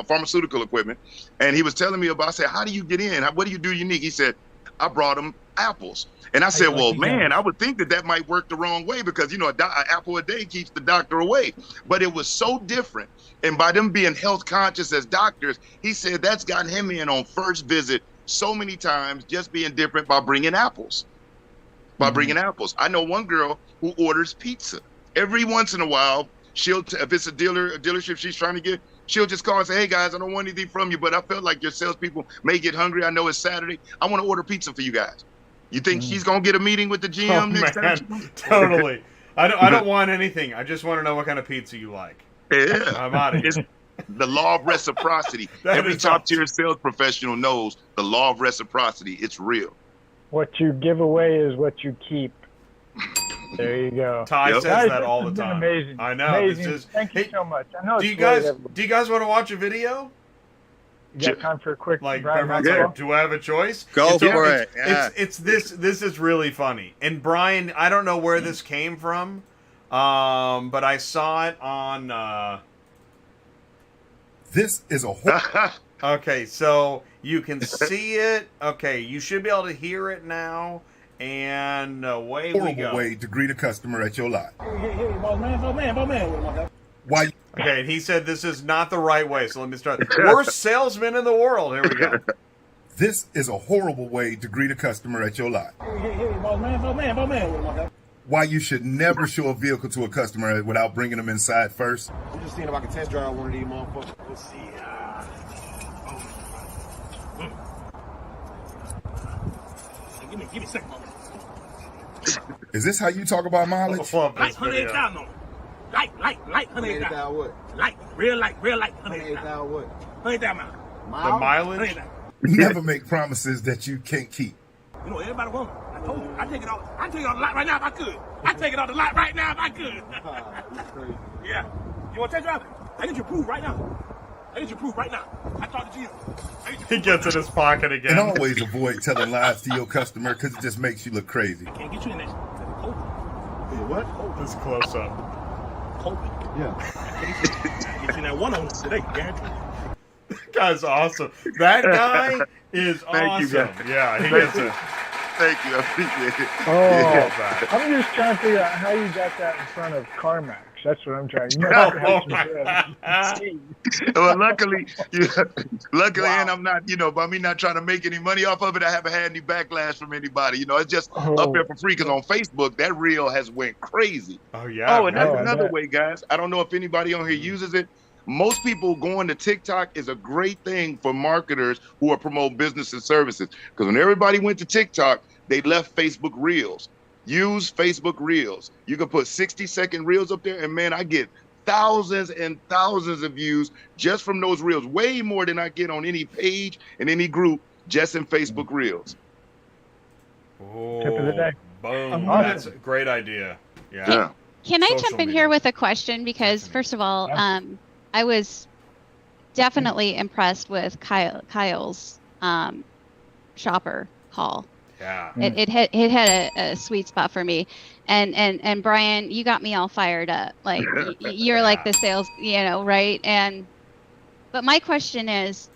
pharmaceutical equipment, and he was telling me about, I said, how do you get in? What do you do unique? He said, I brought him apples. And I said, well, man, I would think that might work the wrong way, because, you know, an apple a day keeps the doctor away. But it was so different. And by them being health conscious as doctors, he said that's gotten him in on first visit so many times, just being different by bringing apples. I know one girl who orders pizza. Every once in a while, if it's a dealership she's trying to get, she'll just call and say, hey guys, I don't want anything from you, but I felt like your salespeople may get hungry. I know it's Saturday. I want to order pizza for you guys. You think she's going to get a meeting with the GM next time? Totally. I don't want anything. I just want to know what kind of pizza you like. Yeah. I'm out of here. The law of reciprocity. Every top-tier sales professional knows the law of reciprocity. It's real. What you give away is what you keep. There you go. Ty says that all the time. Amazing. I know. Amazing. Thank you so much. I know. Do you guys want to watch a video? You got time for a quick like, Brian do I have a choice? Go for it. Yeah. It's this is really funny. And Brian, I don't know where this came from, but I saw it on. This is a okay, so you can see it. Okay, you should be able to hear it now. And away we go. Horrible way to greet a customer at your lot. Why? Okay, and he said this is not the right way. So let me start. Worst salesman in the world. Here we go. This is a horrible way to greet a customer at your lot. Why you should never show a vehicle to a customer without bringing them inside first. I'm just seeing if I can test drive one of these motherfuckers. Let's see. Give me a second, moment. Is this how you talk about mileage? Light 108,000 on. Light 108,000 what? Light, real light 108,000 what? 108,000 miles. The mileage? Never make promises that you can't keep. You know, everybody wants it. I told you. I take it off the lot right now if I could. I take it off the lot right now if I could. Yeah. You want to test drive it? I need your proof right now. I talked to Jesus. He gets in his pocket again. And always avoid telling lies to your customer, because it just makes you look crazy. Can't get you in that. What? This close up. COVID. Yeah. Get you in that one on today, guaranteed. That guy's awesome. That guy is Thank you, awesome. guys. Yeah, he gets it. Thank you. I appreciate it. Oh, Yeah. I'm just trying to figure out how you got that in front of CarMax. That's what I'm trying. Well, luckily, and I'm not, by me not trying to make any money off of it, I haven't had any backlash from anybody. It's just up there for free, because on Facebook, that reel has went crazy. Oh, yeah. Oh, and that's another way, guys. I don't know if anybody on here uses it. Most people going to TikTok is a great thing for marketers who are promoting business and services. Because when everybody went to TikTok, they left Facebook Reels. Use Facebook Reels. You can put 60-second Reels up there, and man, I get thousands and thousands of views just from those Reels. Way more than I get on any page in any group just in Facebook Reels. Oh, Tip of the day. Boom. That's a great idea. Yeah. Can I Social jump in media. here with a question? Because first of all, I was definitely impressed with Kyle's shopper call. Yeah. It had a sweet spot for me, and Brian, you got me all fired up. Like you're like the sales, right? But my question is,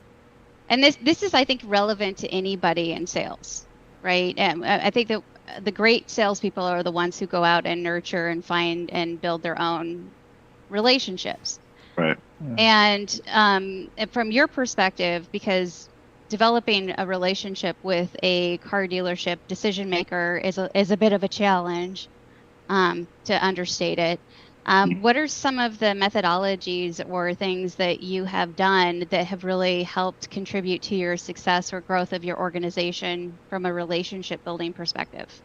And this is, I think, relevant to anybody in sales, right? And I think that the great salespeople are the ones who go out and nurture and find and build their own relationships. Right. And from your perspective, because developing a relationship with a car dealership decision maker is a bit of a challenge, to understate it. What are some of the methodologies or things that you have done that have really helped contribute to your success or growth of your organization from a relationship building perspective?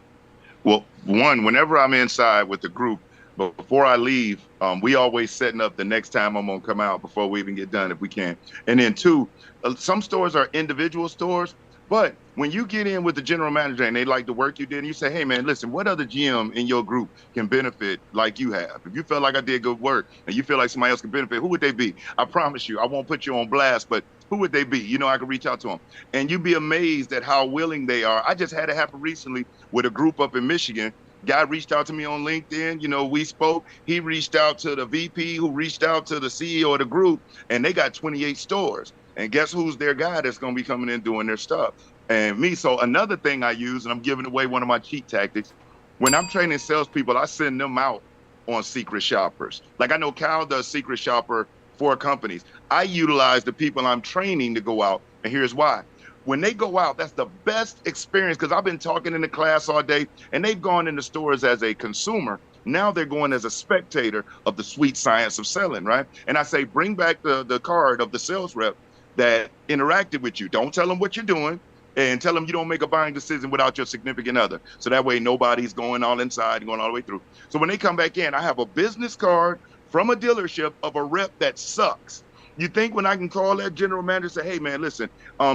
Well, one, whenever I'm inside with the group, but before I leave, we always setting up the next time I'm gonna come out before we even get done if we can. And then two, some stores are individual stores, but when you get in with the general manager and they like the work you did, and you say, hey man, listen, what other GM in your group can benefit like you have? If you feel like I did good work and you feel like somebody else can benefit, who would they be? I promise you, I won't put you on blast, but who would they be? You know, I can reach out to them. And you'd be amazed at how willing they are. I just had it happen recently with a group up in Michigan. Guy reached out to me on LinkedIn. You know, we spoke. He reached out to the VP who reached out to the CEO of the group, and they got 28 stores. And guess who's their guy that's going to be coming in doing their stuff? And me. So another thing I use, and I'm giving away one of my cheat tactics, when I'm training salespeople, I send them out on secret shoppers. Like I know Kyle does secret shopper for companies. I utilize the people I'm training to go out, and here's why. When they go out, that's the best experience, because I've been talking in the class all day, and they've gone into stores as a consumer. Now they're going as a spectator of the sweet science of selling, right? And I say, bring back the card of the sales rep that interacted with you. Don't tell them what you're doing, and tell them you don't make a buying decision without your significant other. So that way nobody's going all inside and going all the way through. So when they come back in, I have a business card from a dealership of a rep that sucks. You think when I can call that general manager and say, hey man, listen,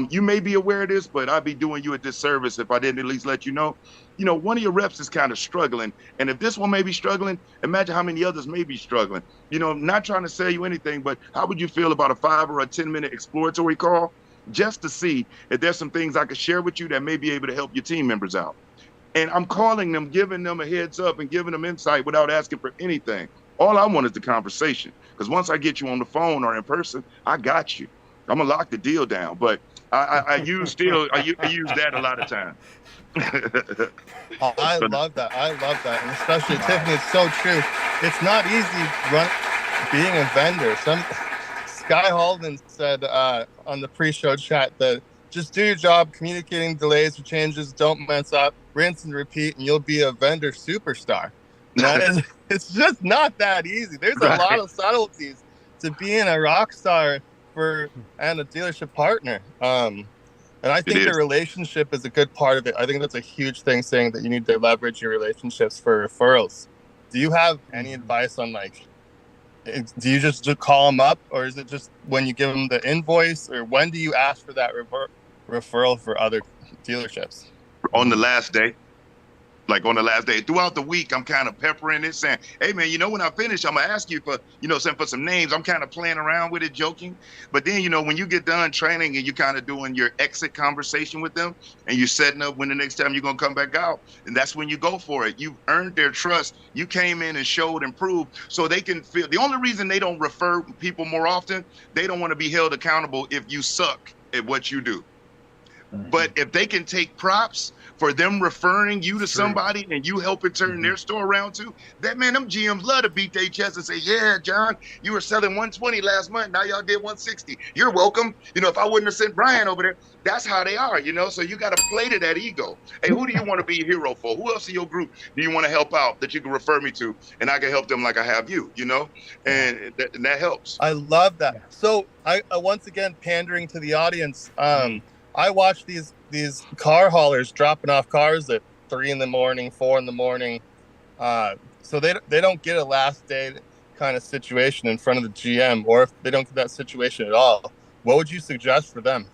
you may be aware of this, but I'd be doing you a disservice if I didn't at least let you know. You know, one of your reps is kind of struggling. And if this one may be struggling, imagine how many others may be struggling. You know, not trying to sell you anything, but how would you feel about a 5 or a 10-minute exploratory call just to see if there's some things I could share with you that may be able to help your team members out? And I'm calling them, giving them a heads up and giving them insight without asking for anything. All I want is the conversation, because once I get you on the phone or in person, I got you. I'm gonna lock the deal down. But I use that a lot of times. I love that. I love that, and especially Tiffany. It's so true. It's not easy being a vendor. Sky Halden said on the pre-show chat that just do your job, communicating delays or changes, don't mess up, rinse and repeat, and you'll be a vendor superstar. It's just not that easy. There's a lot of subtleties to being a rock star and a dealership partner. And I think the relationship is a good part of it. I think that's a huge thing, saying that you need to leverage your relationships for referrals. Do you have any advice on, like, do you just call them up, or is it just when you give them the invoice, or when do you ask for that referral for other dealerships? On the last day. Like on the last day, throughout the week, I'm kind of peppering it, saying, hey man, you know, when I finish, I'm gonna ask you for, for some names. I'm kind of playing around with it, joking. But then, when you get done training and you're kind of doing your exit conversation with them, and you're setting up when the next time you're gonna come back out, and that's when you go for it. You've earned their trust. You came in and showed and proved, so they can feel. The only reason they don't refer people more often, they don't want to be held accountable if you suck at what you do. But if they can take props for them referring you to somebody and you helping turn their store around too, that man, them GMs love to beat their chest and say, yeah, John, you were selling 120 last month. Now y'all did 160. You're welcome. If I wouldn't have sent Brian over there, that's how they are, So you got to play to that ego. Hey, who do you want to be a hero for? Who else in your group do you want to help out that you can refer me to? And I can help them like I have you, and that helps. I love that. So I once again, pandering to the audience, I watch these car haulers dropping off cars at 3 in the morning, 4 in the morning. So they don't get a last day kind of situation in front of the GM, or if they don't get that situation at all, what would you suggest for them?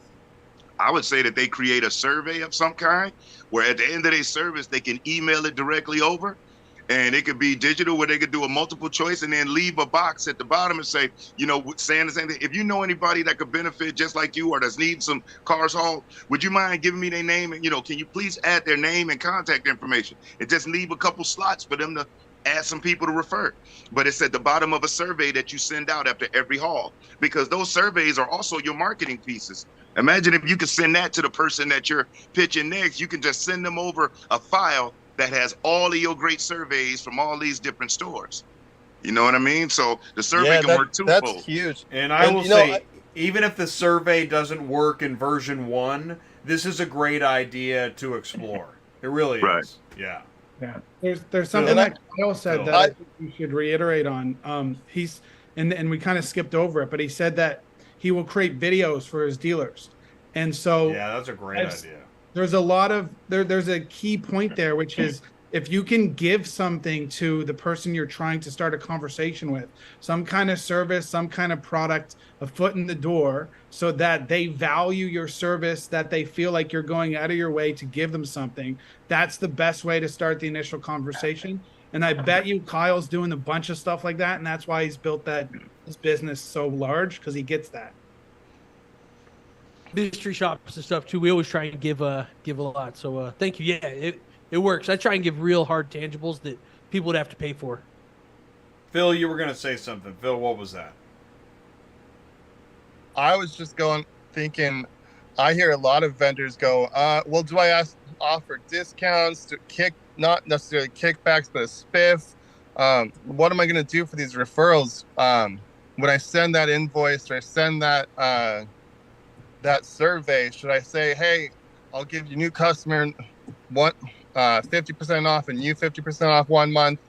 I would say that they create a survey of some kind where at the end of their service, they can email it directly over. And it could be digital, where they could do a multiple choice and then leave a box at the bottom and say, saying the same thing. If you know anybody that could benefit just like you, or that's needing some cars hauled, would you mind giving me their name? And, can you please add their name and contact information? And just leave a couple slots for them to add some people to refer. But it's at the bottom of a survey that you send out after every haul, because those surveys are also your marketing pieces. Imagine if you could send that to the person that you're pitching next. You can just send them over a file that has all of your great surveys from all these different stores. You know what I mean? So the survey can work twofold. That's huge. And I will say, even if the survey doesn't work in version 1, this is a great idea to explore. It really is. Yeah. Yeah. There's something that Kyle said that I think you should reiterate on. And we kind of skipped over it, but he said that he will create videos for his dealers. And so yeah, that's a great idea. There's a lot of there's a key point there, which is if you can give something to the person you're trying to start a conversation with, some kind of service, some kind of product, a foot in the door, so that they value your service, that they feel like you're going out of your way to give them something, that's the best way to start the initial conversation. And I bet you Kyle's doing a bunch of stuff like that, and that's why he's built his business so large, because he gets that. Mystery shops and stuff too. We always try and give a lot. So thank you. Yeah, it works. I try and give real hard tangibles that people would have to pay for. Phil, you were going to say something. Phil, what was that? I was just thinking, I hear a lot of vendors go, well, do I offer discounts, not necessarily kickbacks, but a spiff? What am I going to do for these referrals? When I send that invoice or I send that survey, should I say, hey, I'll give you new customer 50% off and you 50% off 1 month?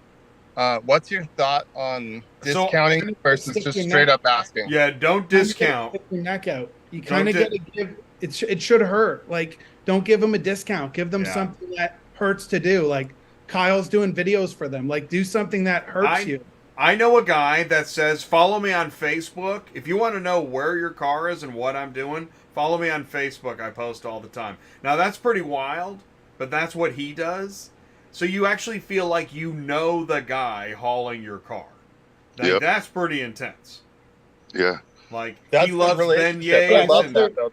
What's your thought on discounting versus just straight up asking? Yeah, don't discount. Stick your neck out. You kind of got to give. It should hurt. Like, don't give them a discount. Give them something that hurts to do. Like Kyle's doing videos for them. Like, do something that hurts you. I know a guy that says, follow me on Facebook. If you want to know where your car is and what I'm doing, follow me on Facebook. I post all the time. Now, that's pretty wild, but that's what he does. So you actually feel like you know the guy hauling your car. That's pretty intense. Yeah. Like, that's he loves Ben Yates.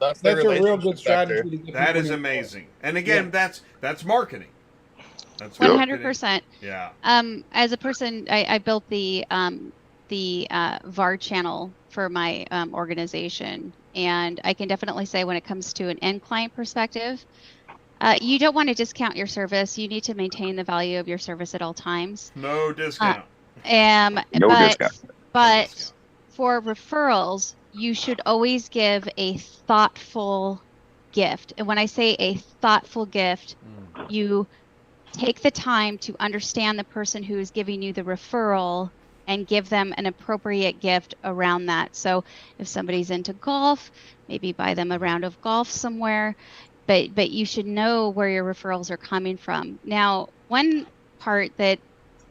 That's a real good strategy. To get that is amazing. And again, that's marketing. That's 100%. Yeah. As a person, I built the VAR channel for my organization, and I can definitely say when it comes to an end client perspective, you don't want to discount your service. You need to maintain the value of your service at all times. No discount. But for referrals, you should always give a thoughtful gift. And when I say a thoughtful gift, you take the time to understand the person who is giving you the referral and give them an appropriate gift around that. So if somebody's into golf, maybe buy them a round of golf somewhere, but you should know where your referrals are coming from. Now, one part that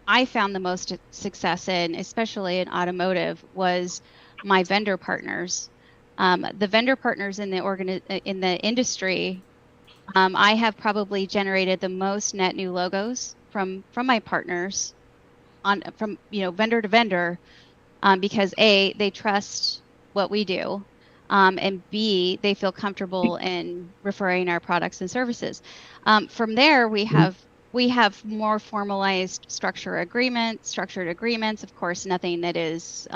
I found the most success in, especially in automotive, was my vendor partners. The vendor partners in the industry, I have probably generated the most net new logos from my partners, from vendor to vendor, because A, they trust what we do, and B, they feel comfortable in referring our products and services. From there, we have more formalized structured agreements. Of course, nothing that is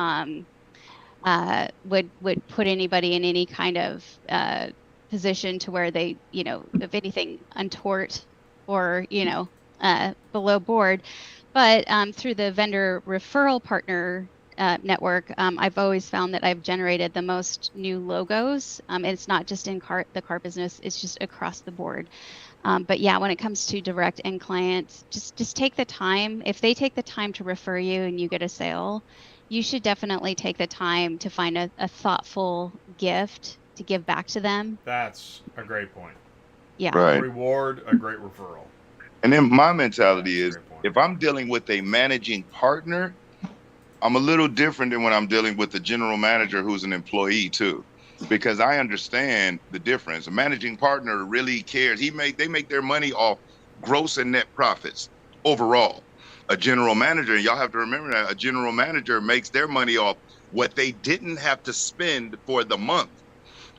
would put anybody in any kind of position to where they, if anything, untoward or below board. But through the vendor referral partner network, I've always found that I've generated the most new logos. It's not just in the car business; it's just across the board. But yeah, when it comes to direct end clients, just take the time. If they take the time to refer you and you get a sale, you should definitely take the time to find a thoughtful gift to give back to them. That's a great point. Yeah. Right. A reward, a great referral. And then my mentality is, if I'm dealing with a managing partner, I'm a little different than when I'm dealing with the general manager who's an employee too, because I understand the difference. A managing partner really cares. They make their money off gross and net profits overall. A general manager, and y'all have to remember that a general manager makes their money off what they didn't have to spend for the month.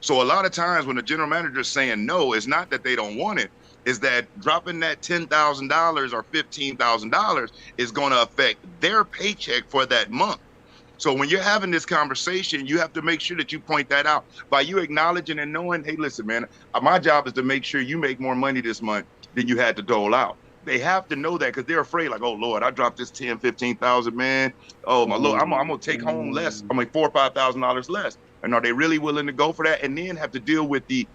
So a lot of times when a general manager is saying no, it's not that they don't want it. is that dropping that $10,000 or $15,000 is going to affect their paycheck for that month. So when you're having this conversation, you have to make sure that you point that out by you acknowledging and knowing, hey, listen, man, my job is to make sure you make more money this month than you had to dole out. They have to know that because they're afraid, like, oh, Lord, I dropped this 10, 15,000, man. Oh, my Lord, I'm going to take home less. I'm like $4,000 or $5,000 less. And are they really willing to go for that? And then have to deal with the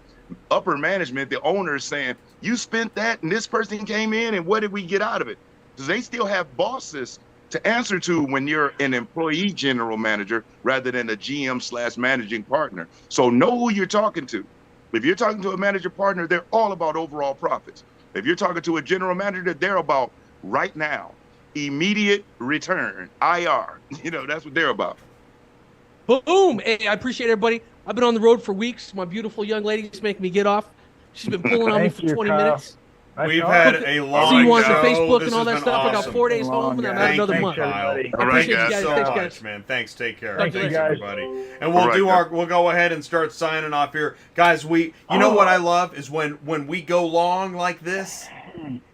upper management, the owners saying, you spent that and this person came in and what did we get out of it? Because they still have bosses to answer to when you're an employee general manager rather than a GM/managing partner. So know who you're talking to. If you're talking to a manager partner, they're all about overall profits. If you're talking to a general manager, they're about right now, immediate return, IR. You know, that's what they're about. Boom. Hey, I appreciate everybody. I've been on the road for weeks. My beautiful young lady's making me get off. She's been pulling on me for 20 minutes. We've had a long See you on show. Facebook This and all has that been stuff. I got awesome. 4 days home and I'm out another month. Kyle. I appreciate you guys. so Thanks, much, guys. man. Thanks. Take care. Thank you, Thanks, guys. everybody. And we'll go ahead and start signing off here, guys. You know what I love is when we go long like this.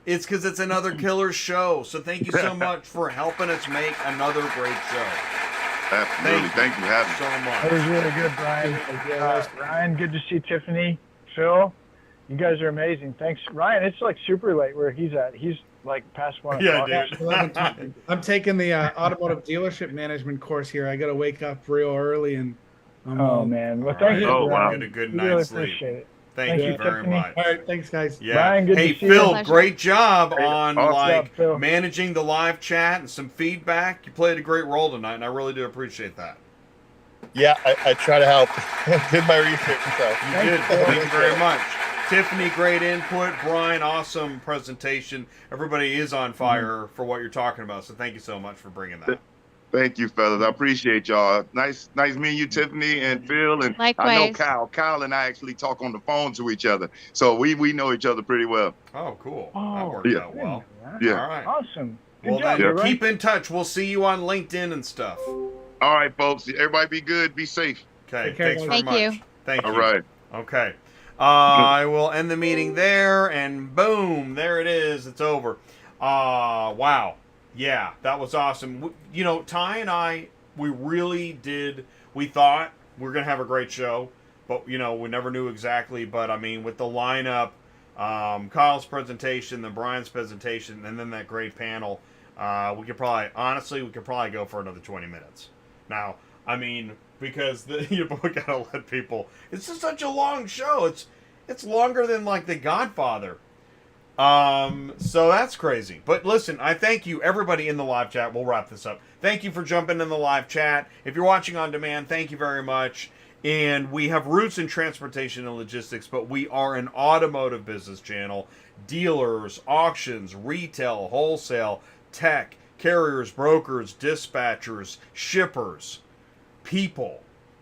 It's because it's another killer show. So thank you so much for helping us make another great show. Absolutely. Thank you for having me. So much. That was really good, Brian. Ryan, good to see Tiffany. Phil, you guys are amazing. Thanks. Ryan, it's like super late where he's at. He's like past 1 o'clock. Yeah, dude. I'm taking the automotive dealership management course here. I got to wake up real early and. Oh man! Well, thank you. Oh, Ryan. get a good We night's really sleep. appreciate it. Thank you very Tiffany. much. All right, thanks, guys. Yeah. Ryan, good hey, to see Phil, you. great job on Awesome. managing the live chat and some feedback. You played a great role tonight, and I really do appreciate that. Yeah, I try to help. Did my research. So. You did. Thank you very much. Tiffany, great input. Brian, awesome presentation. Everybody is on fire for what you're talking about, so thank you so much for bringing that. Thank you, fellas. I appreciate y'all. Nice meeting you, Tiffany and Phil. And I know Likewise. Kyle. Kyle and I actually talk on the phone to each other. So we know each other pretty well. Oh, cool. That Oh, worked out well. Yeah. All right. Awesome. Good Well, job, then, everybody. keep in touch. We'll see you on LinkedIn and stuff. All right, folks. Everybody be good. Be safe. Okay. Take care, Thanks guys. very Thank much. you. Thank you. All right. Okay. I will end the meeting there, and boom, there it is. It's over. Wow. Yeah, that was awesome. You know, Ty and I, we really did. We thought we were going to have a great show, but, you know, we never knew exactly. But, I mean, with the lineup, Kyle's presentation, then Brian's presentation, and then that great panel, we could probably go for another 20 minutes. Now, I mean, because we gotta let people. It's just such a long show. It's longer than like The Godfather. So that's crazy. But listen, I thank you, everybody in the live chat. We'll wrap this up. Thank you for jumping in the live chat. If you're watching on demand, thank you very much. And we have roots in transportation and logistics, but we are an automotive business channel. Dealers, auctions, retail, wholesale, tech, carriers, brokers, dispatchers, shippers, people,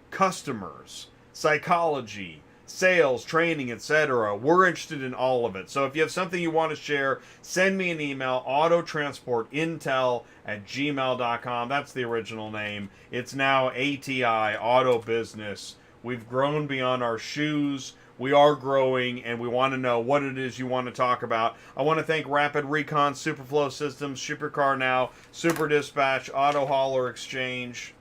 customers, psychology, sales, training, etc. We're interested in all of it. So if you have something you want to share, send me an email, autotransportintel@gmail.com. That's the original name. It's now ATI Auto Business. We've grown beyond our shoes. We are growing, and we want to know what it is you want to talk about. I want to thank Rapid Recon, Superflow Systems, Ship Your Car Now, Super Dispatch, Auto Hauler Exchange.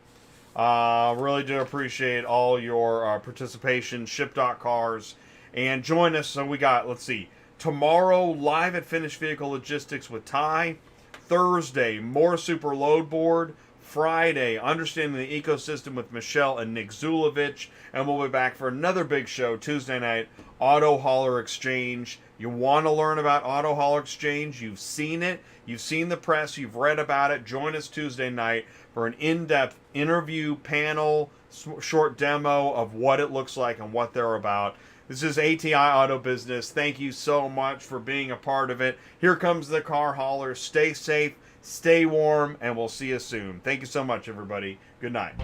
Really do appreciate all your participation. Ship.Cars. And join us. So we got, let's see, tomorrow live at Finished Vehicle Logistics with Ty. Thursday, more Super Load Board. Friday, Understanding the Ecosystem with Michelle and Nick Zulovich. And we'll be back for another big show Tuesday night, Auto Hauler Exchange. You want to learn about Auto Hauler Exchange? You've seen it. You've seen the press. You've read about it. Join us Tuesday night for an in-depth interview panel, short demo of what it looks like and what they're about. This is ATI Auto Business. Thank you so much for being a part of it. Here comes the car hauler. Stay safe, stay warm, and we'll see you soon. Thank you so much, everybody. Good night.